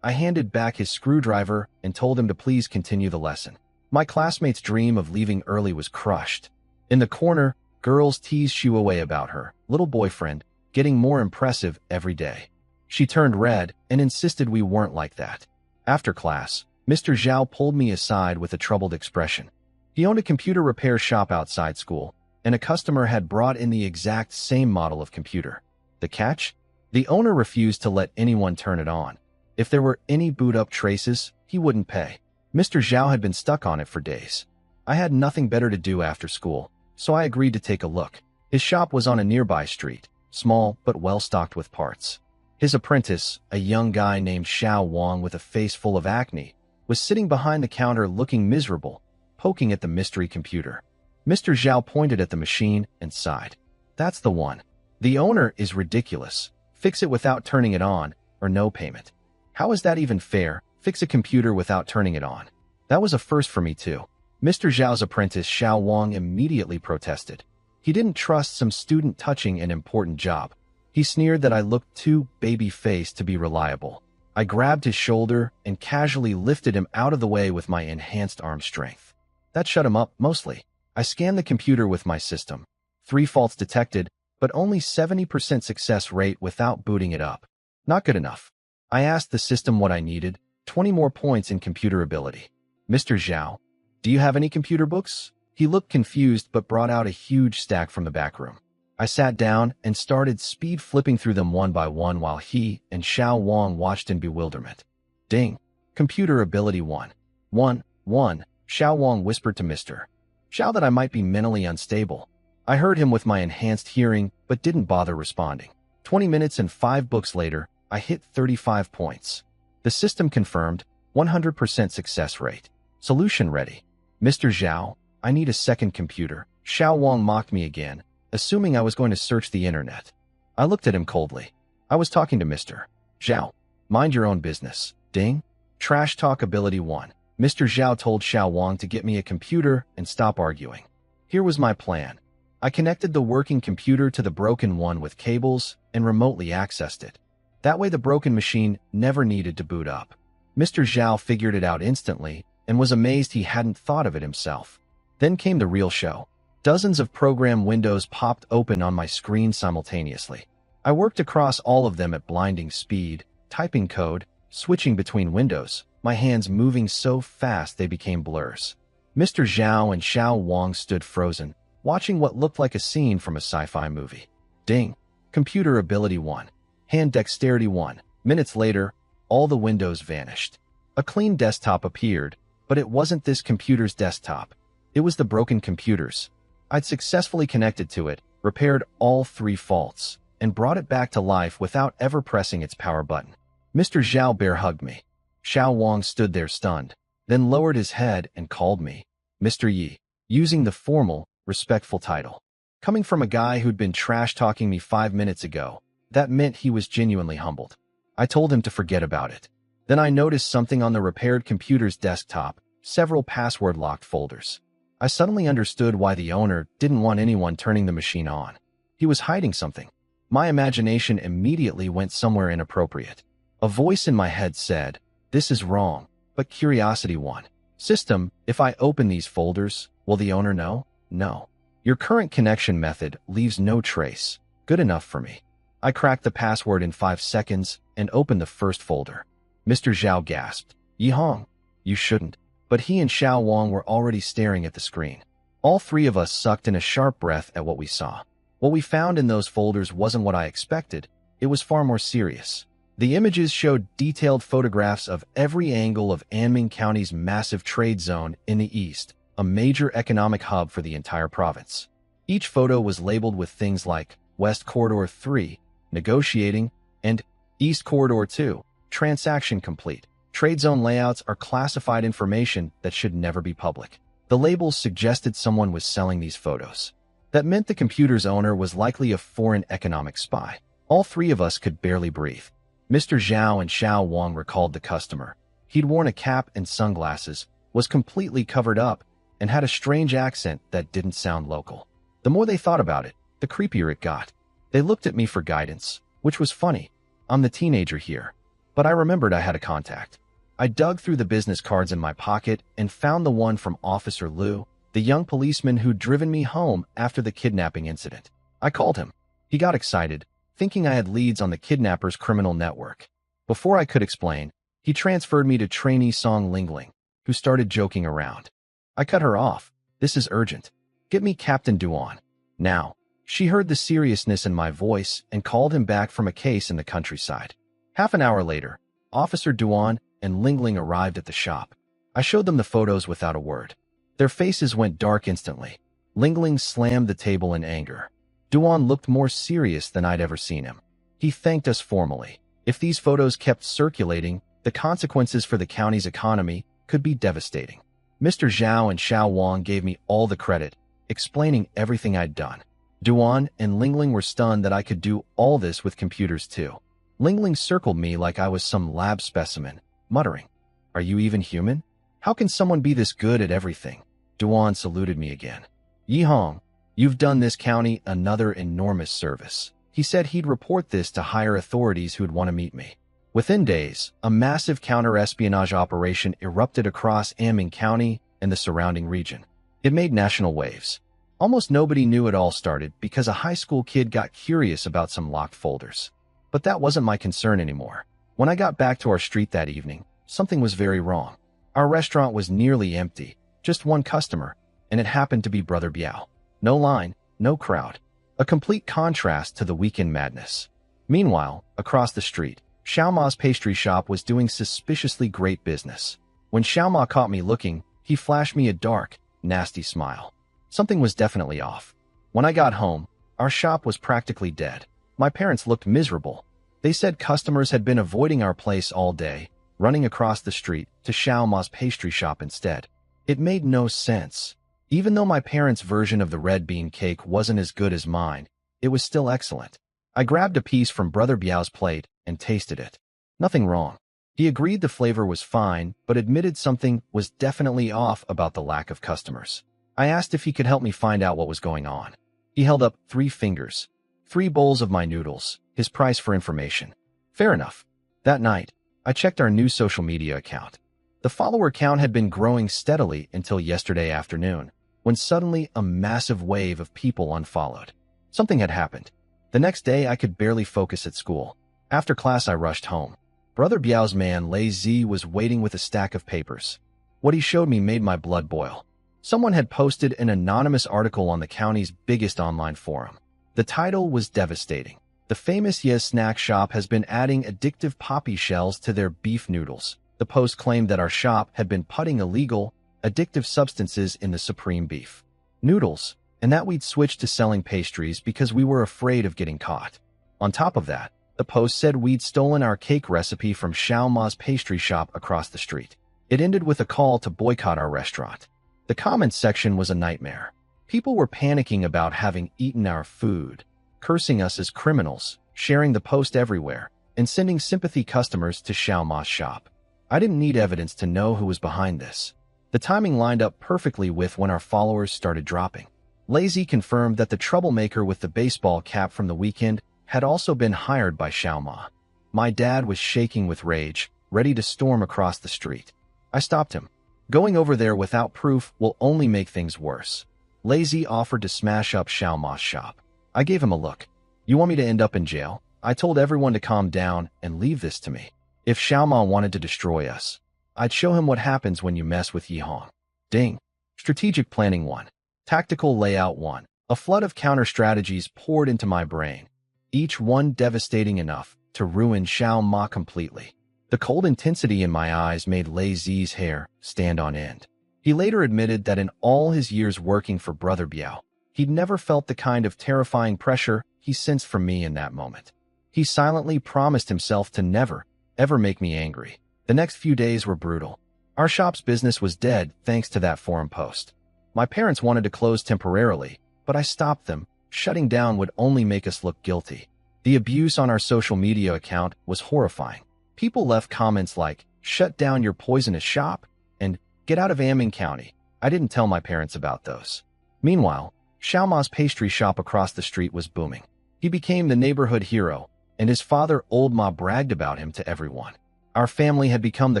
A: I handed back his screwdriver and told him to please continue the lesson. My classmate's dream of leaving early was crushed. In the corner, girls teased Shu away about her little boyfriend, getting more impressive every day. She turned red and insisted we weren't like that. After class, Mr. Zhao pulled me aside with a troubled expression. He owned a computer repair shop outside school, and a customer had brought in the exact same model of computer. The catch? The owner refused to let anyone turn it on. If there were any boot-up traces, he wouldn't pay. Mr. Zhao had been stuck on it for days. I had nothing better to do after school, so I agreed to take a look. His shop was on a nearby street, small but well-stocked with parts. His apprentice, a young guy named Xiao Wang with a face full of acne, was sitting behind the counter looking miserable, poking at the mystery computer. Mr. Zhao pointed at the machine and sighed. "That's the one. The owner is ridiculous. Fix it without turning it on, or no payment." How is that even fair? Fix a computer without turning it on. That was a first for me too. Mr. Zhao's apprentice Xiao Wang immediately protested. He didn't trust some student touching an important job. He sneered that I looked too baby-faced to be reliable. I grabbed his shoulder and casually lifted him out of the way with my enhanced arm strength. That shut him up, mostly. I scanned the computer with my system. 3 faults detected, but only 70% success rate without booting it up. Not good enough. I asked the system what I needed, 20 more points in computer ability. "Mr. Zhao, do you have any computer books?" He looked confused but brought out a huge stack from the back room. I sat down and started speed flipping through them one by one while he and Xiao Wang watched in bewilderment. Ding. Computer ability 1. 1. Xiao Wang whispered to Mr. Zhao that I might be mentally unstable. I heard him with my enhanced hearing but didn't bother responding. 20 minutes and 5 books later, I hit 35 points. The system confirmed 100% success rate. Solution ready. "Mr. Zhao, I need a second computer." Xiao Wang mocked me again, assuming I was going to search the internet. I looked at him coldly. I was talking to Mr. Zhao. Mind your own business. Ding. Trash Talk Ability 1. Mr. Zhao told Xiao Wang to get me a computer and stop arguing. Here was my plan. I connected the working computer to the broken one with cables and remotely accessed it. That way the broken machine never needed to boot up. Mr. Zhao figured it out instantly and was amazed he hadn't thought of it himself. Then came the real show. Dozens of program windows popped open on my screen simultaneously. I worked across all of them at blinding speed, typing code, switching between windows, my hands moving so fast they became blurs. Mr. Zhao and Xiao Wang stood frozen, watching what looked like a scene from a sci-fi movie. Ding. Computer Ability 1. Hand Dexterity 1. Minutes later, all the windows vanished. A clean desktop appeared, but it wasn't this computer's desktop. It was the broken computer's. I'd successfully connected to it, repaired all 3 faults, and brought it back to life without ever pressing its power button. Mr. Zhao bear hugged me. Xiao Wang stood there stunned, then lowered his head and called me Mr. Yi, using the formal, respectful title. Coming from a guy who'd been trash-talking me 5 minutes ago, that meant he was genuinely humbled. I told him to forget about it. Then I noticed something on the repaired computer's desktop, several password-locked folders. I suddenly understood why the owner didn't want anyone turning the machine on. He was hiding something. My imagination immediately went somewhere inappropriate. A voice in my head said, "This is wrong," but curiosity won. System, if I open these folders, will the owner know? No. Your current connection method leaves no trace. Good enough for me. I cracked the password in 5 seconds and opened the first folder. Mr. Zhao gasped, "Yihong, you shouldn't." But he and Xiao Wang were already staring at the screen. All 3 of us sucked in a sharp breath at what we saw. What we found in those folders wasn't what I expected. It was far more serious. The images showed detailed photographs of every angle of Anming County's massive trade zone in the east, a major economic hub for the entire province. Each photo was labeled with things like West Corridor 3, negotiating, and East Corridor 2, transaction complete. Trade zone layouts are classified information that should never be public. The labels suggested someone was selling these photos. That meant the computer's owner was likely a foreign economic spy. All 3 of us could barely breathe. Mr. Zhao and Xiao Wang recalled the customer. He'd worn a cap and sunglasses, was completely covered up, and had a strange accent that didn't sound local. The more they thought about it, the creepier it got. They looked at me for guidance, which was funny. I'm the teenager here. But I remembered I had a contact. I dug through the business cards in my pocket and found the one from Officer Liu, the young policeman who'd driven me home after the kidnapping incident. I called him. He got excited, thinking I had leads on the kidnapper's criminal network. Before I could explain, he transferred me to trainee Song Lingling, who started joking around. I cut her off. "This is urgent. Get me Captain Duan. Now." She heard the seriousness in my voice and called him back from a case in the countryside. Half an hour later, Officer Duan and Lingling arrived at the shop. I showed them the photos without a word. Their faces went dark instantly. Lingling slammed the table in anger. Duan looked more serious than I'd ever seen him. He thanked us formally. If these photos kept circulating, the consequences for the county's economy could be devastating. Mr. Zhao and Xiao Wang gave me all the credit, explaining everything I'd done. Duan and Lingling were stunned that I could do all this with computers too. Lingling circled me like I was some lab specimen, muttering, "Are you even human? How can someone be this good at everything?" Duan saluted me again. "Yihong, you've done this county another enormous service." He said he'd report this to higher authorities who'd want to meet me. Within days, a massive counter-espionage operation erupted across Anming County and the surrounding region. It made national waves. Almost nobody knew it all started because a high school kid got curious about some locked folders. But that wasn't my concern anymore. When I got back to our street that evening, something was very wrong. Our restaurant was nearly empty, just one customer, and it happened to be Brother Biao. No line, no crowd. A complete contrast to the weekend madness. Meanwhile, across the street, Xiaoma's pastry shop was doing suspiciously great business. When Xiaoma caught me looking, he flashed me a dark, nasty smile. Something was definitely off. When I got home, our shop was practically dead. My parents looked miserable. They said customers had been avoiding our place all day, running across the street to Xiaoma's pastry shop instead. It made no sense. Even though my parents' version of the red bean cake wasn't as good as mine, it was still excellent. I grabbed a piece from Brother Biao's plate and tasted it. Nothing wrong. He agreed the flavor was fine, but admitted something was definitely off about the lack of customers. I asked if he could help me find out what was going on. He held up 3 fingers. 3 bowls of my noodles, his price for information. Fair enough. That night, I checked our new social media account. The follower count had been growing steadily until yesterday afternoon, when suddenly a massive wave of people unfollowed. Something had happened. The next day, I could barely focus at school. After class, I rushed home. Brother Biao's man, Lei Zi, was waiting with a stack of papers. What he showed me made my blood boil. Someone had posted an anonymous article on the county's biggest online forum. The title was devastating. The famous Ye snack shop has been adding addictive poppy shells to their beef noodles. The post claimed that our shop had been putting illegal, addictive substances in the supreme beef noodles, and that we'd switched to selling pastries because we were afraid of getting caught. On top of that, the post said we'd stolen our cake recipe from Xiao Ma's pastry shop across the street. It ended with a call to boycott our restaurant. The comments section was a nightmare. People were panicking about having eaten our food, cursing us as criminals, sharing the post everywhere, and sending sympathy customers to Xiao Ma's shop. I didn't need evidence to know who was behind this. The timing lined up perfectly with when our followers started dropping. Lazy confirmed that the troublemaker with the baseball cap from the weekend had also been hired by Xiao Ma. My dad was shaking with rage, ready to storm across the street. I stopped him. Going over there without proof will only make things worse. Lazy offered to smash up Xiao Ma's shop. I gave him a look. You want me to end up in jail? I told everyone to calm down and leave this to me. If Xiao Ma wanted to destroy us, I'd show him what happens when you mess with Yihong. Ding. Strategic planning 1. Tactical layout 1. A flood of counter-strategies poured into my brain, each one devastating enough to ruin Xiao Ma completely. The cold intensity in my eyes made Lei Zi's hair stand on end. He later admitted that in all his years working for Brother Biao, he'd never felt the kind of terrifying pressure he sensed from me in that moment. He silently promised himself to never, ever make me angry. The next few days were brutal. Our shop's business was dead thanks to that forum post. My parents wanted to close temporarily, but I stopped them. Shutting down would only make us look guilty. The abuse on our social media account was horrifying. People left comments like, "Shut down your poisonous shop," and "Get out of Aming County." I didn't tell my parents about those. Meanwhile, Xiao Ma's pastry shop across the street was booming. He became the neighborhood hero, and his father, Old Ma, bragged about him to everyone. Our family had become the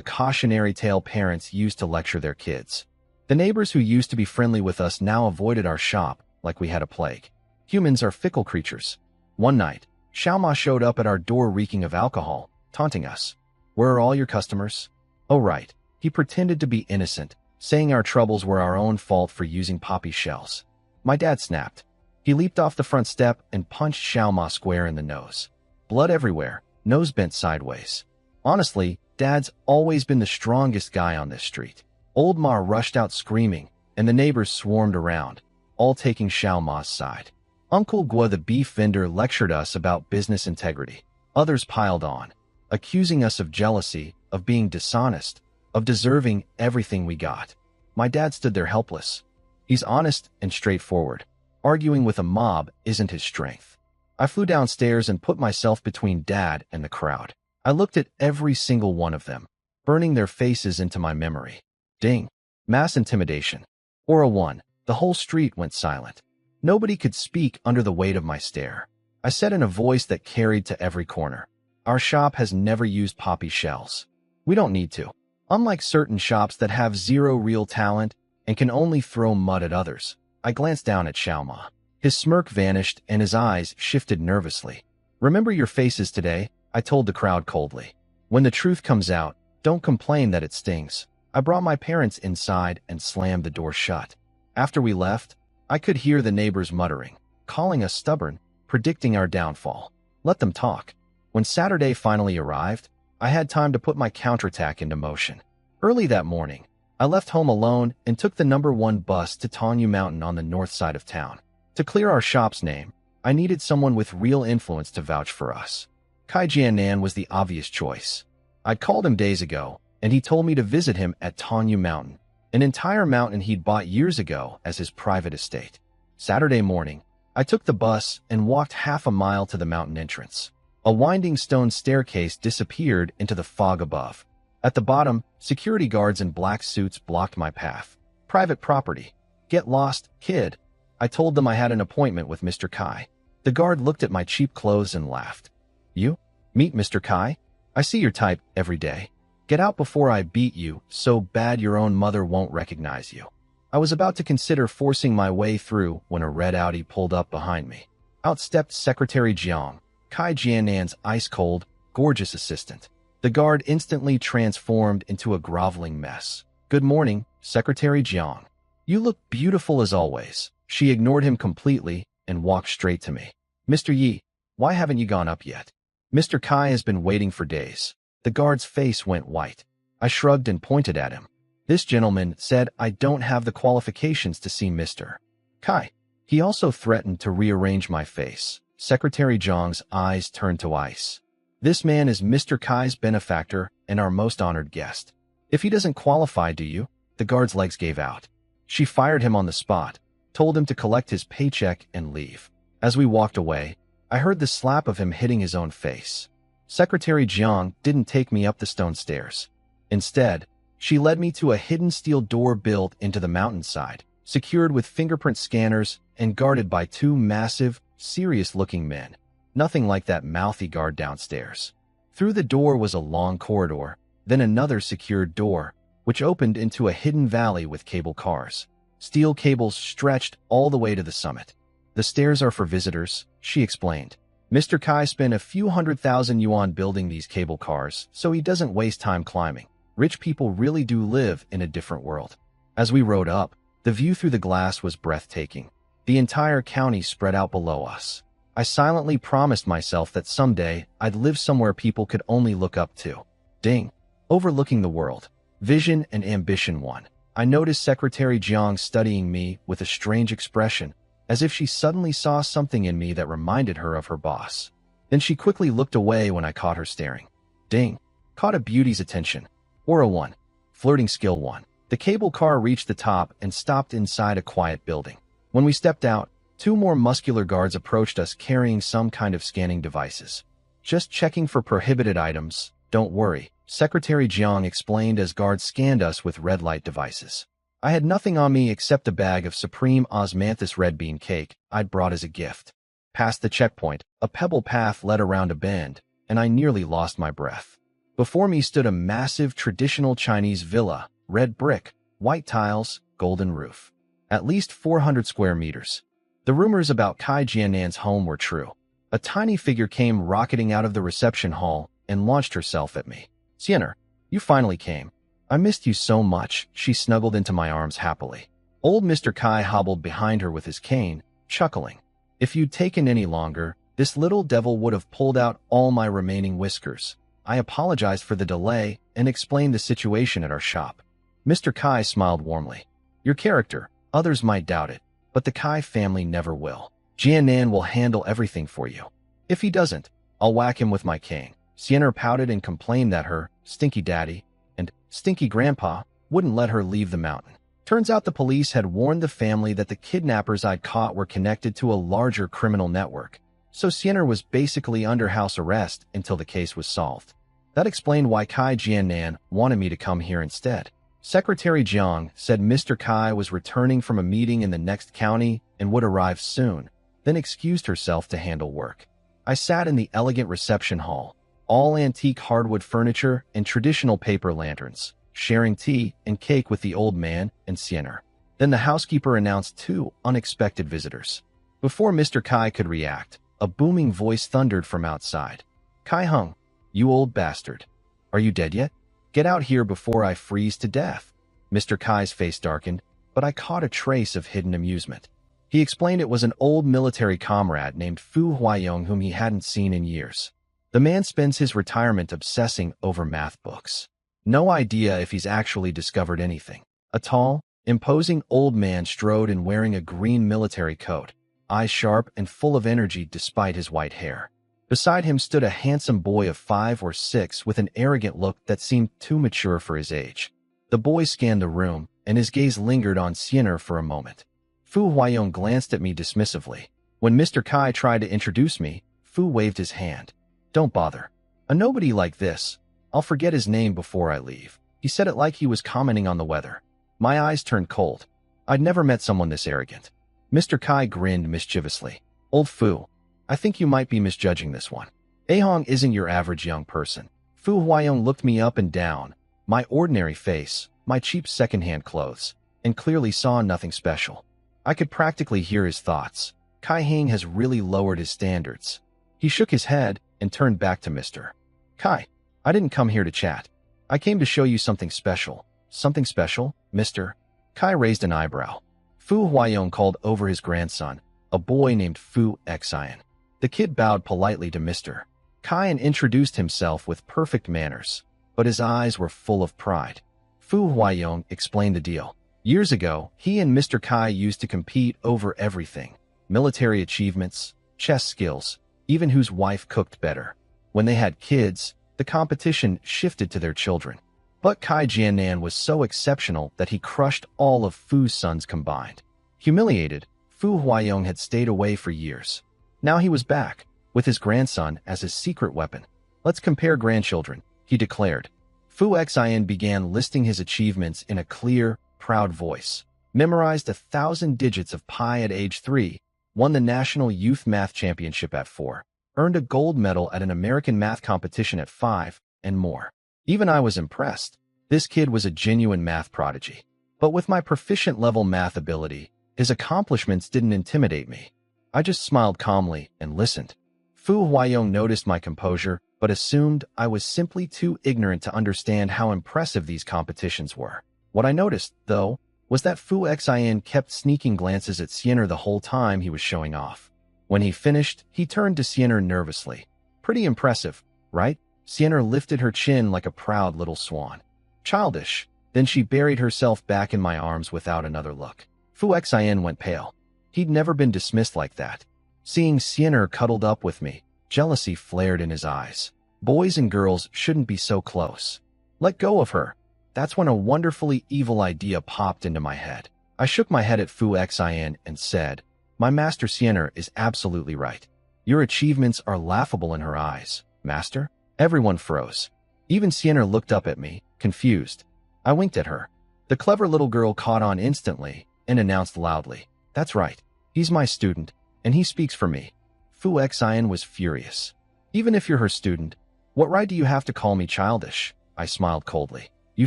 A: cautionary tale parents used to lecture their kids. The neighbors who used to be friendly with us now avoided our shop like we had a plague. Humans are fickle creatures. One night, Xiao Ma showed up at our door reeking of alcohol, taunting us. "Where are all your customers?" Oh right, he pretended to be innocent, saying our troubles were our own fault for using poppy shells. My dad snapped. He leaped off the front step and punched Xiao Ma square in the nose. Blood everywhere, nose bent sideways. Honestly, Dad's always been the strongest guy on this street. Old Ma rushed out screaming, and the neighbors swarmed around, all taking Xiao Ma's side. Uncle Guo, the beef vendor, lectured us about business integrity. Others piled on, accusing us of jealousy, of being dishonest, of deserving everything we got. My dad stood there helpless. He's honest and straightforward. Arguing with a mob isn't his strength. I flew downstairs and put myself between Dad and the crowd. I looked at every single one of them, burning their faces into my memory. Ding. Mass intimidation. Aura 1. The whole street went silent. Nobody could speak under the weight of my stare. I said in a voice that carried to every corner, "Our shop has never used poppy shells. We don't need to." Unlike certain shops that have zero real talent and can only throw mud at others, I glanced down at Xiao Ma. His smirk vanished and his eyes shifted nervously. "Remember your faces today," I told the crowd coldly. "When the truth comes out, don't complain that it stings." I brought my parents inside and slammed the door shut. After we left, I could hear the neighbors muttering, calling us stubborn, predicting our downfall. Let them talk. When Saturday finally arrived, I had time to put my counterattack into motion. Early that morning, I left home alone and took the #1 bus to Tongyu Mountain on the north side of town. To clear our shop's name, I needed someone with real influence to vouch for us. Kai Jianan was the obvious choice. I'd called him days ago, and he told me to visit him at Tongyu Mountain, an entire mountain he'd bought years ago as his private estate. Saturday morning, I took the bus and walked half a mile to the mountain entrance. A winding stone staircase disappeared into the fog above. At the bottom, security guards in black suits blocked my path. Private property. Get lost, kid. I told them I had an appointment with Mr. Kai. The guard looked at my cheap clothes and laughed. You? Meet Mr. Kai? I see your type every day. Get out before I beat you so bad your own mother won't recognize you. I was about to consider forcing my way through when a red Audi pulled up behind me. Out stepped Secretary Jiang, Kai Jiannan's ice-cold, gorgeous assistant. The guard instantly transformed into a groveling mess. Good morning, Secretary Jiang. You look beautiful as always. She ignored him completely and walked straight to me. Mr. Yi, why haven't you gone up yet? Mr. Kai has been waiting for days. The guard's face went white. I shrugged and pointed at him. This gentleman said I don't have the qualifications to see Mr. Kai. He also threatened to rearrange my face. Secretary Jiang's eyes turned to ice. This man is Mr. Kai's benefactor and our most honored guest. If he doesn't qualify, do you? The guard's legs gave out. She fired him on the spot, told him to collect his paycheck and leave. As we walked away, I heard the slap of him hitting his own face. Secretary Jiang didn't take me up the stone stairs. Instead, she led me to a hidden steel door built into the mountainside, secured with fingerprint scanners and guarded by two massive, serious-looking men. Nothing like that mouthy guard downstairs. Through the door was a long corridor, then another secured door, which opened into a hidden valley with cable cars. Steel cables stretched all the way to the summit. The stairs are for visitors, she explained. Mr. Kai spent a few 100,000 yuan building these cable cars, so he doesn't waste time climbing. Rich people really do live in a different world. As we rode up, the view through the glass was breathtaking. The entire county spread out below us. I silently promised myself that someday I'd live somewhere people could only look up to. Ding. Overlooking the world. Vision and ambition won. I noticed Secretary Jiang studying me with a strange expression, as if she suddenly saw something in me that reminded her of her boss. Then she quickly looked away when I caught her staring. Ding. Caught a beauty's attention. Aura 1. Flirting skill 1. The cable car reached the top and stopped inside a quiet building. When we stepped out, two more muscular guards approached us carrying some kind of scanning devices. Just checking for prohibited items, don't worry, Secretary Jiang explained as guards scanned us with red light devices. I had nothing on me except a bag of supreme osmanthus red bean cake I'd brought as a gift. Past the checkpoint, a pebble path led around a bend, and I nearly lost my breath. Before me stood a massive traditional Chinese villa, red brick, white tiles, golden roof. At least 400 square meters. The rumors about Kai Jiannan's home were true. A tiny figure came rocketing out of the reception hall and launched herself at me. Sienna, you finally came. I missed you so much, she snuggled into my arms happily. Old Mr. Kai hobbled behind her with his cane, chuckling. If you'd taken any longer, this little devil would have pulled out all my remaining whiskers. I apologized for the delay and explained the situation at our shop. Mr. Kai smiled warmly. Your character, others might doubt it, but the Kai family never will. Jiannan will handle everything for you. If he doesn't, I'll whack him with my cane. Sienna pouted and complained that her stinky daddy and stinky grandpa wouldn't let her leave the mountain. Turns out the police had warned the family that the kidnappers I'd caught were connected to a larger criminal network, so Sienna was basically under house arrest until the case was solved. That explained why Kai Jiannan wanted me to come here instead. Secretary Jiang said Mr. Kai was returning from a meeting in the next county and would arrive soon, then excused herself to handle work. I sat in the elegant reception hall, all antique hardwood furniture and traditional paper lanterns, sharing tea and cake with the old man and Sienna. Then the housekeeper announced two unexpected visitors. Before Mr. Kai could react, a booming voice thundered from outside. Kai Hung, you old bastard. Are you dead yet? Get out here before I freeze to death. Mr. Kai's face darkened, but I caught a trace of hidden amusement. He explained it was an old military comrade named Fu Huayong whom he hadn't seen in years. The man spends his retirement obsessing over math books. No idea if he's actually discovered anything. A tall, imposing old man strode in wearing a green military coat, eyes sharp and full of energy despite his white hair. Beside him stood a handsome boy of 5 or 6 with an arrogant look that seemed too mature for his age. The boy scanned the room, and his gaze lingered on Sienna for a moment. Fu Huayong glanced at me dismissively. When Mr. Kai tried to introduce me, Fu waved his hand. Don't bother. A nobody like this. I'll forget his name before I leave. He said it like he was commenting on the weather. My eyes turned cold. I'd never met someone this arrogant. Mr. Kai grinned mischievously. Old Fu, I think you might be misjudging this one. Ahong isn't your average young person. Fu Huayong looked me up and down, my ordinary face, my cheap second-hand clothes, and clearly saw nothing special. I could practically hear his thoughts. Kai Hing has really lowered his standards. He shook his head and turned back to Mr. Kai. I didn't come here to chat. I came to show you something special. Something special, Mr. Kai raised an eyebrow. Fu Huayong called over his grandson, a boy named Fu Xian. The kid bowed politely to Mr. Kai and introduced himself with perfect manners, but his eyes were full of pride. Fu Huayong explained the deal. Years ago, he and Mr. Kai used to compete over everything. Military achievements, chess skills, even whose wife cooked better. When they had kids, the competition shifted to their children. But Kai Jiannan was so exceptional that he crushed all of Fu's sons combined. Humiliated, Fu Huayong had stayed away for years. Now he was back, with his grandson as his secret weapon. Let's compare grandchildren, he declared. Fu Xian began listing his achievements in a clear, proud voice. Memorized 1,000 digits of pi at age 3, won the National Youth Math Championship at 4, earned a gold medal at an American math competition at 5, and more. Even I was impressed. This kid was a genuine math prodigy. But with my proficient-level math ability, his accomplishments didn't intimidate me. I just smiled calmly and listened. Fu Huayong noticed my composure, but assumed I was simply too ignorant to understand how impressive these competitions were. What I noticed, though, was that Fu Xian kept sneaking glances at Xiener the whole time he was showing off. When he finished, he turned to Xiener nervously. Pretty impressive, right? Xiener lifted her chin like a proud little swan. Childish. Then she buried herself back in my arms without another look. Fu Xian went pale. He'd never been dismissed like that. Seeing Xiener cuddled up with me, jealousy flared in his eyes. Boys and girls shouldn't be so close. Let go of her. That's when a wonderfully evil idea popped into my head. I shook my head at Fu Xian and said, My master Xiener is absolutely right. Your achievements are laughable in her eyes, master. Everyone froze. Even Xiener looked up at me, confused. I winked at her. The clever little girl caught on instantly and announced loudly, That's right. He's my student, and he speaks for me. Fu Xian was furious. Even if you're her student, what right do you have to call me childish? I smiled coldly. You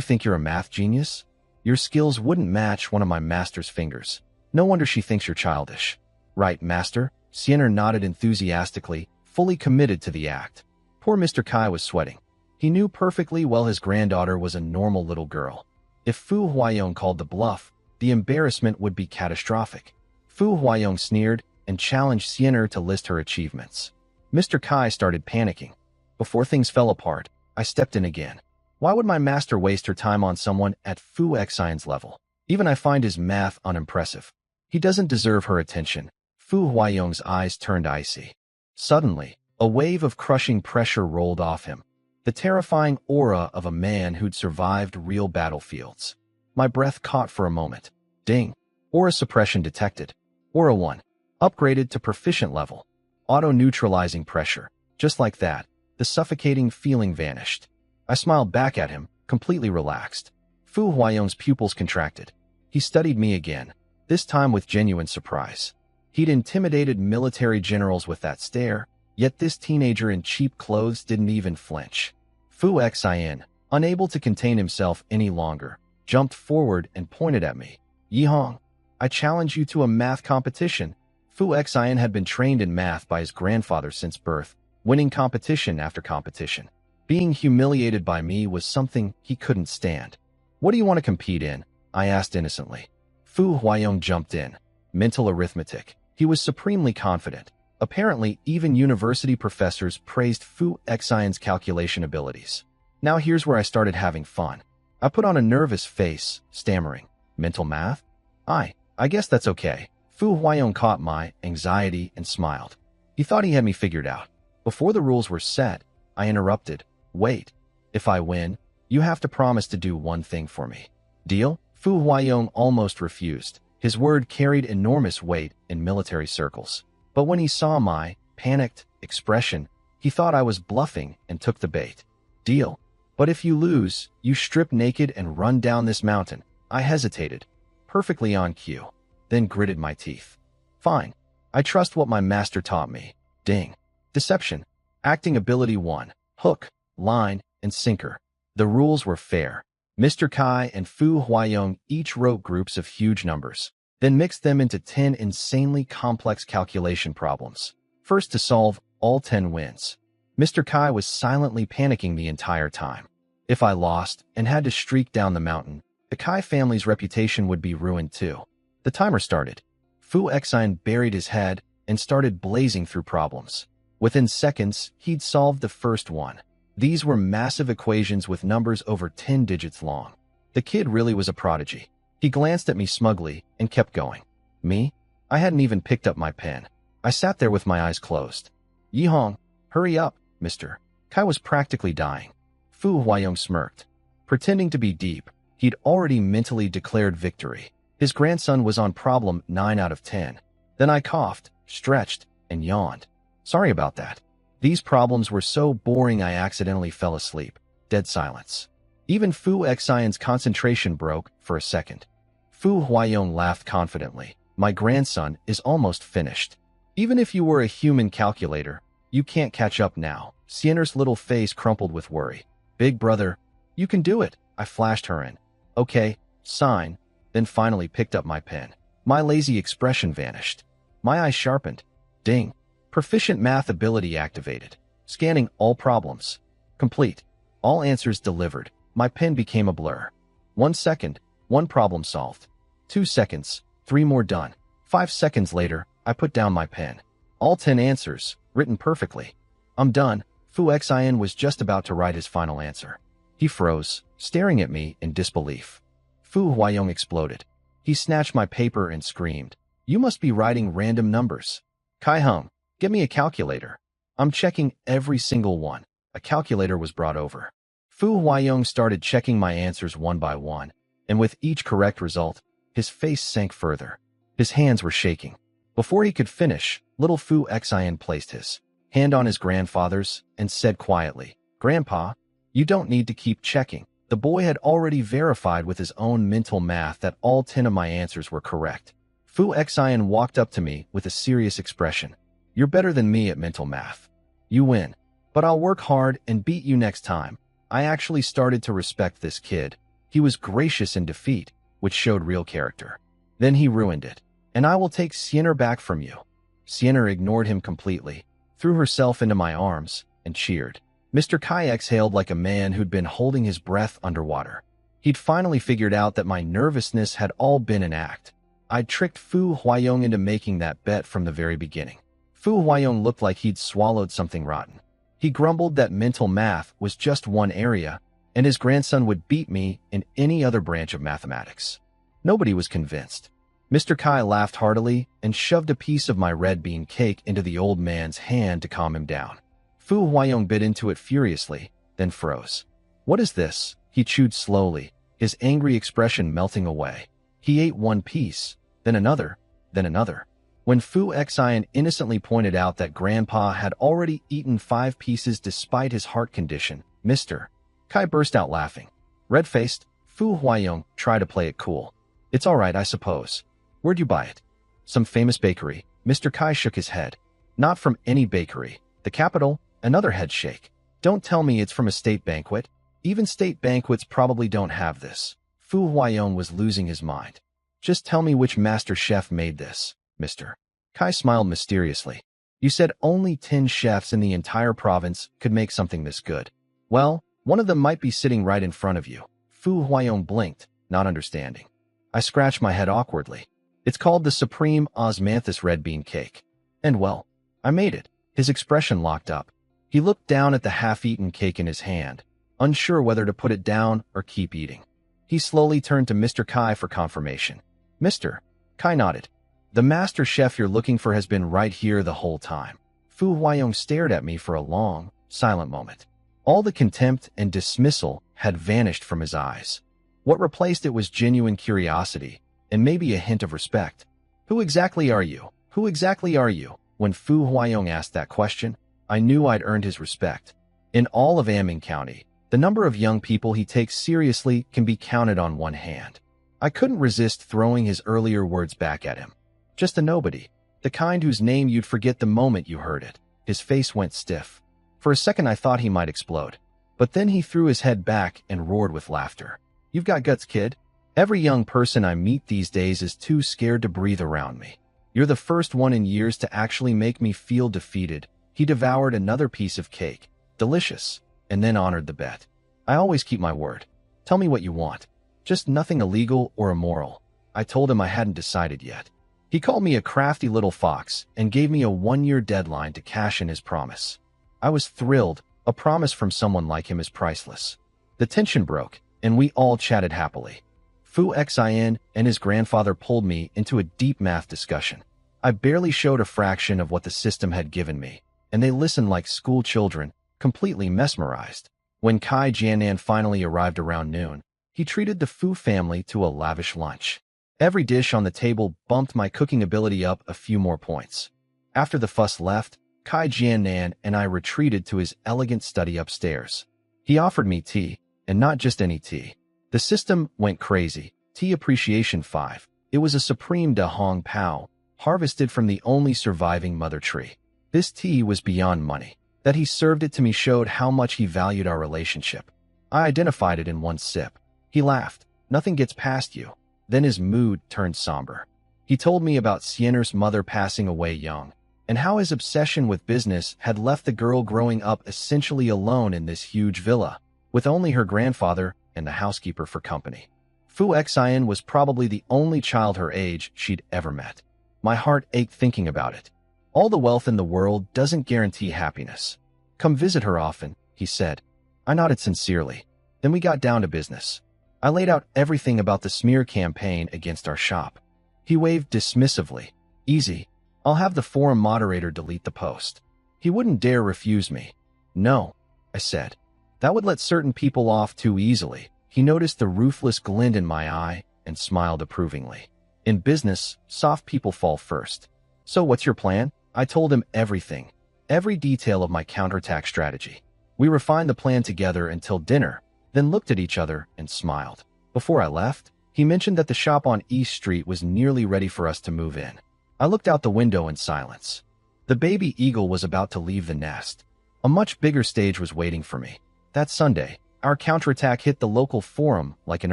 A: think you're a math genius? Your skills wouldn't match one of my master's fingers. No wonder she thinks you're childish. Right, master? Xiener nodded enthusiastically, fully committed to the act. Poor Mr. Kai was sweating. He knew perfectly well his granddaughter was a normal little girl. If Fu Huayong called the bluff, the embarrassment would be catastrophic. Fu Huayong sneered and challenged Xiener to list her achievements. Mr. Kai started panicking. Before things fell apart, I stepped in again. Why would my master waste her time on someone at Fu Xian's level? Even I find his math unimpressive. He doesn't deserve her attention. Fu Huayong's eyes turned icy. Suddenly, a wave of crushing pressure rolled off him. The terrifying aura of a man who'd survived real battlefields. My breath caught for a moment. Ding. Aura suppression detected. Aura 1. Upgraded to proficient level. Auto-neutralizing pressure. Just like that, the suffocating feeling vanished. I smiled back at him, completely relaxed. Fu Huayong's pupils contracted. He studied me again, this time with genuine surprise. He'd intimidated military generals with that stare, yet this teenager in cheap clothes didn't even flinch. Fu Xian, unable to contain himself any longer, jumped forward and pointed at me. Yihong, I challenge you to a math competition. Fu Xian had been trained in math by his grandfather since birth, winning competition after competition. Being humiliated by me was something he couldn't stand. What do you want to compete in? I asked innocently. Fu Huayong jumped in. Mental arithmetic. He was supremely confident. Apparently, even university professors praised Fu Xian's calculation abilities. Now here's where I started having fun. I put on a nervous face, stammering. Mental math? I guess that's okay. Fu Huayong caught my anxiety and smiled. He thought he had me figured out. Before the rules were set, I interrupted. Wait. If I win, you have to promise to do one thing for me. Deal? Fu Huayong almost refused. His word carried enormous weight in military circles. But when he saw my panicked expression, He thought I was bluffing and took the bait. Deal. But if you lose, you strip naked and run down this mountain. I hesitated. Perfectly on cue. Then gritted my teeth. Fine. I trust what my master taught me. Ding. Deception. Acting ability 1. Hook, line, and sinker. The rules were fair. Mr. Kai and Fu Huayong each wrote groups of huge numbers, then mixed them into 10 insanely complex calculation problems. First to solve, all 10 wins. Mr. Kai was silently panicking the entire time. If I lost and had to streak down the mountain, the Kai family's reputation would be ruined too. The timer started. Fu Xian buried his head and started blazing through problems. Within seconds, he'd solved the first one. These were massive equations with numbers over 10 digits long. The kid really was a prodigy. He glanced at me smugly and kept going. Me? I hadn't even picked up my pen. I sat there with my eyes closed. Yihong, hurry up, mister. Kai was practically dying. Fu Huayong smirked. Pretending to be deep, he'd already mentally declared victory. His grandson was on problem 9 out of 10. Then I coughed, stretched, and yawned. Sorry about that. These problems were so boring I accidentally fell asleep. Dead silence. Even Fu Xian's concentration broke for a second. Fu Huayong laughed confidently. My grandson is almost finished. Even if you were a human calculator, you can't catch up now. Siener's little face crumpled with worry. Big brother, you can do it. I flashed her in. Okay, sign. Then finally picked up my pen. My lazy expression vanished. My eyes sharpened. Ding. Proficient math ability activated. Scanning all problems. Complete. All answers delivered. My pen became a blur. 1 second, 1 problem solved. 2 seconds, 3 more done. 5 seconds later, I put down my pen. All 10 answers, written perfectly. I'm done. Fu Xian was just about to write his final answer. He froze, staring at me in disbelief. Fu Huayong exploded. He snatched my paper and screamed, "You must be writing random numbers. Kai Hung, get me a calculator." I'm checking every single one. A calculator was brought over. Fu Huayong started checking my answers one by one, and with each correct result, his face sank further. His hands were shaking. Before he could finish, little Fu Xian placed his hand on his grandfather's and said quietly, "Grandpa, you don't need to keep checking." The boy had already verified with his own mental math that all 10 of my answers were correct. Fu Xian walked up to me with a serious expression. "You're better than me at mental math. You win. But I'll work hard and beat you next time." I actually started to respect this kid. He was gracious in defeat, which showed real character. Then he ruined it. "And I will take Siener back from you." Siener ignored him completely, threw herself into my arms, and cheered. Mr. Kai exhaled like a man who'd been holding his breath underwater. He'd finally figured out that my nervousness had all been an act. I'd tricked Fu Huayong into making that bet from the very beginning. Fu Huayong looked like he'd swallowed something rotten. He grumbled that mental math was just one area, and his grandson would beat me in any other branch of mathematics. Nobody was convinced. Mr. Kai laughed heartily and shoved a piece of my red bean cake into the old man's hand to calm him down. Fu Huayong bit into it furiously, then froze. "What is this?" He chewed slowly, his angry expression melting away. He ate one piece, then another, then another. When Fu Xian innocently pointed out that Grandpa had already eaten 5 pieces despite his heart condition, Mr. Kai burst out laughing. Red-faced, Fu Huayong tried to play it cool. "It's all right, I suppose. Where'd you buy it?" "Some famous bakery." Mr. Kai shook his head. "Not from any bakery. The capital." Another head shake. "Don't tell me it's from a state banquet. Even state banquets probably don't have this." Fu Huayong was losing his mind. "Just tell me which master chef made this, Mr. Kai smiled mysteriously. "You said only 10 chefs in the entire province could make something this good. Well, one of them might be sitting right in front of you." Fu Huayong blinked, not understanding. I scratched my head awkwardly. "It's called the Supreme Osmanthus Red Bean Cake. And well, I made it." His expression locked up. He looked down at the half-eaten cake in his hand, unsure whether to put it down or keep eating. He slowly turned to Mr. Kai for confirmation. "Mr. Kai nodded. The master chef you're looking for has been right here the whole time." Fu Huayong stared at me for a long, silent moment. All the contempt and dismissal had vanished from his eyes. What replaced it was genuine curiosity, and maybe a hint of respect. "Who exactly are you? Who exactly are you?" When Fu Huayong asked that question, I knew I'd earned his respect. In all of Amming County, the number of young people he takes seriously can be counted on one hand. I couldn't resist throwing his earlier words back at him. Just a nobody. The kind whose name you'd forget the moment you heard it. His face went stiff. For a second I thought he might explode. But then he threw his head back and roared with laughter. You've got guts, kid. Every young person I meet these days is too scared to breathe around me. You're the first one in years to actually make me feel defeated. He devoured another piece of cake. Delicious. And then honored the bet. I always keep my word. Tell me what you want. Just nothing illegal or immoral. I told him I hadn't decided yet. He called me a crafty little fox and gave me a 1-year deadline to cash in his promise. I was thrilled. A promise from someone like him is priceless. The tension broke, and we all chatted happily. Fu Xin and his grandfather pulled me into a deep math discussion. I barely showed a fraction of what the system had given me, and they listened like school children, completely mesmerized. When Kai Jianan finally arrived around noon, he treated the Fu family to a lavish lunch. Every dish on the table bumped my cooking ability up a few more points. After the fuss left, Kai Jianan and I retreated to his elegant study upstairs. He offered me tea, and not just any tea. The system went crazy. Tea Appreciation 5. It was a supreme Da Hong Pao, harvested from the only surviving mother tree. This tea was beyond money. That he served it to me showed how much he valued our relationship. I identified it in one sip. He laughed. Nothing gets past you. Then his mood turned somber. He told me about Siener's mother passing away young, and how his obsession with business had left the girl growing up essentially alone in this huge villa, with only her grandfather and the housekeeper for company. Fu Xian was probably the only child her age she'd ever met. My heart ached thinking about it. All the wealth in the world doesn't guarantee happiness. Come visit her often, he said. I nodded sincerely. Then we got down to business. I laid out everything about the smear campaign against our shop. He waved dismissively. Easy. I'll have the forum moderator delete the post. He wouldn't dare refuse me. No, I said. That would let certain people off too easily. He noticed the ruthless glint in my eye and smiled approvingly. In business, soft people fall first. So what's your plan? I told him everything. Every detail of my counterattack strategy. We refined the plan together until dinner, then looked at each other and smiled. Before I left, he mentioned that the shop on East Street was nearly ready for us to move in. I looked out the window in silence. The baby eagle was about to leave the nest. A much bigger stage was waiting for me. That Sunday, our counterattack hit the local forum like an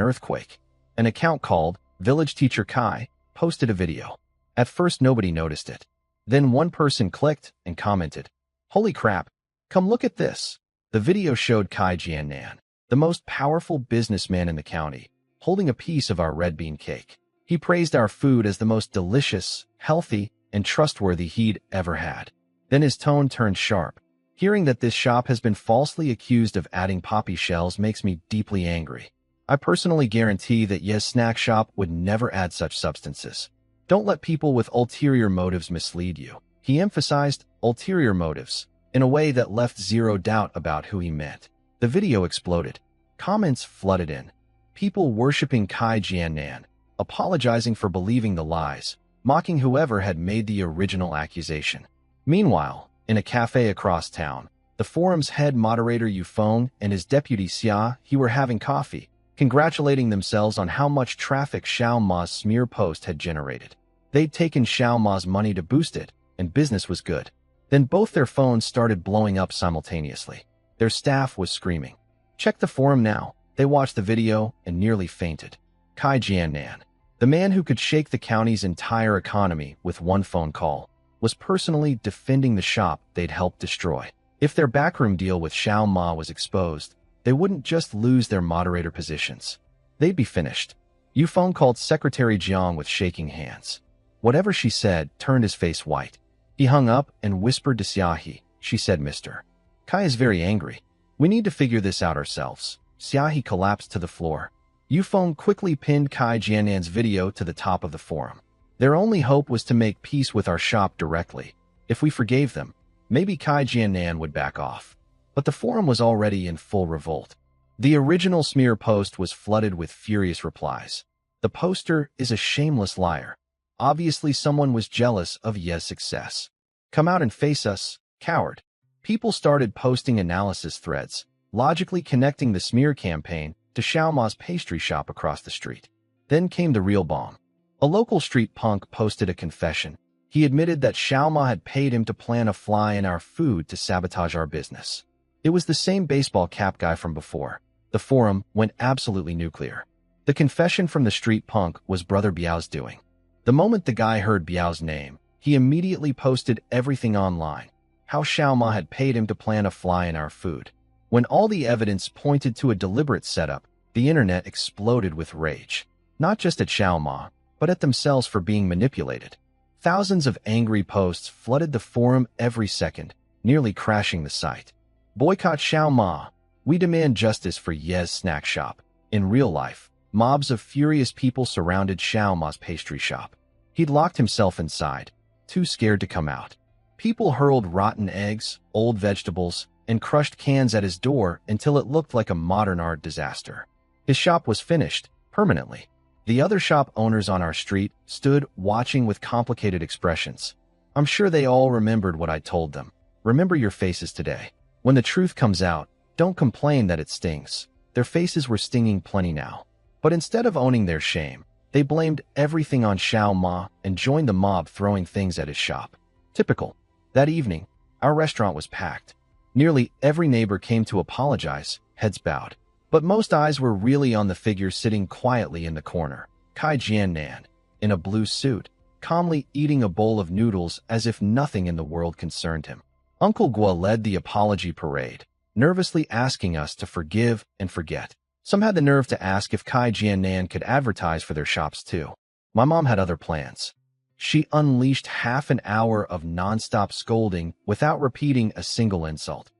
A: earthquake. An account called Village Teacher Kai posted a video. At first nobody noticed it. Then one person clicked and commented, "Holy crap, come look at this." The video showed Kai Jianan, the most powerful businessman in the county, holding a piece of our red bean cake. He praised our food as the most delicious, healthy, and trustworthy he'd ever had. Then his tone turned sharp. Hearing that this shop has been falsely accused of adding poppy shells makes me deeply angry. I personally guarantee that Yes Snack Shop would never add such substances. Don't let people with ulterior motives mislead you. He emphasized ulterior motives in a way that left zero doubt about who he meant. The video exploded. Comments flooded in. People worshipping Kai Jianan, apologizing for believing the lies, mocking whoever had made the original accusation. Meanwhile, in a cafe across town, the forum's head moderator Yufeng and his deputy Xia he were having coffee, congratulating themselves on how much traffic Xiao Ma's smear post had generated. They'd taken Xiao Ma's money to boost it, and business was good. Then both their phones started blowing up simultaneously. Their staff was screaming, "Check the forum now." They watched the video and nearly fainted. Kai Jianan, the man who could shake the county's entire economy with one phone call, was personally defending the shop they'd helped destroy. If their backroom deal with Xiao Ma was exposed, they wouldn't just lose their moderator positions. They'd be finished. Yufeng called Secretary Jiang with shaking hands. Whatever she said turned his face white. He hung up and whispered to Xiaohe. She said, "Mr. Kai is very angry. We need to figure this out ourselves." Xiaohe collapsed to the floor. Yufeng quickly pinned Kai Jianan's video to the top of the forum. Their only hope was to make peace with our shop directly. If we forgave them, maybe Kai Jianan would back off. But the forum was already in full revolt. The original smear post was flooded with furious replies. The poster is a shameless liar. Obviously someone was jealous of Ye's success. Come out and face us, coward. People started posting analysis threads, logically connecting the smear campaign to Xiao Ma's pastry shop across the street. Then came the real bomb. A local street punk posted a confession. He admitted that Xiao Ma had paid him to plant a fly in our food to sabotage our business. It was the same baseball cap guy from before. The forum went absolutely nuclear. The confession from the street punk was Brother Biao's doing. The moment the guy heard Biao's name, he immediately posted everything online. How Xiao Ma had paid him to plant a fly in our food. When all the evidence pointed to a deliberate setup, the internet exploded with rage. Not just at Xiao Ma, but at themselves for being manipulated. Thousands of angry posts flooded the forum every second, nearly crashing the site. Boycott Xiao Ma. We demand justice for Ye's snack shop. In real life, mobs of furious people surrounded Xiao Ma's pastry shop. He'd locked himself inside, too scared to come out. People hurled rotten eggs, old vegetables, and crushed cans at his door until it looked like a modern art disaster. His shop was finished, permanently. The other shop owners on our street stood watching with complicated expressions. I'm sure they all remembered what I told them. Remember your faces today. When the truth comes out, don't complain that it stings. Their faces were stinging plenty now. But instead of owning their shame, they blamed everything on Xiao Ma and joined the mob throwing things at his shop. Typical. That evening, our restaurant was packed. Nearly every neighbor came to apologize, heads bowed. But most eyes were really on the figure sitting quietly in the corner, Kai Jiannan, in a blue suit, calmly eating a bowl of noodles as if nothing in the world concerned him. Uncle Guo led the apology parade, nervously asking us to forgive and forget. Some had the nerve to ask if Kai Jiannan could advertise for their shops too. My mom had other plans. She unleashed half an hour of nonstop scolding without repeating a single insult.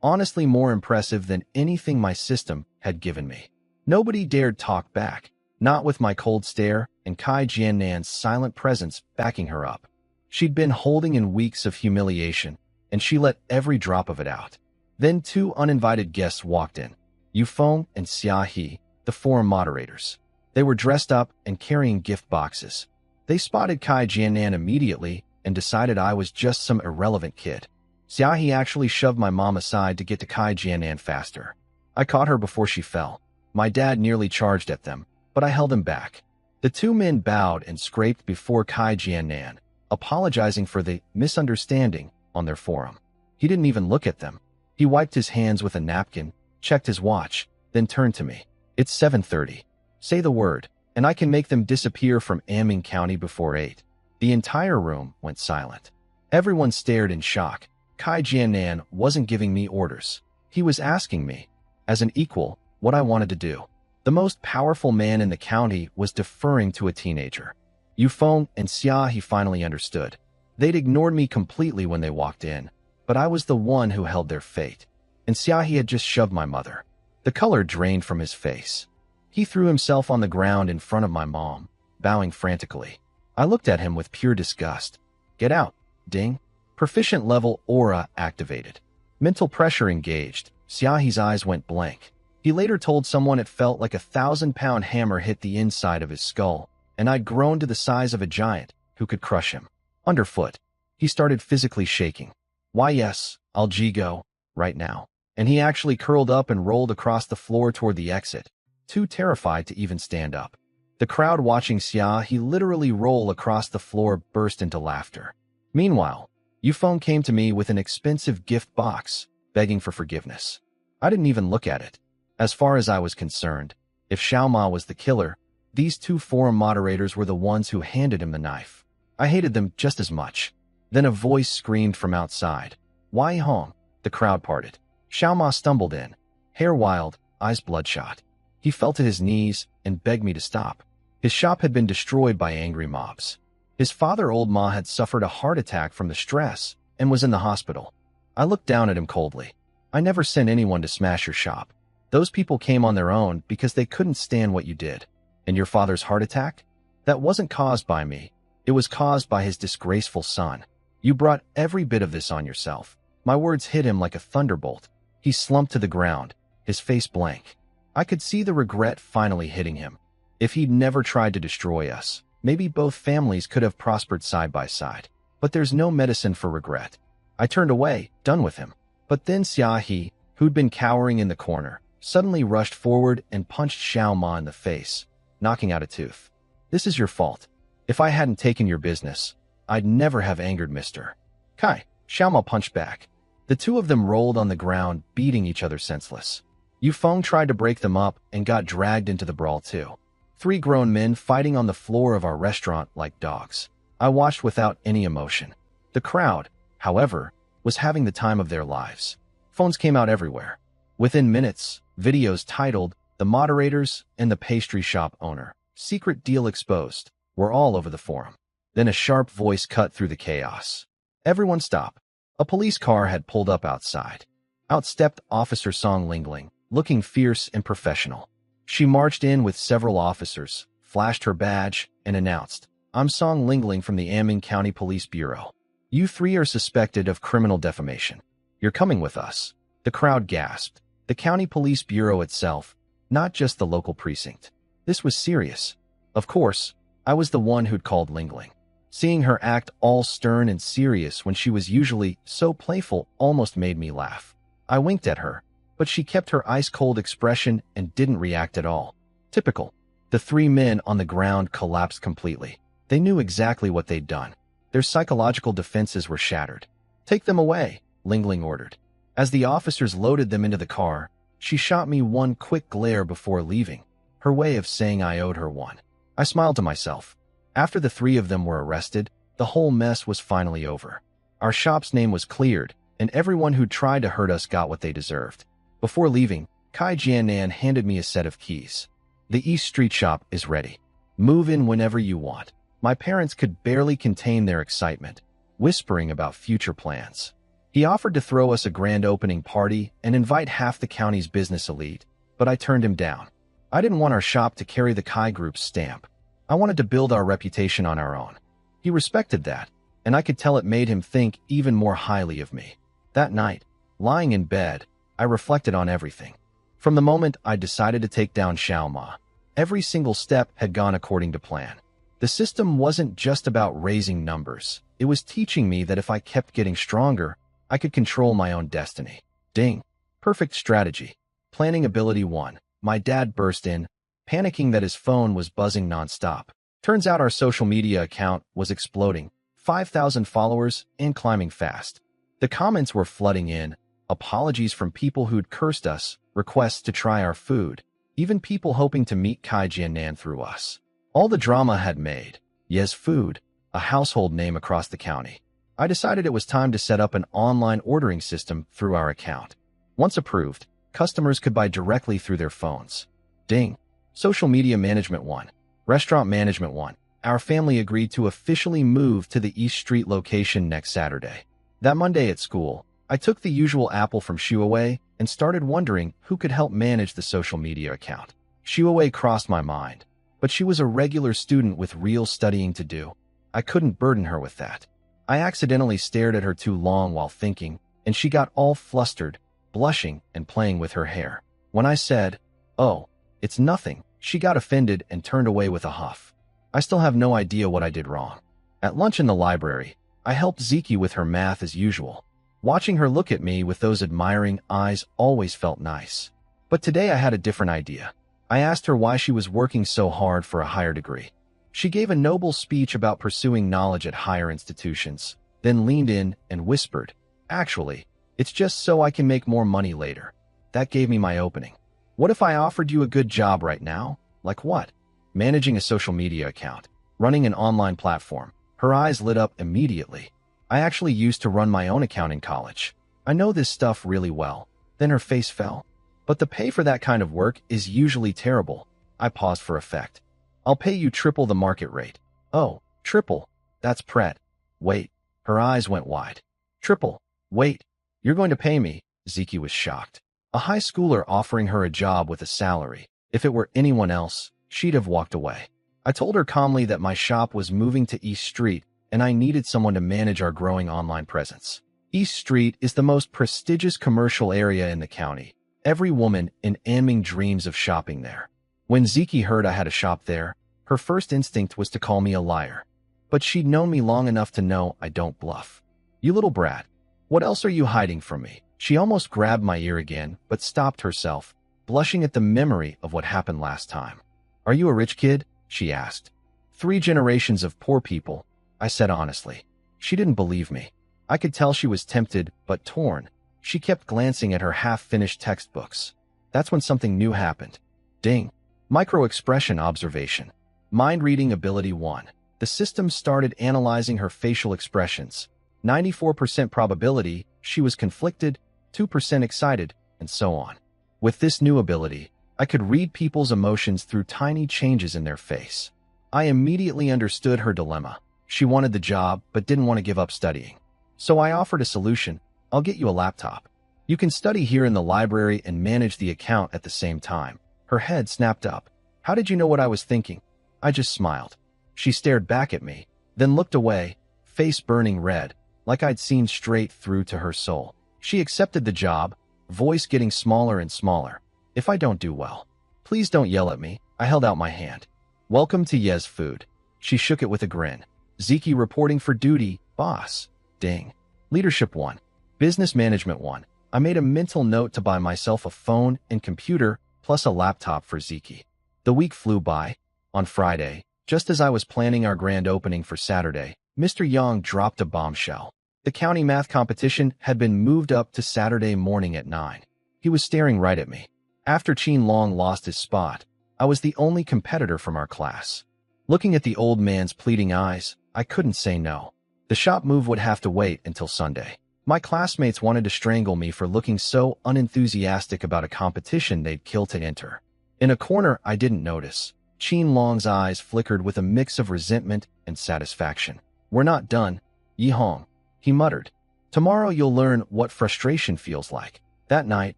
A: Honestly, more impressive than anything my system had given me. Nobody dared talk back, not with my cold stare and Kai Jiannan's silent presence backing her up. She'd been holding in weeks of humiliation, and she let every drop of it out. Then two uninvited guests walked in, Yufeng and Xia He, the forum moderators. They were dressed up and carrying gift boxes. They spotted Kai Jiannan immediately and decided I was just some irrelevant kid. Xia He actually shoved my mom aside to get to Kai Jiannan faster. I caught her before she fell. My dad nearly charged at them, but I held him back. The two men bowed and scraped before Kai Jiannan, apologizing for the misunderstanding on their forum. He didn't even look at them. He wiped his hands with a napkin, checked his watch, then turned to me. It's 7:30. Say the word, and I can make them disappear from Aming County before 8. The entire room went silent. Everyone stared in shock. Kai Jiannan wasn't giving me orders. He was asking me, as an equal, what I wanted to do. The most powerful man in the county was deferring to a teenager. Yufeng and Xia He finally understood. They'd ignored me completely when they walked in, but I was the one who held their fate. And Xia He had just shoved my mother. The color drained from his face. He threw himself on the ground in front of my mom, bowing frantically. I looked at him with pure disgust. Get out, ding. Proficient level aura activated. Mental pressure engaged. Xia He's eyes went blank. He later told someone it felt like a 1,000-pound hammer hit the inside of his skull, and I'd grown to the size of a giant who could crush him. Underfoot. He started physically shaking. Why yes, I'll go, right now. And he actually curled up and rolled across the floor toward the exit, too terrified to even stand up. The crowd watching Xia He literally roll across the floor burst into laughter. Meanwhile, Yufeng came to me with an expensive gift box, begging for forgiveness. I didn't even look at it. As far as I was concerned, if Xiao Ma was the killer, these two forum moderators were the ones who handed him the knife. I hated them just as much. Then a voice screamed from outside. Wai Hong. The crowd parted. Xiao Ma stumbled in, hair wild, eyes bloodshot. He fell to his knees and begged me to stop. His shop had been destroyed by angry mobs. His father, Old Ma, had suffered a heart attack from the stress and was in the hospital. I looked down at him coldly. I never sent anyone to smash your shop. Those people came on their own because they couldn't stand what you did. And your father's heart attack? That wasn't caused by me. It was caused by his disgraceful son. You brought every bit of this on yourself. My words hit him like a thunderbolt. He slumped to the ground, his face blank. I could see the regret finally hitting him. If he'd never tried to destroy us, maybe both families could have prospered side by side. But there's no medicine for regret. I turned away, done with him. But then Xiaohe, who'd been cowering in the corner, suddenly rushed forward and punched Xiao Ma in the face, knocking out a tooth. "This is your fault. If I hadn't taken your business, I'd never have angered Mr. Kai." Xiao Ma punched back. The two of them rolled on the ground, beating each other senseless. Yufeng tried to break them up and got dragged into the brawl too. 3 grown men fighting on the floor of our restaurant like dogs. I watched without any emotion. The crowd, however, was having the time of their lives. Phones came out everywhere. Within minutes, videos titled "The Moderators and the Pastry Shop Owner, Secret Deal Exposed" were all over the forum. Then a sharp voice cut through the chaos. "Everyone stop." A police car had pulled up outside. Out stepped Officer Song Lingling, looking fierce and professional. She marched in with several officers, flashed her badge, and announced, "I'm Song Lingling from the Anming County Police Bureau. You 3 are suspected of criminal defamation. You're coming with us." The crowd gasped. The county police bureau itself, not just the local precinct. This was serious. Of course, I was the one who'd called Lingling. Seeing her act all stern and serious when she was usually so playful almost made me laugh. I winked at her, but she kept her ice-cold expression and didn't react at all. Typical. The 3 men on the ground collapsed completely. They knew exactly what they'd done. Their psychological defenses were shattered. "Take them away," Lingling ordered. As the officers loaded them into the car, she shot me one quick glare before leaving, her way of saying I owed her one. I smiled to myself. After the 3 of them were arrested, the whole mess was finally over. Our shop's name was cleared, and everyone who tried to hurt us got what they deserved. Before leaving, Kai Jiannan handed me a set of keys. "The East Street shop is ready. Move in whenever you want." My parents could barely contain their excitement, whispering about future plans. He offered to throw us a grand opening party and invite half the county's business elite, but I turned him down. I didn't want our shop to carry the Kai Group's stamp. I wanted to build our reputation on our own. He respected that, and I could tell it made him think even more highly of me. That night, lying in bed, I reflected on everything. From the moment I decided to take down Xiao Ma, every single step had gone according to plan. The system wasn't just about raising numbers. It was teaching me that if I kept getting stronger, I could control my own destiny. Ding. Perfect strategy. Planning ability 1. My dad burst in, panicking that his phone was buzzing nonstop. Turns out our social media account was exploding, 5,000 followers and climbing fast. The comments were flooding in, apologies from people who'd cursed us, requests to try our food, even people hoping to meet Kai Jiannan through us. All the drama had made Yes Food a household name across the county. I decided it was time to set up an online ordering system through our account. Once approved, customers could buy directly through their phones. Ding. Social Media Management 1. Restaurant Management 1. Our family agreed to officially move to the East Street location next Saturday. That Monday at school, I took the usual apple from Shuawei and started wondering who could help manage the social media account. Shuawei crossed my mind, but she was a regular student with real studying to do. I couldn't burden her with that. I accidentally stared at her too long while thinking, and she got all flustered, blushing and playing with her hair. When I said, "Oh, it's nothing," she got offended and turned away with a huff. I still have no idea what I did wrong. At lunch in the library, I helped Ziki with her math as usual. Watching her look at me with those admiring eyes always felt nice. But today I had a different idea. I asked her why she was working so hard for a higher degree. She gave a noble speech about pursuing knowledge at higher institutions, then leaned in and whispered, "Actually, it's just so I can make more money later." That gave me my opening. "What if I offered you a good job right now?" "Like what?" "Managing a social media account, running an online platform." Her eyes lit up immediately. "I actually used to run my own account in college. I know this stuff really well." Then her face fell. "But the pay for that kind of work is usually terrible." I paused for effect. "I'll pay you triple the market rate." "Oh, triple? That's Pret. Wait." Her eyes went wide. "Triple? Wait. You're going to pay me?" Ziki was shocked. A high schooler offering her a job with a salary. If it were anyone else, she'd have walked away. I told her calmly that my shop was moving to East Street and I needed someone to manage our growing online presence. East Street is the most prestigious commercial area in the county. Every woman in Anming dreams of shopping there. When Ziki heard I had a shop there, her first instinct was to call me a liar. But she'd known me long enough to know I don't bluff. "You little brat. What else are you hiding from me?" She almost grabbed my ear again, but stopped herself, blushing at the memory of what happened last time. "Are you a rich kid?" she asked. "3 generations of poor people," I said honestly. She didn't believe me. I could tell she was tempted, but torn. She kept glancing at her half-finished textbooks. That's when something new happened. Ding. Micro-expression observation. Mind-reading ability 1. The system started analyzing her facial expressions. 94% probability she was conflicted, 2% excited, and so on. With this new ability, I could read people's emotions through tiny changes in their face. I immediately understood her dilemma. She wanted the job, but didn't want to give up studying. So I offered a solution. "I'll get you a laptop. You can study here in the library and manage the account at the same time." Her head snapped up. "How did you know what I was thinking?" I just smiled. She stared back at me, then looked away, face burning red, like I'd seen straight through to her soul. She accepted the job, voice getting smaller and smaller. "If I don't do well, please don't yell at me." I held out my hand. "Welcome to Yes Food." She shook it with a grin. "Ziki reporting for duty, boss." Ding. Leadership 1. Business Management 1. I made a mental note to buy myself a phone and computer, plus a laptop for Ziki. The week flew by. On Friday, just as I was planning our grand opening for Saturday, Mr. Yang dropped a bombshell. The county math competition had been moved up to Saturday morning at 9. He was staring right at me. After Qin Long lost his spot, I was the only competitor from our class. Looking at the old man's pleading eyes, I couldn't say no. The shop move would have to wait until Sunday. My classmates wanted to strangle me for looking so unenthusiastic about a competition they'd kill to enter. In a corner I didn't notice, Qin Long's eyes flickered with a mix of resentment and satisfaction. "We're not done, Yi Hong," he muttered. "Tomorrow you'll learn what frustration feels like." That night,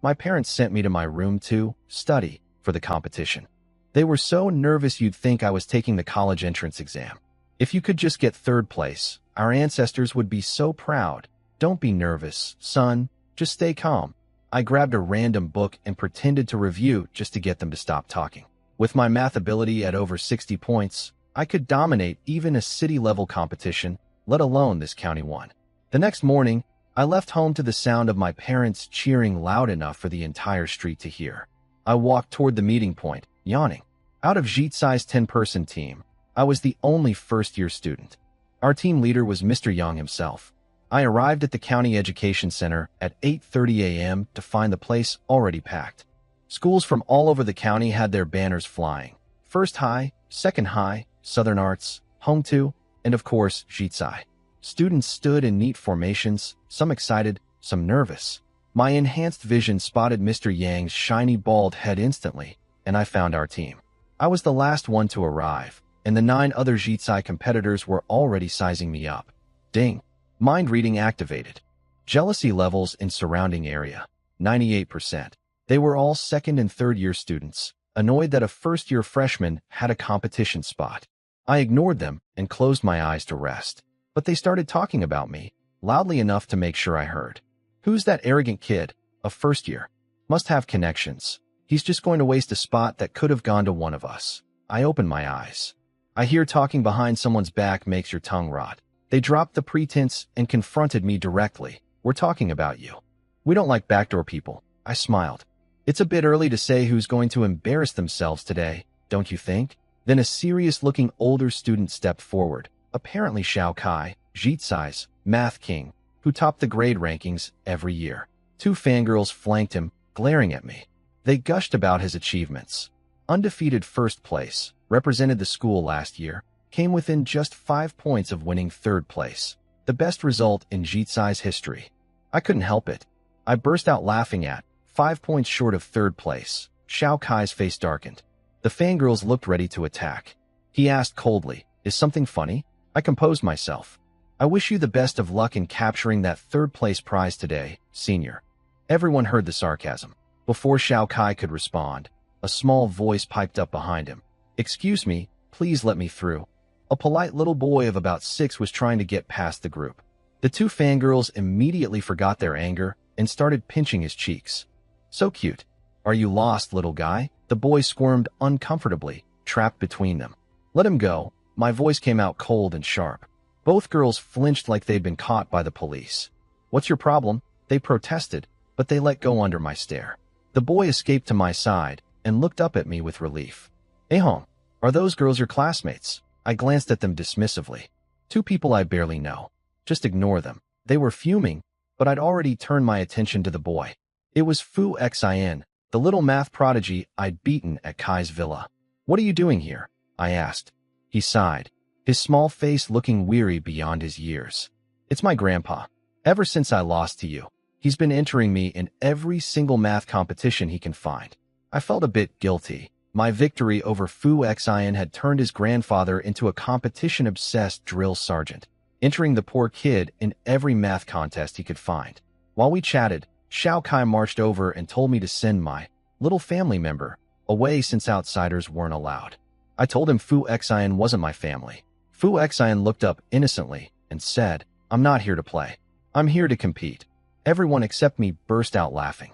A: my parents sent me to my room to study for the competition. They were so nervous you'd think I was taking the college entrance exam. "If you could just get 3rd place, our ancestors would be so proud." "Don't be nervous, son. Just stay calm." I grabbed a random book and pretended to review just to get them to stop talking. With my math ability at over 60 points, I could dominate even a city-level competition, let alone this county one. The next morning, I left home to the sound of my parents cheering loud enough for the entire street to hear. I walked toward the meeting point, yawning. Out of Jitsai's 10-person team, I was the only first-year student. Our team leader was Mr. Yang himself. I arrived at the county education center at 8:30 a.m. to find the place already packed. Schools from all over the county had their banners flying. First High, Second High, Southern Arts, Home 2, and of course, Jitsai. Students stood in neat formations, some excited, some nervous. My enhanced vision spotted Mr. Yang's shiny bald head instantly, and I found our team. I was the last one to arrive, and the 9 other Jitsai competitors were already sizing me up. Ding. Mind reading activated. Jealousy levels in surrounding area, 98%. They were all 2nd and 3rd year students, annoyed that a first-year freshman had a competition spot. I ignored them and closed my eyes to rest. But they started talking about me, loudly enough to make sure I heard. "Who's that arrogant kid? A first year. Must have connections. He's just going to waste a spot that could have gone to one of us." I opened my eyes. I hear talking behind someone's back makes your tongue rot. They dropped the pretense and confronted me directly. "We're talking about you. We don't like backdoor people." I smiled. "It's a bit early to say who's going to embarrass themselves today, don't you think?" Then a serious-looking older student stepped forward, apparently Xiao Kai, Jitsai's math king, who topped the grade rankings every year. 2 fangirls flanked him, glaring at me. They gushed about his achievements. Undefeated first place, represented the school last year, came within just 5 points of winning 3rd place, the best result in Jitsai's history. I couldn't help it. I burst out laughing at 5 points short of 3rd place. Xiao Kai's face darkened. The fangirls looked ready to attack. He asked coldly, "Is something funny?" I composed myself. "I wish you the best of luck in capturing that 3rd place prize today, senior." Everyone heard the sarcasm. Before Xiao Kai could respond, a small voice piped up behind him. "Excuse me, please let me through." A polite little boy of about 6 was trying to get past the group. The 2 fangirls immediately forgot their anger and started pinching his cheeks. "So cute. Are you lost, little guy?" The boy squirmed uncomfortably, trapped between them. "Let him go." My voice came out cold and sharp. Both girls flinched like they'd been caught by the police. "What's your problem?" they protested, but they let go under my stare. The boy escaped to my side and looked up at me with relief. "Ahong, are those girls your classmates?" I glanced at them dismissively. "Two people I barely know. Just ignore them." They were fuming, but I'd already turned my attention to the boy. It was Fu Xin, the little math prodigy I'd beaten at Kai's villa. "What are you doing here?" I asked. He sighed, his small face looking weary beyond his years. "It's my grandpa. Ever since I lost to you, he's been entering me in every single math competition he can find." I felt a bit guilty. My victory over Fu Xin had turned his grandfather into a competition-obsessed drill sergeant, entering the poor kid in every math contest he could find. While we chatted, Xiao Kai marched over and told me to send my little family member away since outsiders weren't allowed. I told him Fu Xin wasn't my family. Fu Xin looked up innocently and said, "I'm not here to play. I'm here to compete." Everyone except me burst out laughing.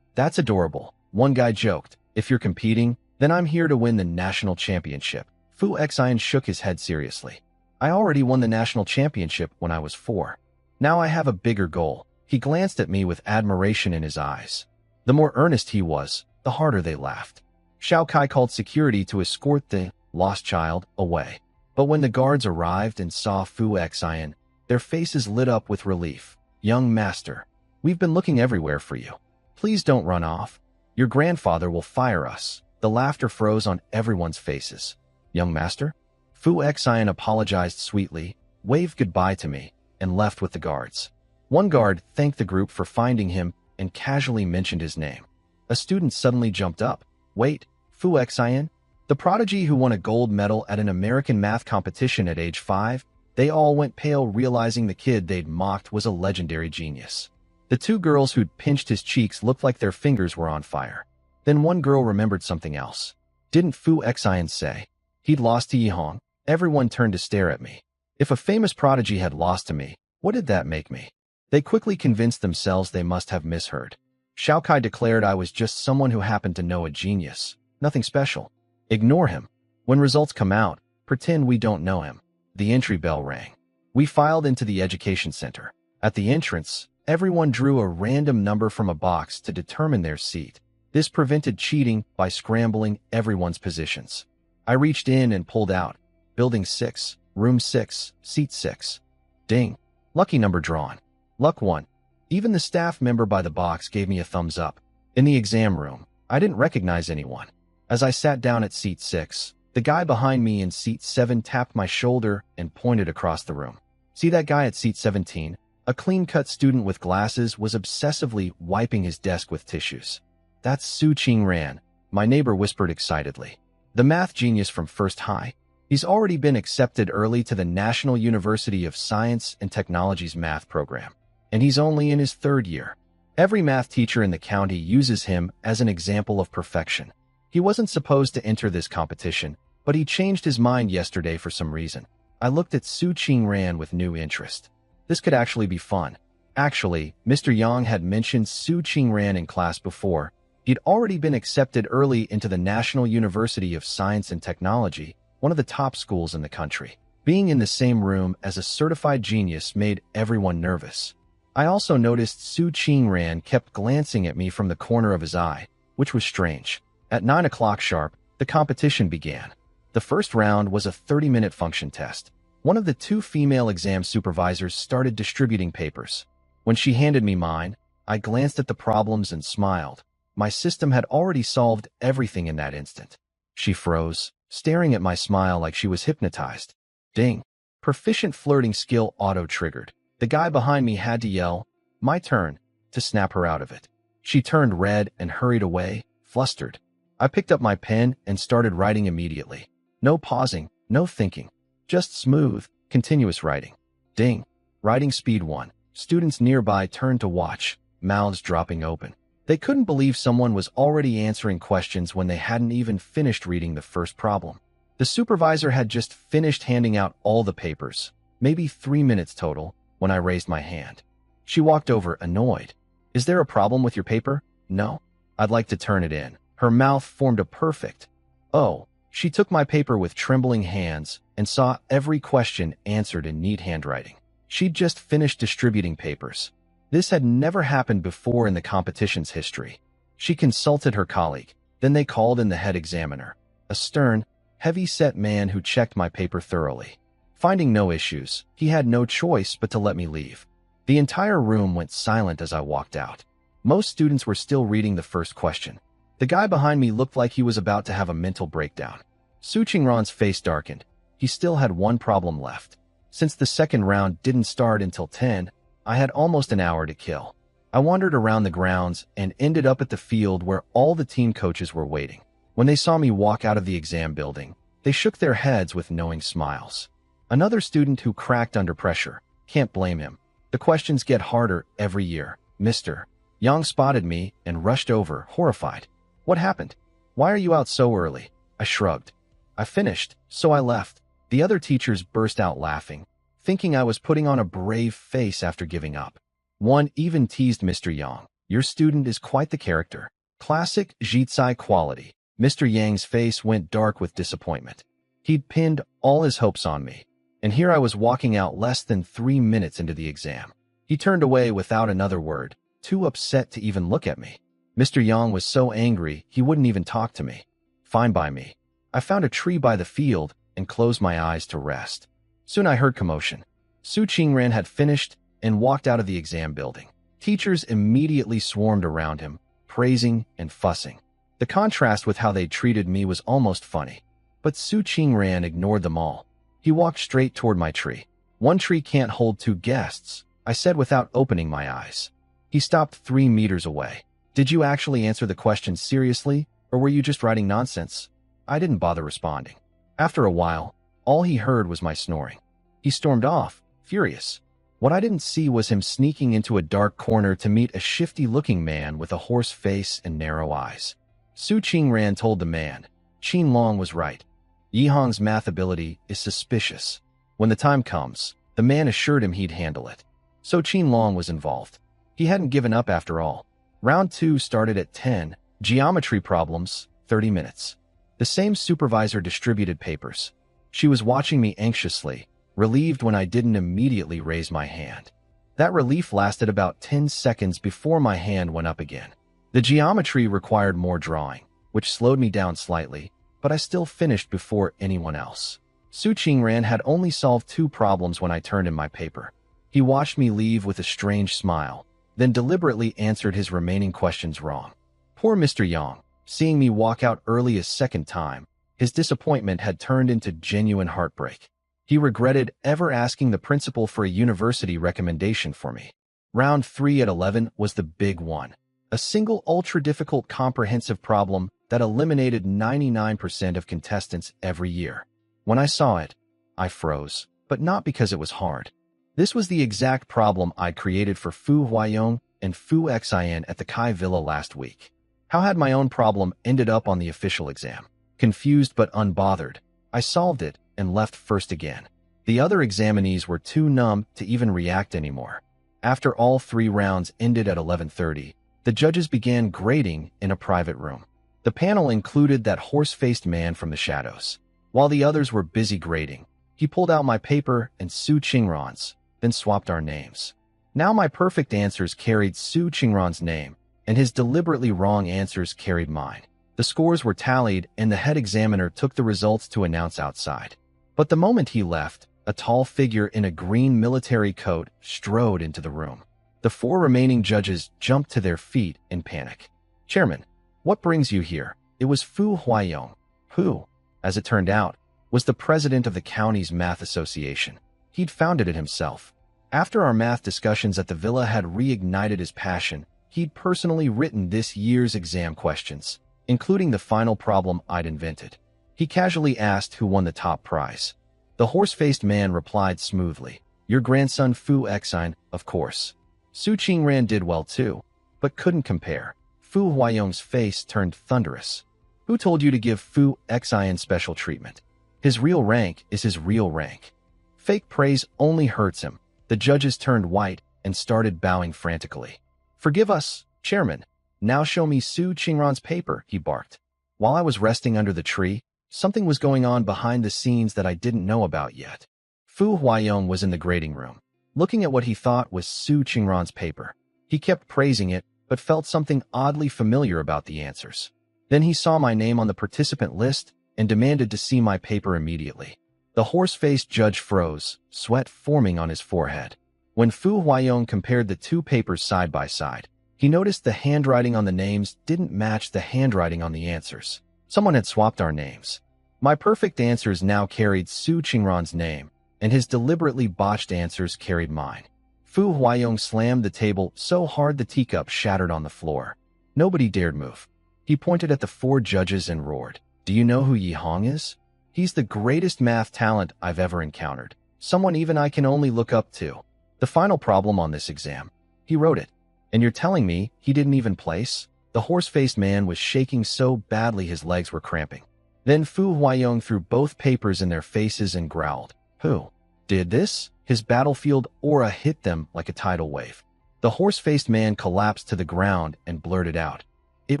A: "That's adorable," one guy joked. "If you're competing, then I'm here to win the national championship." Fu Xin shook his head seriously. "I already won the national championship when I was 4. Now I have a bigger goal." He glanced at me with admiration in his eyes. The more earnest he was, the harder they laughed. Xiao Kai called security to escort the lost child away. But when the guards arrived and saw Fu Xin, their faces lit up with relief. "Young master, we've been looking everywhere for you. Please don't run off. Your grandfather will fire us." The laughter froze on everyone's faces. "Young master?" Fu Xin apologized sweetly, waved goodbye to me, and left with the guards. One guard thanked the group for finding him and casually mentioned his name. A student suddenly jumped up. "Wait, Fu Xin? The prodigy who won a gold medal at an American math competition at age 5? They all went pale, realizing the kid they'd mocked was a legendary genius. The two girls who'd pinched his cheeks looked like their fingers were on fire. Then one girl remembered something else. "Didn't Fu Xin say he'd lost to Yihong?" Everyone turned to stare at me. If a famous prodigy had lost to me, what did that make me? They quickly convinced themselves they must have misheard. Xiao Kai declared I was just someone who happened to know a genius. Nothing special. Ignore him. When results come out, pretend we don't know him. The entry bell rang. We filed into the education center. At the entrance, everyone drew a random number from a box to determine their seat. This prevented cheating by scrambling everyone's positions. I reached in and pulled out. Building 6, room 6, seat 6. Ding. Lucky number drawn. Luck 1. Even the staff member by the box gave me a thumbs up. In the exam room, I didn't recognize anyone. As I sat down at seat 6, the guy behind me in seat 7 tapped my shoulder and pointed across the room. "See that guy at seat 17? A clean-cut student with glasses was obsessively wiping his desk with tissues." "That's Su Qingran," my neighbor whispered excitedly. "The math genius from First High. He's already been accepted early to the National University of Science and Technology's math program. And he's only in his 3rd year. Every math teacher in the county uses him as an example of perfection. He wasn't supposed to enter this competition, but he changed his mind yesterday for some reason." I looked at Su Qingran with new interest. This could actually be fun. Actually, Mr. Yang had mentioned Su Qingran in class before. He'd already been accepted early into the National University of Science and Technology, one of the top schools in the country. Being in the same room as a certified genius made everyone nervous. I also noticed Su Qingran kept glancing at me from the corner of his eye, which was strange. At 9 o'clock sharp, the competition began. The first round was a 30-minute function test. One of the 2 female exam supervisors started distributing papers. When she handed me mine, I glanced at the problems and smiled. My system had already solved everything in that instant. She froze, staring at my smile like she was hypnotized. Ding. Proficient flirting skill auto-triggered. The guy behind me had to yell, "My turn," to snap her out of it. She turned red and hurried away, flustered. I picked up my pen and started writing immediately. No pausing, no thinking. Just smooth, continuous writing. Ding. Writing speed 1. Students nearby turned to watch, mouths dropping open. They couldn't believe someone was already answering questions when they hadn't even finished reading the first problem. The supervisor had just finished handing out all the papers, maybe 3 minutes total, when I raised my hand. She walked over, annoyed. "Is there a problem with your paper?" "No. I'd like to turn it in." Her mouth formed a perfect "Oh." She took my paper with trembling hands and saw every question answered in neat handwriting. She'd just finished distributing papers. This had never happened before in the competition's history. She consulted her colleague. Then they called in the head examiner, a stern, heavy-set man who checked my paper thoroughly. Finding no issues, he had no choice but to let me leave. The entire room went silent as I walked out. Most students were still reading the first question. The guy behind me looked like he was about to have a mental breakdown. Su Qingran's face darkened. He still had one problem left. Since the second round didn't start until 10, I had almost an hour to kill. I wandered around the grounds and ended up at the field where all the team coaches were waiting. When they saw me walk out of the exam building, they shook their heads with knowing smiles. Another student who cracked under pressure. Can't blame him. The questions get harder every year. Mr. Yang spotted me and rushed over, horrified. What happened? Why are you out so early? I shrugged. I finished, so I left. The other teachers burst out laughing, thinking I was putting on a brave face after giving up. One even teased Mr. Yang. Your student is quite the character. Classic Jitsai quality. Mr. Yang's face went dark with disappointment. He'd pinned all his hopes on me, and here I was walking out less than 3 minutes into the exam. He turned away without another word, too upset to even look at me. Mr. Yang was so angry he wouldn't even talk to me. Fine by me. I found a tree by the field and closed my eyes to rest. Soon I heard commotion. Su Qingran had finished and walked out of the exam building. Teachers immediately swarmed around him, praising and fussing. The contrast with how they treated me was almost funny. But Su Qingran ignored them all. He walked straight toward my tree. One tree can't hold 2 guests, I said without opening my eyes. He stopped 3 meters away. Did you actually answer the question seriously, or were you just writing nonsense? I didn't bother responding. After a while, all he heard was my snoring. He stormed off, furious. What I didn't see was him sneaking into a dark corner to meet a shifty-looking man with a hoarse face and narrow eyes. Su Qingran told the man. Qin Long was right. Yihang's math ability is suspicious. When the time comes, the man assured him he'd handle it. So Qin Long was involved. He hadn't given up after all. Round 2 started at 10, geometry problems, 30 minutes. The same supervisor distributed papers. She was watching me anxiously, relieved when I didn't immediately raise my hand. That relief lasted about 10 seconds before my hand went up again. The geometry required more drawing, which slowed me down slightly, but I still finished before anyone else. Su Qingran had only solved 2 problems when I turned in my paper. He watched me leave with a strange smile, then deliberately answered his remaining questions wrong. Poor Mr. Yang, seeing me walk out early a second time, his disappointment had turned into genuine heartbreak. He regretted ever asking the principal for a university recommendation for me. Round 3 at 11 was the big one. A single ultra-difficult comprehensive problem that eliminated 99% of contestants every year. When I saw it, I froze, but not because it was hard. This was the exact problem I'd created for Fu Huayong and Fu Xian at the Kai Villa last week. How had my own problem ended up on the official exam? Confused but unbothered, I solved it and left first again. The other examinees were too numb to even react anymore. After all 3 rounds ended at 11:30, the judges began grading in a private room. The panel included that horse-faced man from the shadows. While the others were busy grading, he pulled out my paper and Su Qingran's, then swapped our names. Now my perfect answers carried Su Qingran's name, and his deliberately wrong answers carried mine. The scores were tallied, and the head examiner took the results to announce outside. But the moment he left, a tall figure in a green military coat strode into the room. The 4 remaining judges jumped to their feet in panic. Chairman, what brings you here? It was Fu Huayong, who, as it turned out, was the president of the county's math association. He'd founded it himself. After our math discussions at the villa had reignited his passion, he'd personally written this year's exam questions, including the final problem I'd invented. He casually asked who won the top prize. The horse-faced man replied smoothly, "Your grandson Fu Xian, of course." Su Qingran did well too, but couldn't compare. Fu Huayong's face turned thunderous. Who told you to give Fu Xian special treatment? His real rank is his real rank. Fake praise only hurts him. The judges turned white and started bowing frantically. Forgive us, Chairman. Now show me Su Qingran's paper, he barked. While I was resting under the tree, something was going on behind the scenes that I didn't know about yet. Fu Huayong was in the grading room, looking at what he thought was Su Qingran's paper. He kept praising it, but felt something oddly familiar about the answers. Then he saw my name on the participant list and demanded to see my paper immediately. The horse-faced judge froze, sweat forming on his forehead. When Fu Huayong compared the two papers side by side, he noticed the handwriting on the names didn't match the handwriting on the answers. Someone had swapped our names. My perfect answers now carried Su Qingran's name, and his deliberately botched answers carried mine. Fu Huayong slammed the table so hard the teacup shattered on the floor. Nobody dared move. He pointed at the four judges and roared, "Do you know who Yi Hong is? He's the greatest math talent I've ever encountered. Someone even I can only look up to. The final problem on this exam. He wrote it. And you're telling me he didn't even place?" The horse-faced man was shaking so badly his legs were cramping. Then Fu Huayong threw both papers in their faces and growled, "Who did this?" His battlefield aura hit them like a tidal wave. The horse-faced man collapsed to the ground and blurted out, "It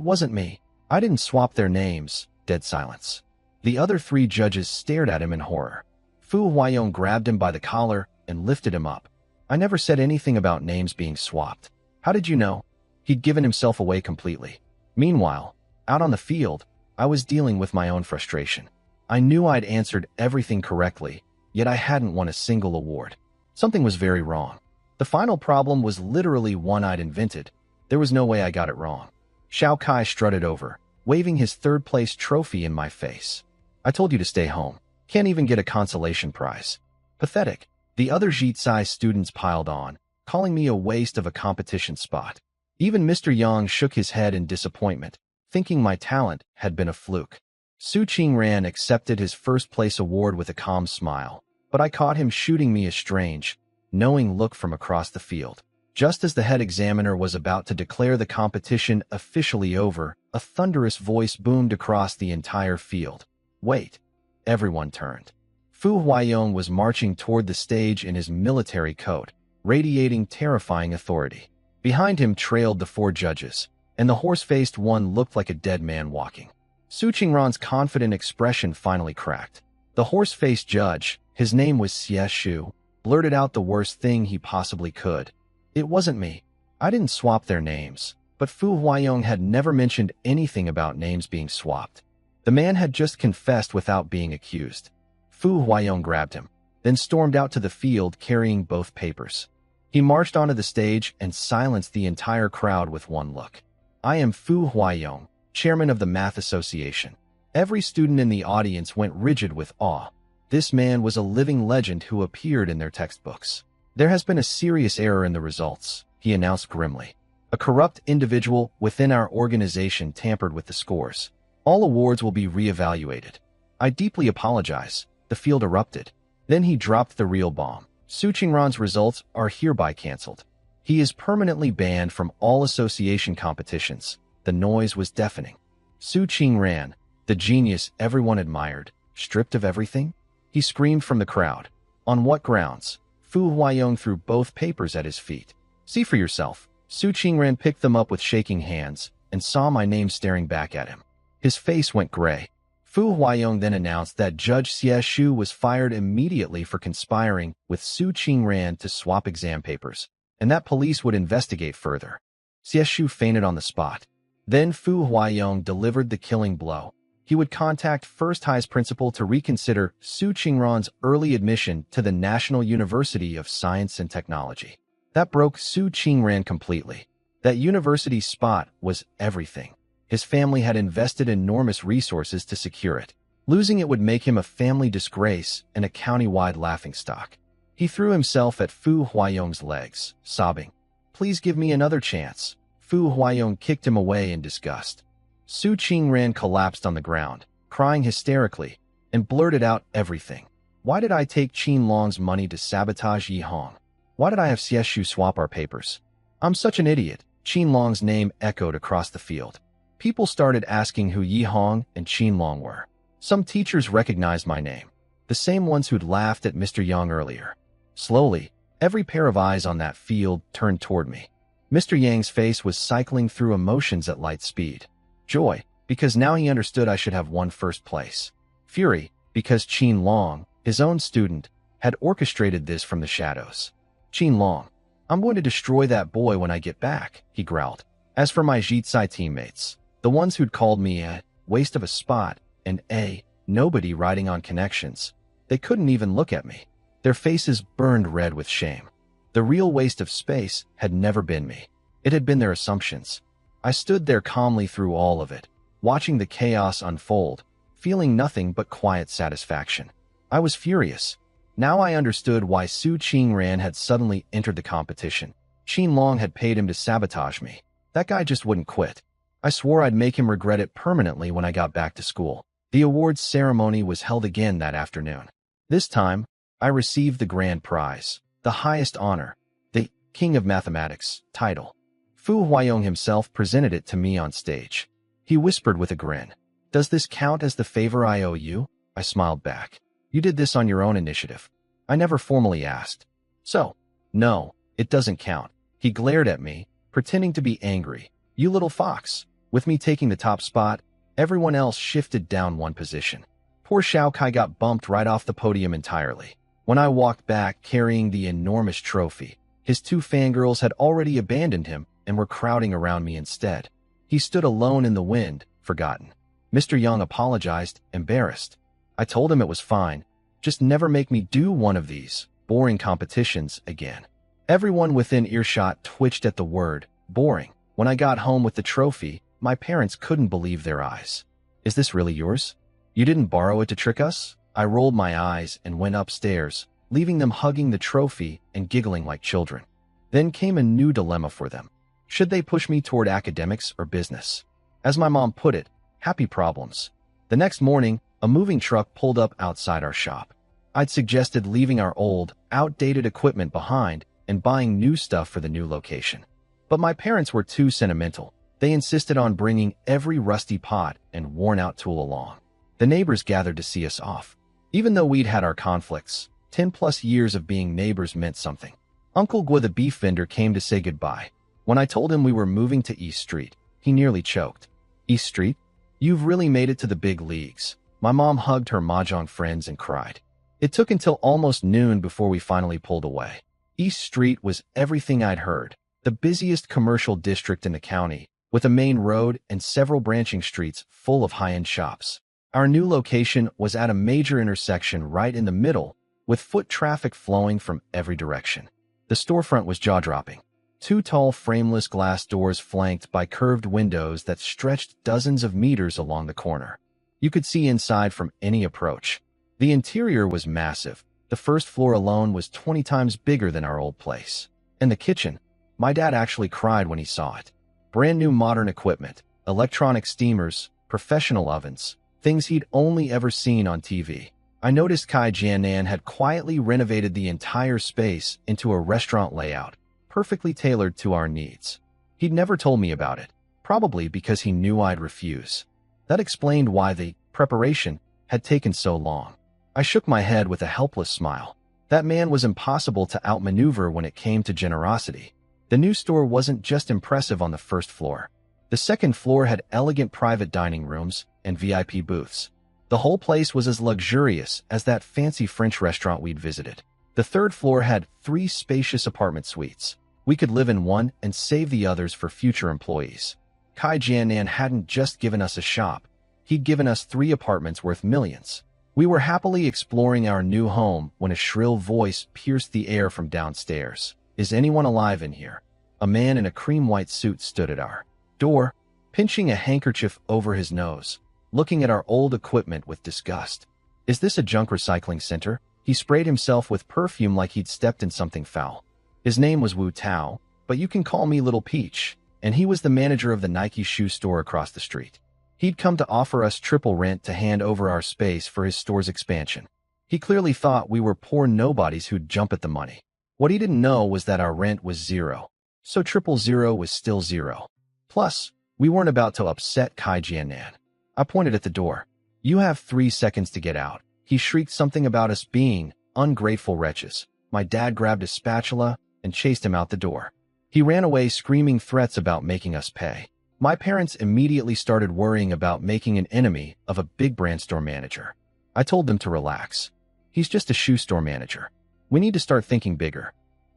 A: wasn't me. I didn't swap their names." Dead silence. The other three judges stared at him in horror. Fu Huayong grabbed him by the collar and lifted him up. "I never said anything about names being swapped. How did you know?" He'd given himself away completely. Meanwhile, out on the field, I was dealing with my own frustration. I knew I'd answered everything correctly, yet I hadn't won a single award. Something was very wrong. The final problem was literally one I'd invented. There was no way I got it wrong. Xiao Kai strutted over, waving his third-place trophy in my face. "I told you to stay home. Can't even get a consolation prize. Pathetic." The other Jitsai students piled on, calling me a waste of a competition spot. Even Mr. Yang shook his head in disappointment, thinking my talent had been a fluke. Su Qingran accepted his first-place award with a calm smile, but I caught him shooting me a strange, knowing look from across the field. Just as the head examiner was about to declare the competition officially over, a thunderous voice boomed across the entire field. "Wait!" Everyone turned. Fu Huayong was marching toward the stage in his military coat, radiating terrifying authority. Behind him trailed the four judges, and the horse-faced one looked like a dead man walking. Su Qingran's confident expression finally cracked. The horse-faced judge, his name was Xie Shu, blurted out the worst thing he possibly could. "It wasn't me. I didn't swap their names." But Fu Huayong had never mentioned anything about names being swapped. The man had just confessed without being accused. Fu Huayong grabbed him, then stormed out to the field carrying both papers. He marched onto the stage and silenced the entire crowd with one look. "I am Fu Huayong, chairman of the Math Association." Every student in the audience went rigid with awe. This man was a living legend who appeared in their textbooks. "There has been a serious error in the results," he announced grimly. "A corrupt individual within our organization tampered with the scores. All awards will be re-evaluated. I deeply apologize." The field erupted. Then he dropped the real bomb. "Su Qingran's results are hereby cancelled. He is permanently banned from all association competitions." The noise was deafening. Su Qingran, the genius everyone admired, stripped of everything? He screamed from the crowd. "On what grounds?" Fu Huayong threw both papers at his feet. "See for yourself." Su Qingran picked them up with shaking hands and saw my name staring back at him. His face went gray. Fu Huayong then announced that Judge Xie Shu was fired immediately for conspiring with Su Qingran to swap exam papers, and that police would investigate further. Xie Shu fainted on the spot. Then Fu Huayong delivered the killing blow. He would contact First High's principal to reconsider Su Qingran's early admission to the National University of Science and Technology. That broke Su Qingran completely. That university spot was everything. His family had invested enormous resources to secure it. Losing it would make him a family disgrace and a county-wide laughingstock. He threw himself at Fu Huayong's legs, sobbing, "Please give me another chance." Fu Huayong kicked him away in disgust. Su Qingran collapsed on the ground, crying hysterically, and blurted out everything. "Why did I take Qin Long's money to sabotage Yi Hong? Why did I have Xie Shu swap our papers? I'm such an idiot." Qin Long's name echoed across the field. People started asking who Yi Hong and Qin Long were. Some teachers recognized my name, the same ones who'd laughed at Mr. Yang earlier. Slowly, every pair of eyes on that field turned toward me. Mr. Yang's face was cycling through emotions at light speed. Joy, because now he understood I should have won first place. Fury, because Qin Long, his own student, had orchestrated this from the shadows. "Qin Long, I'm going to destroy that boy when I get back, he growled. As for my Jitsai teammates, the ones who'd called me a waste of a spot and a nobody riding on connections, they couldn't even look at me. Their faces burned red with shame. The real waste of space had never been me. It had been their assumptions. I stood there calmly through all of it, watching the chaos unfold, feeling nothing but quiet satisfaction. I was furious. Now I understood why Su Qingran had suddenly entered the competition. Qin Long had paid him to sabotage me. That guy just wouldn't quit. I swore I'd make him regret it permanently when I got back to school. The awards ceremony was held again that afternoon. This time, I received the grand prize, the highest honor, the King of Mathematics title. Fu Huayong himself presented it to me on stage. He whispered with a grin, "Does this count as the favor I owe you?" I smiled back. "You did this on your own initiative." I never formally asked. "So, no, it doesn't count." He glared at me, pretending to be angry. "You little fox." With me taking the top spot, everyone else shifted down one position. Poor Xiao Kai got bumped right off the podium entirely. When I walked back carrying the enormous trophy, his two fangirls had already abandoned him and were crowding around me instead. He stood alone in the wind, forgotten. Mr. Young apologized, embarrassed. I told him it was fine. Just never make me do one of these boring competitions again. Everyone within earshot twitched at the word boring. When I got home with the trophy, my parents couldn't believe their eyes. "Is this really yours? You didn't borrow it to trick us?" I rolled my eyes and went upstairs, leaving them hugging the trophy and giggling like children. Then came a new dilemma for them. Should they push me toward academics or business? As my mom put it, happy problems. The next morning, a moving truck pulled up outside our shop. I'd suggested leaving our old, outdated equipment behind and buying new stuff for the new location. But my parents were too sentimental. They insisted on bringing every rusty pot and worn-out tool along. The neighbors gathered to see us off. Even though we'd had our conflicts, 10+ years of being neighbors meant something. Uncle Gua the beef vendor came to say goodbye. When I told him we were moving to East Street, he nearly choked. "East Street? You've really made it to the big leagues." My mom hugged her mahjong friends and cried. It took until almost noon before we finally pulled away. East Street was everything I'd heard. The busiest commercial district in the county, with a main road and several branching streets full of high-end shops. Our new location was at a major intersection right in the middle, with foot traffic flowing from every direction. The storefront was jaw-dropping. Two tall frameless glass doors flanked by curved windows that stretched dozens of meters along the corner. You could see inside from any approach. The interior was massive. The first floor alone was 20 times bigger than our old place. In the kitchen, my dad actually cried when he saw it. Brand new modern equipment, electronic steamers, professional ovens, things he'd only ever seen on TV. I noticed Kai Jianan had quietly renovated the entire space into a restaurant layout, perfectly tailored to our needs. He'd never told me about it, probably because he knew I'd refuse. That explained why the preparation had taken so long. I shook my head with a helpless smile. That man was impossible to outmaneuver when it came to generosity. The new store wasn't just impressive on the first floor. The second floor had elegant private dining rooms and VIP booths. The whole place was as luxurious as that fancy French restaurant we'd visited. The third floor had 3 spacious apartment suites. We could live in one and save the others for future employees. Kai Jianan hadn't just given us a shop. He'd given us 3 apartments worth millions. We were happily exploring our new home when a shrill voice pierced the air from downstairs. "Is anyone alive in here?" A man in a cream-white suit stood at our door, pinching a handkerchief over his nose, looking at our old equipment with disgust. "Is this a junk recycling center?" He sprayed himself with perfume like he'd stepped in something foul. His name was Wu Tao, but you can call me Little Peach, and he was the manager of the Nike shoe store across the street. He'd come to offer us triple rent to hand over our space for his store's expansion. He clearly thought we were poor nobodies who'd jump at the money. What he didn't know was that our rent was 0. So 000 was still 0. Plus, we weren't about to upset Kai Jianan. I pointed at the door. "You have 3 seconds to get out." He shrieked something about us being ungrateful wretches. My dad grabbed a spatula and chased him out the door. He ran away screaming threats about making us pay. My parents immediately started worrying about making an enemy of a big brand store manager. I told them to relax. He's just a shoe store manager. We need to start thinking bigger.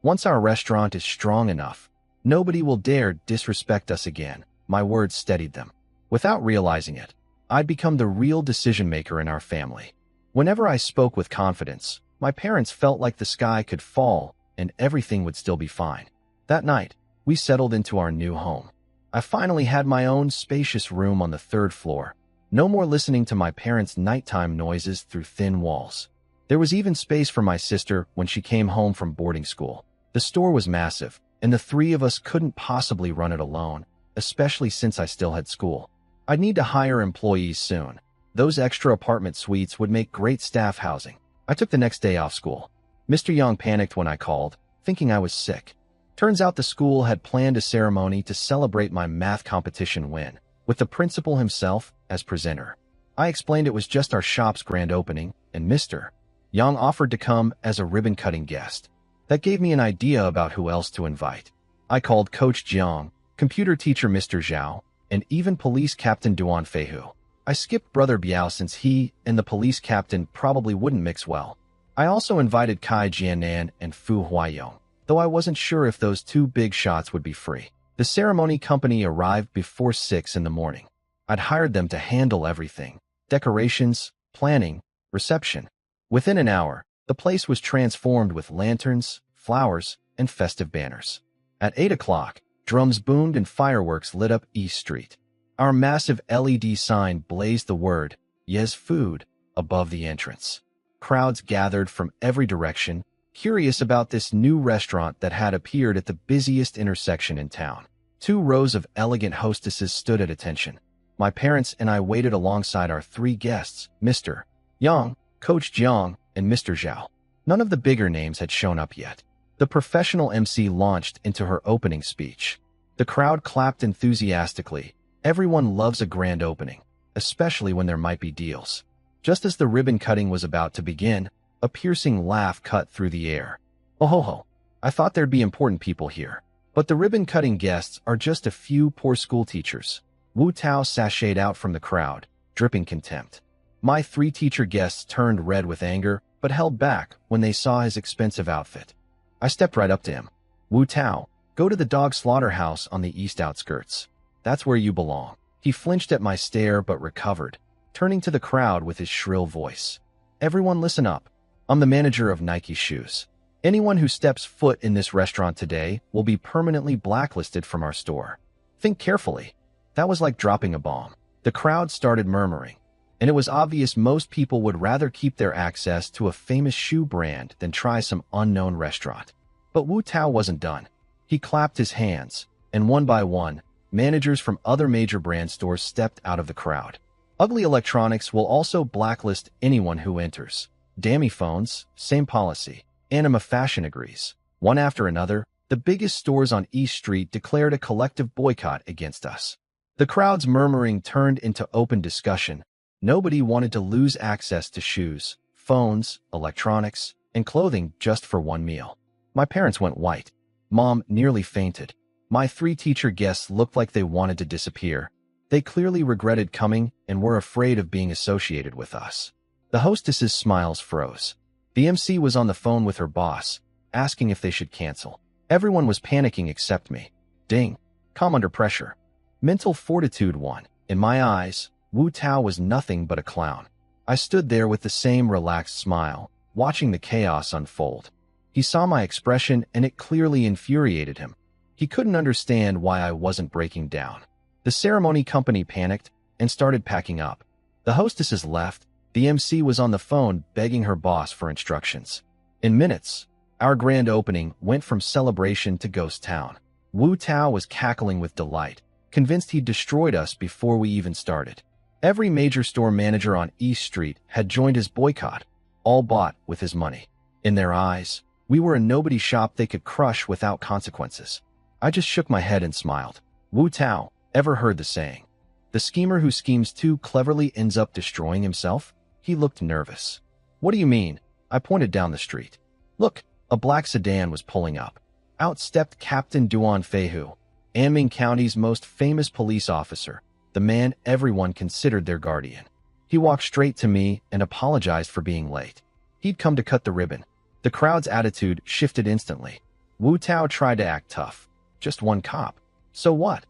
A: Once our restaurant is strong enough, nobody will dare disrespect us again. My words steadied them. Without realizing it, I'd become the real decision-maker in our family. Whenever I spoke with confidence, my parents felt like the sky could fall and everything would still be fine. That night, we settled into our new home. I finally had my own spacious room on the 3rd floor. No more listening to my parents' nighttime noises through thin walls. There was even space for my sister when she came home from boarding school. The store was massive, and the 3 of us couldn't possibly run it alone, especially since I still had school. I'd need to hire employees soon. Those extra apartment suites would make great staff housing. I took the next day off school. Mr. Young panicked when I called, thinking I was sick. Turns out the school had planned a ceremony to celebrate my math competition win, with the principal himself as presenter. I explained it was just our shop's grand opening, and Mr. Young offered to come as a ribbon-cutting guest. That gave me an idea about who else to invite. I called Coach Jiang, computer teacher Mr. Zhao, and even police captain Duan Feihu. I skipped Brother Biao since he and the police captain probably wouldn't mix well. I also invited Kai Jianan and Fu Huaiyong, though I wasn't sure if those 2 big shots would be free. The ceremony company arrived before 6 in the morning. I'd hired them to handle everything: decorations, planning, reception. Within an hour, the place was transformed with lanterns, flowers, and festive banners. At 8 o'clock, drums boomed and fireworks lit up East Street. Our massive LED sign blazed the word, "Yes Food," above the entrance. Crowds gathered from every direction, curious about this new restaurant that had appeared at the busiest intersection in town. 2 rows of elegant hostesses stood at attention. My parents and I waited alongside our 3 guests, Mr. Yang, Coach Jiang, and Mr. Zhao. None of the bigger names had shown up yet. The professional MC launched into her opening speech. The crowd clapped enthusiastically. Everyone loves a grand opening, especially when there might be deals. Just as the ribbon cutting was about to begin, a piercing laugh cut through the air. Oh ho ho, I thought there'd be important people here. But the ribbon-cutting guests are just a few poor school teachers. Wu Tao sashayed out from the crowd, dripping contempt. My 3 teacher guests turned red with anger, but held back when they saw his expensive outfit. I stepped right up to him. "Wu Tao, go to the dog slaughterhouse on the east outskirts. That's where you belong." He flinched at my stare but recovered, turning to the crowd with his shrill voice. "Everyone listen up. I'm the manager of Nike Shoes. Anyone who steps foot in this restaurant today will be permanently blacklisted from our store. Think carefully." That was like dropping a bomb. The crowd started murmuring, and it was obvious most people would rather keep their access to a famous shoe brand than try some unknown restaurant. But Wu Tao wasn't done. He clapped his hands, and one by one, managers from other major brand stores stepped out of the crowd. Ugly Electronics will also blacklist anyone who enters. Dammy Phones, same policy. Anima Fashion agrees. One after another, the biggest stores on East Street declared a collective boycott against us. The crowd's murmuring turned into open discussion. Nobody wanted to lose access to shoes, phones, electronics, and clothing just for one meal. My parents went white. Mom nearly fainted. My 3 teacher guests looked like they wanted to disappear. They clearly regretted coming and were afraid of being associated with us. The hostess's smiles froze. The MC was on the phone with her boss, asking if they should cancel. Everyone was panicking except me. Ding. Calm under pressure. Mental fortitude won. In my eyes, Wu Tao was nothing but a clown. I stood there with the same relaxed smile, watching the chaos unfold. He saw my expression and it clearly infuriated him. He couldn't understand why I wasn't breaking down. The ceremony company panicked and started packing up. The hostesses left. The MC was on the phone begging her boss for instructions. In minutes, our grand opening went from celebration to ghost town. Wu Tao was cackling with delight, convinced he'd destroyed us before we even started. Every major store manager on East Street had joined his boycott, all bought with his money. In their eyes, we were a nobody shop they could crush without consequences. I just shook my head and smiled. Wu Tao, ever heard the saying, "The schemer who schemes too cleverly ends up destroying himself"? He looked nervous. "What do you mean?" I pointed down the street. Look, a black sedan was pulling up. Out stepped Captain Duan Feihu, Anming County's most famous police officer, the man everyone considered their guardian. He walked straight to me and apologized for being late. He'd come to cut the ribbon. The crowd's attitude shifted instantly. Wu Tao tried to act tough. Just one cop. So what?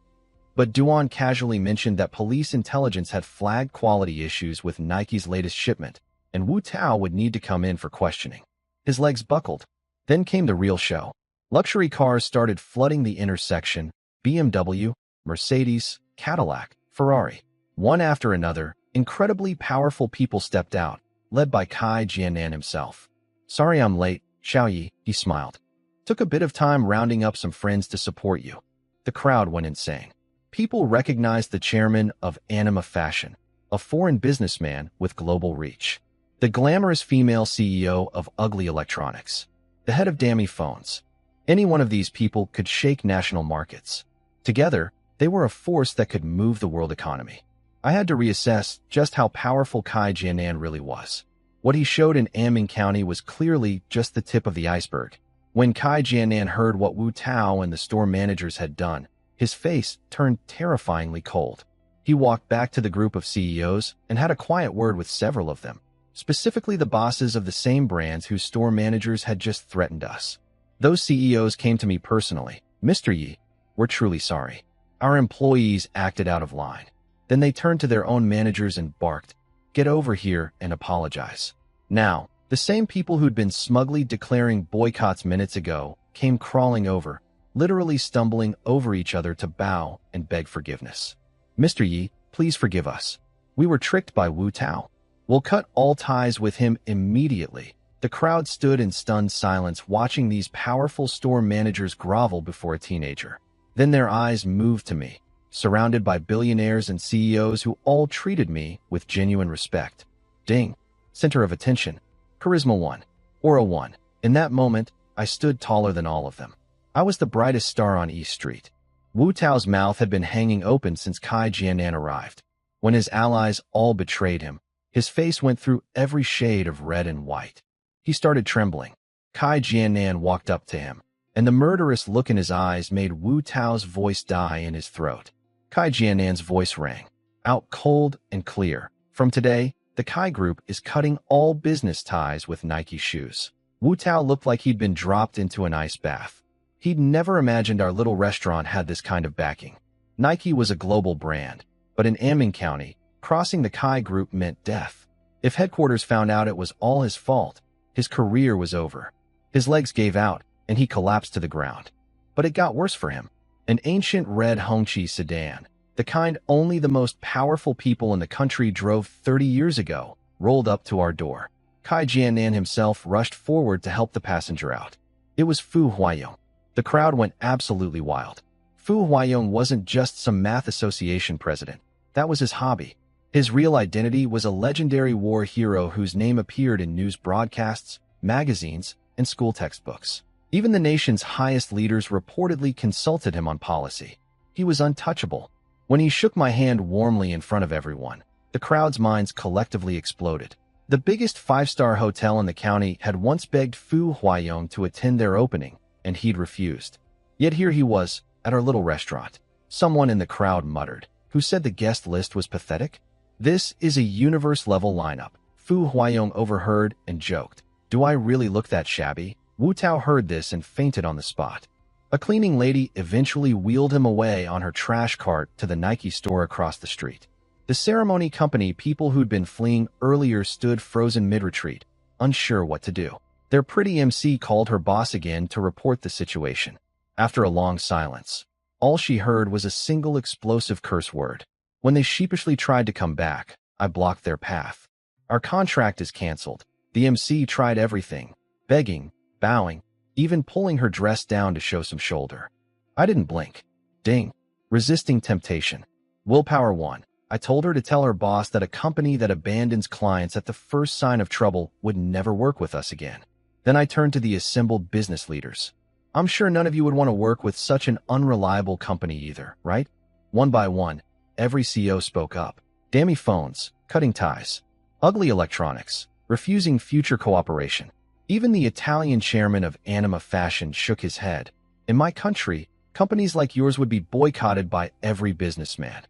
A: But Duan casually mentioned that police intelligence had flagged quality issues with Nike's latest shipment, and Wu Tao would need to come in for questioning. His legs buckled. Then came the real show. Luxury cars started flooding the intersection: BMW, Mercedes, Cadillac, Ferrari. One after another, incredibly powerful people stepped out, led by Kai Jianan himself. "Sorry I'm late, Xiaoyi," he smiled. "Took a bit of time rounding up some friends to support you." The crowd went insane. People recognized the chairman of Anima Fashion, a foreign businessman with global reach. The glamorous female CEO of Ugly Electronics. The head of Dammy Phones. Any one of these people could shake national markets. Together, they were a force that could move the world economy. I had to reassess just how powerful Kai Jianan really was. What he showed in Anming County was clearly just the tip of the iceberg. When Kai Jianan heard what Wu Tao and the store managers had done, his face turned terrifyingly cold. He walked back to the group of CEOs and had a quiet word with several of them, specifically the bosses of the same brands whose store managers had just threatened us. Those CEOs came to me personally. "Mr. Yi, we're truly sorry. Our employees acted out of line." Then they turned to their own managers and barked, "Get over here and apologize." Now, the same people who'd been smugly declaring boycotts minutes ago came crawling over, literally stumbling over each other to bow and beg forgiveness. "Mr. Yi, please forgive us. We were tricked by Wu Tao. We'll cut all ties with him immediately." The crowd stood in stunned silence watching these powerful store managers grovel before a teenager. Then their eyes moved to me, surrounded by billionaires and CEOs who all treated me with genuine respect. Ding. Center of attention. Charisma 1. Aura 1. In that moment, I stood taller than all of them. I was the brightest star on East Street. Wu Tao's mouth had been hanging open since Kai Jianan arrived. When his allies all betrayed him, his face went through every shade of red and white. He started trembling. Kai Jianan walked up to him, and the murderous look in his eyes made Wu Tao's voice die in his throat. Kai Jianan's voice rang out cold and clear. "From today, the Kai Group is cutting all business ties with Nike shoes." Wu Tao looked like he'd been dropped into an ice bath. He'd never imagined our little restaurant had this kind of backing. Nike was a global brand, but in Anming County, crossing the Kai Group meant death. If headquarters found out it was all his fault, his career was over. His legs gave out, and he collapsed to the ground. But it got worse for him. An ancient red Hongqi sedan, the kind only the most powerful people in the country drove 30 years ago, rolled up to our door. Kai Jianan himself rushed forward to help the passenger out. It was Fu Huayong. The crowd went absolutely wild. Fu Huayong wasn't just some math association president. That was his hobby. His real identity was a legendary war hero whose name appeared in news broadcasts, magazines, and school textbooks. Even the nation's highest leaders reportedly consulted him on policy. He was untouchable. When he shook my hand warmly in front of everyone, the crowd's minds collectively exploded. The biggest five-star hotel in the county had once begged Fu Huayong to attend their opening, and he'd refused. Yet here he was, at our little restaurant. Someone in the crowd muttered, "Who said the guest list was pathetic?" "This is a universe-level lineup," Fu Huayong overheard and joked. "Do I really look that shabby?" Wu Tao heard this and fainted on the spot. A cleaning lady eventually wheeled him away on her trash cart to the Nike store across the street. The ceremony company people who'd been fleeing earlier stood frozen mid-retreat, unsure what to do. Their pretty MC called her boss again to report the situation. After a long silence, all she heard was a single explosive curse word. When they sheepishly tried to come back, I blocked their path. "Our contract is canceled." The MC tried everything, begging, bowing, even pulling her dress down to show some shoulder. I didn't blink. Ding. Resisting temptation. Willpower 1. I told her to tell her boss that a company that abandons clients at the first sign of trouble would never work with us again. Then I turned to the assembled business leaders. "I'm sure none of you would want to work with such an unreliable company either, right?" One by one, every CEO spoke up. Dammy Phones, cutting ties. Ugly Electronics, refusing future cooperation. Even the Italian chairman of Anima Fashion shook his head. "In my country, companies like yours would be boycotted by every businessman."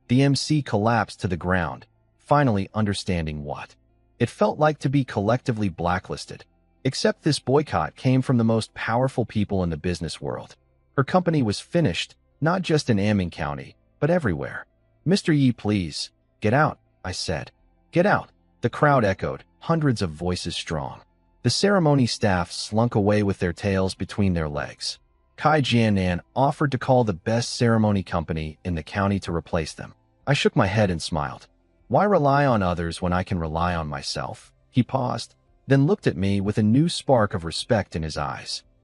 A: The MC collapsed to the ground, finally understanding what it felt like to be collectively blacklisted. Except this boycott came from the most powerful people in the business world. Her company was finished, not just in Amin County, but everywhere. "Mr. Yi, please, get out," I said. "Get out," the crowd echoed, hundreds of voices strong. The ceremony staff slunk away with their tails between their legs. Kai Jianan offered to call the best ceremony company in the county to replace them. I shook my head and smiled. Why rely on others when I can rely on myself? He paused, then looked at me with a new spark of respect in his eyes.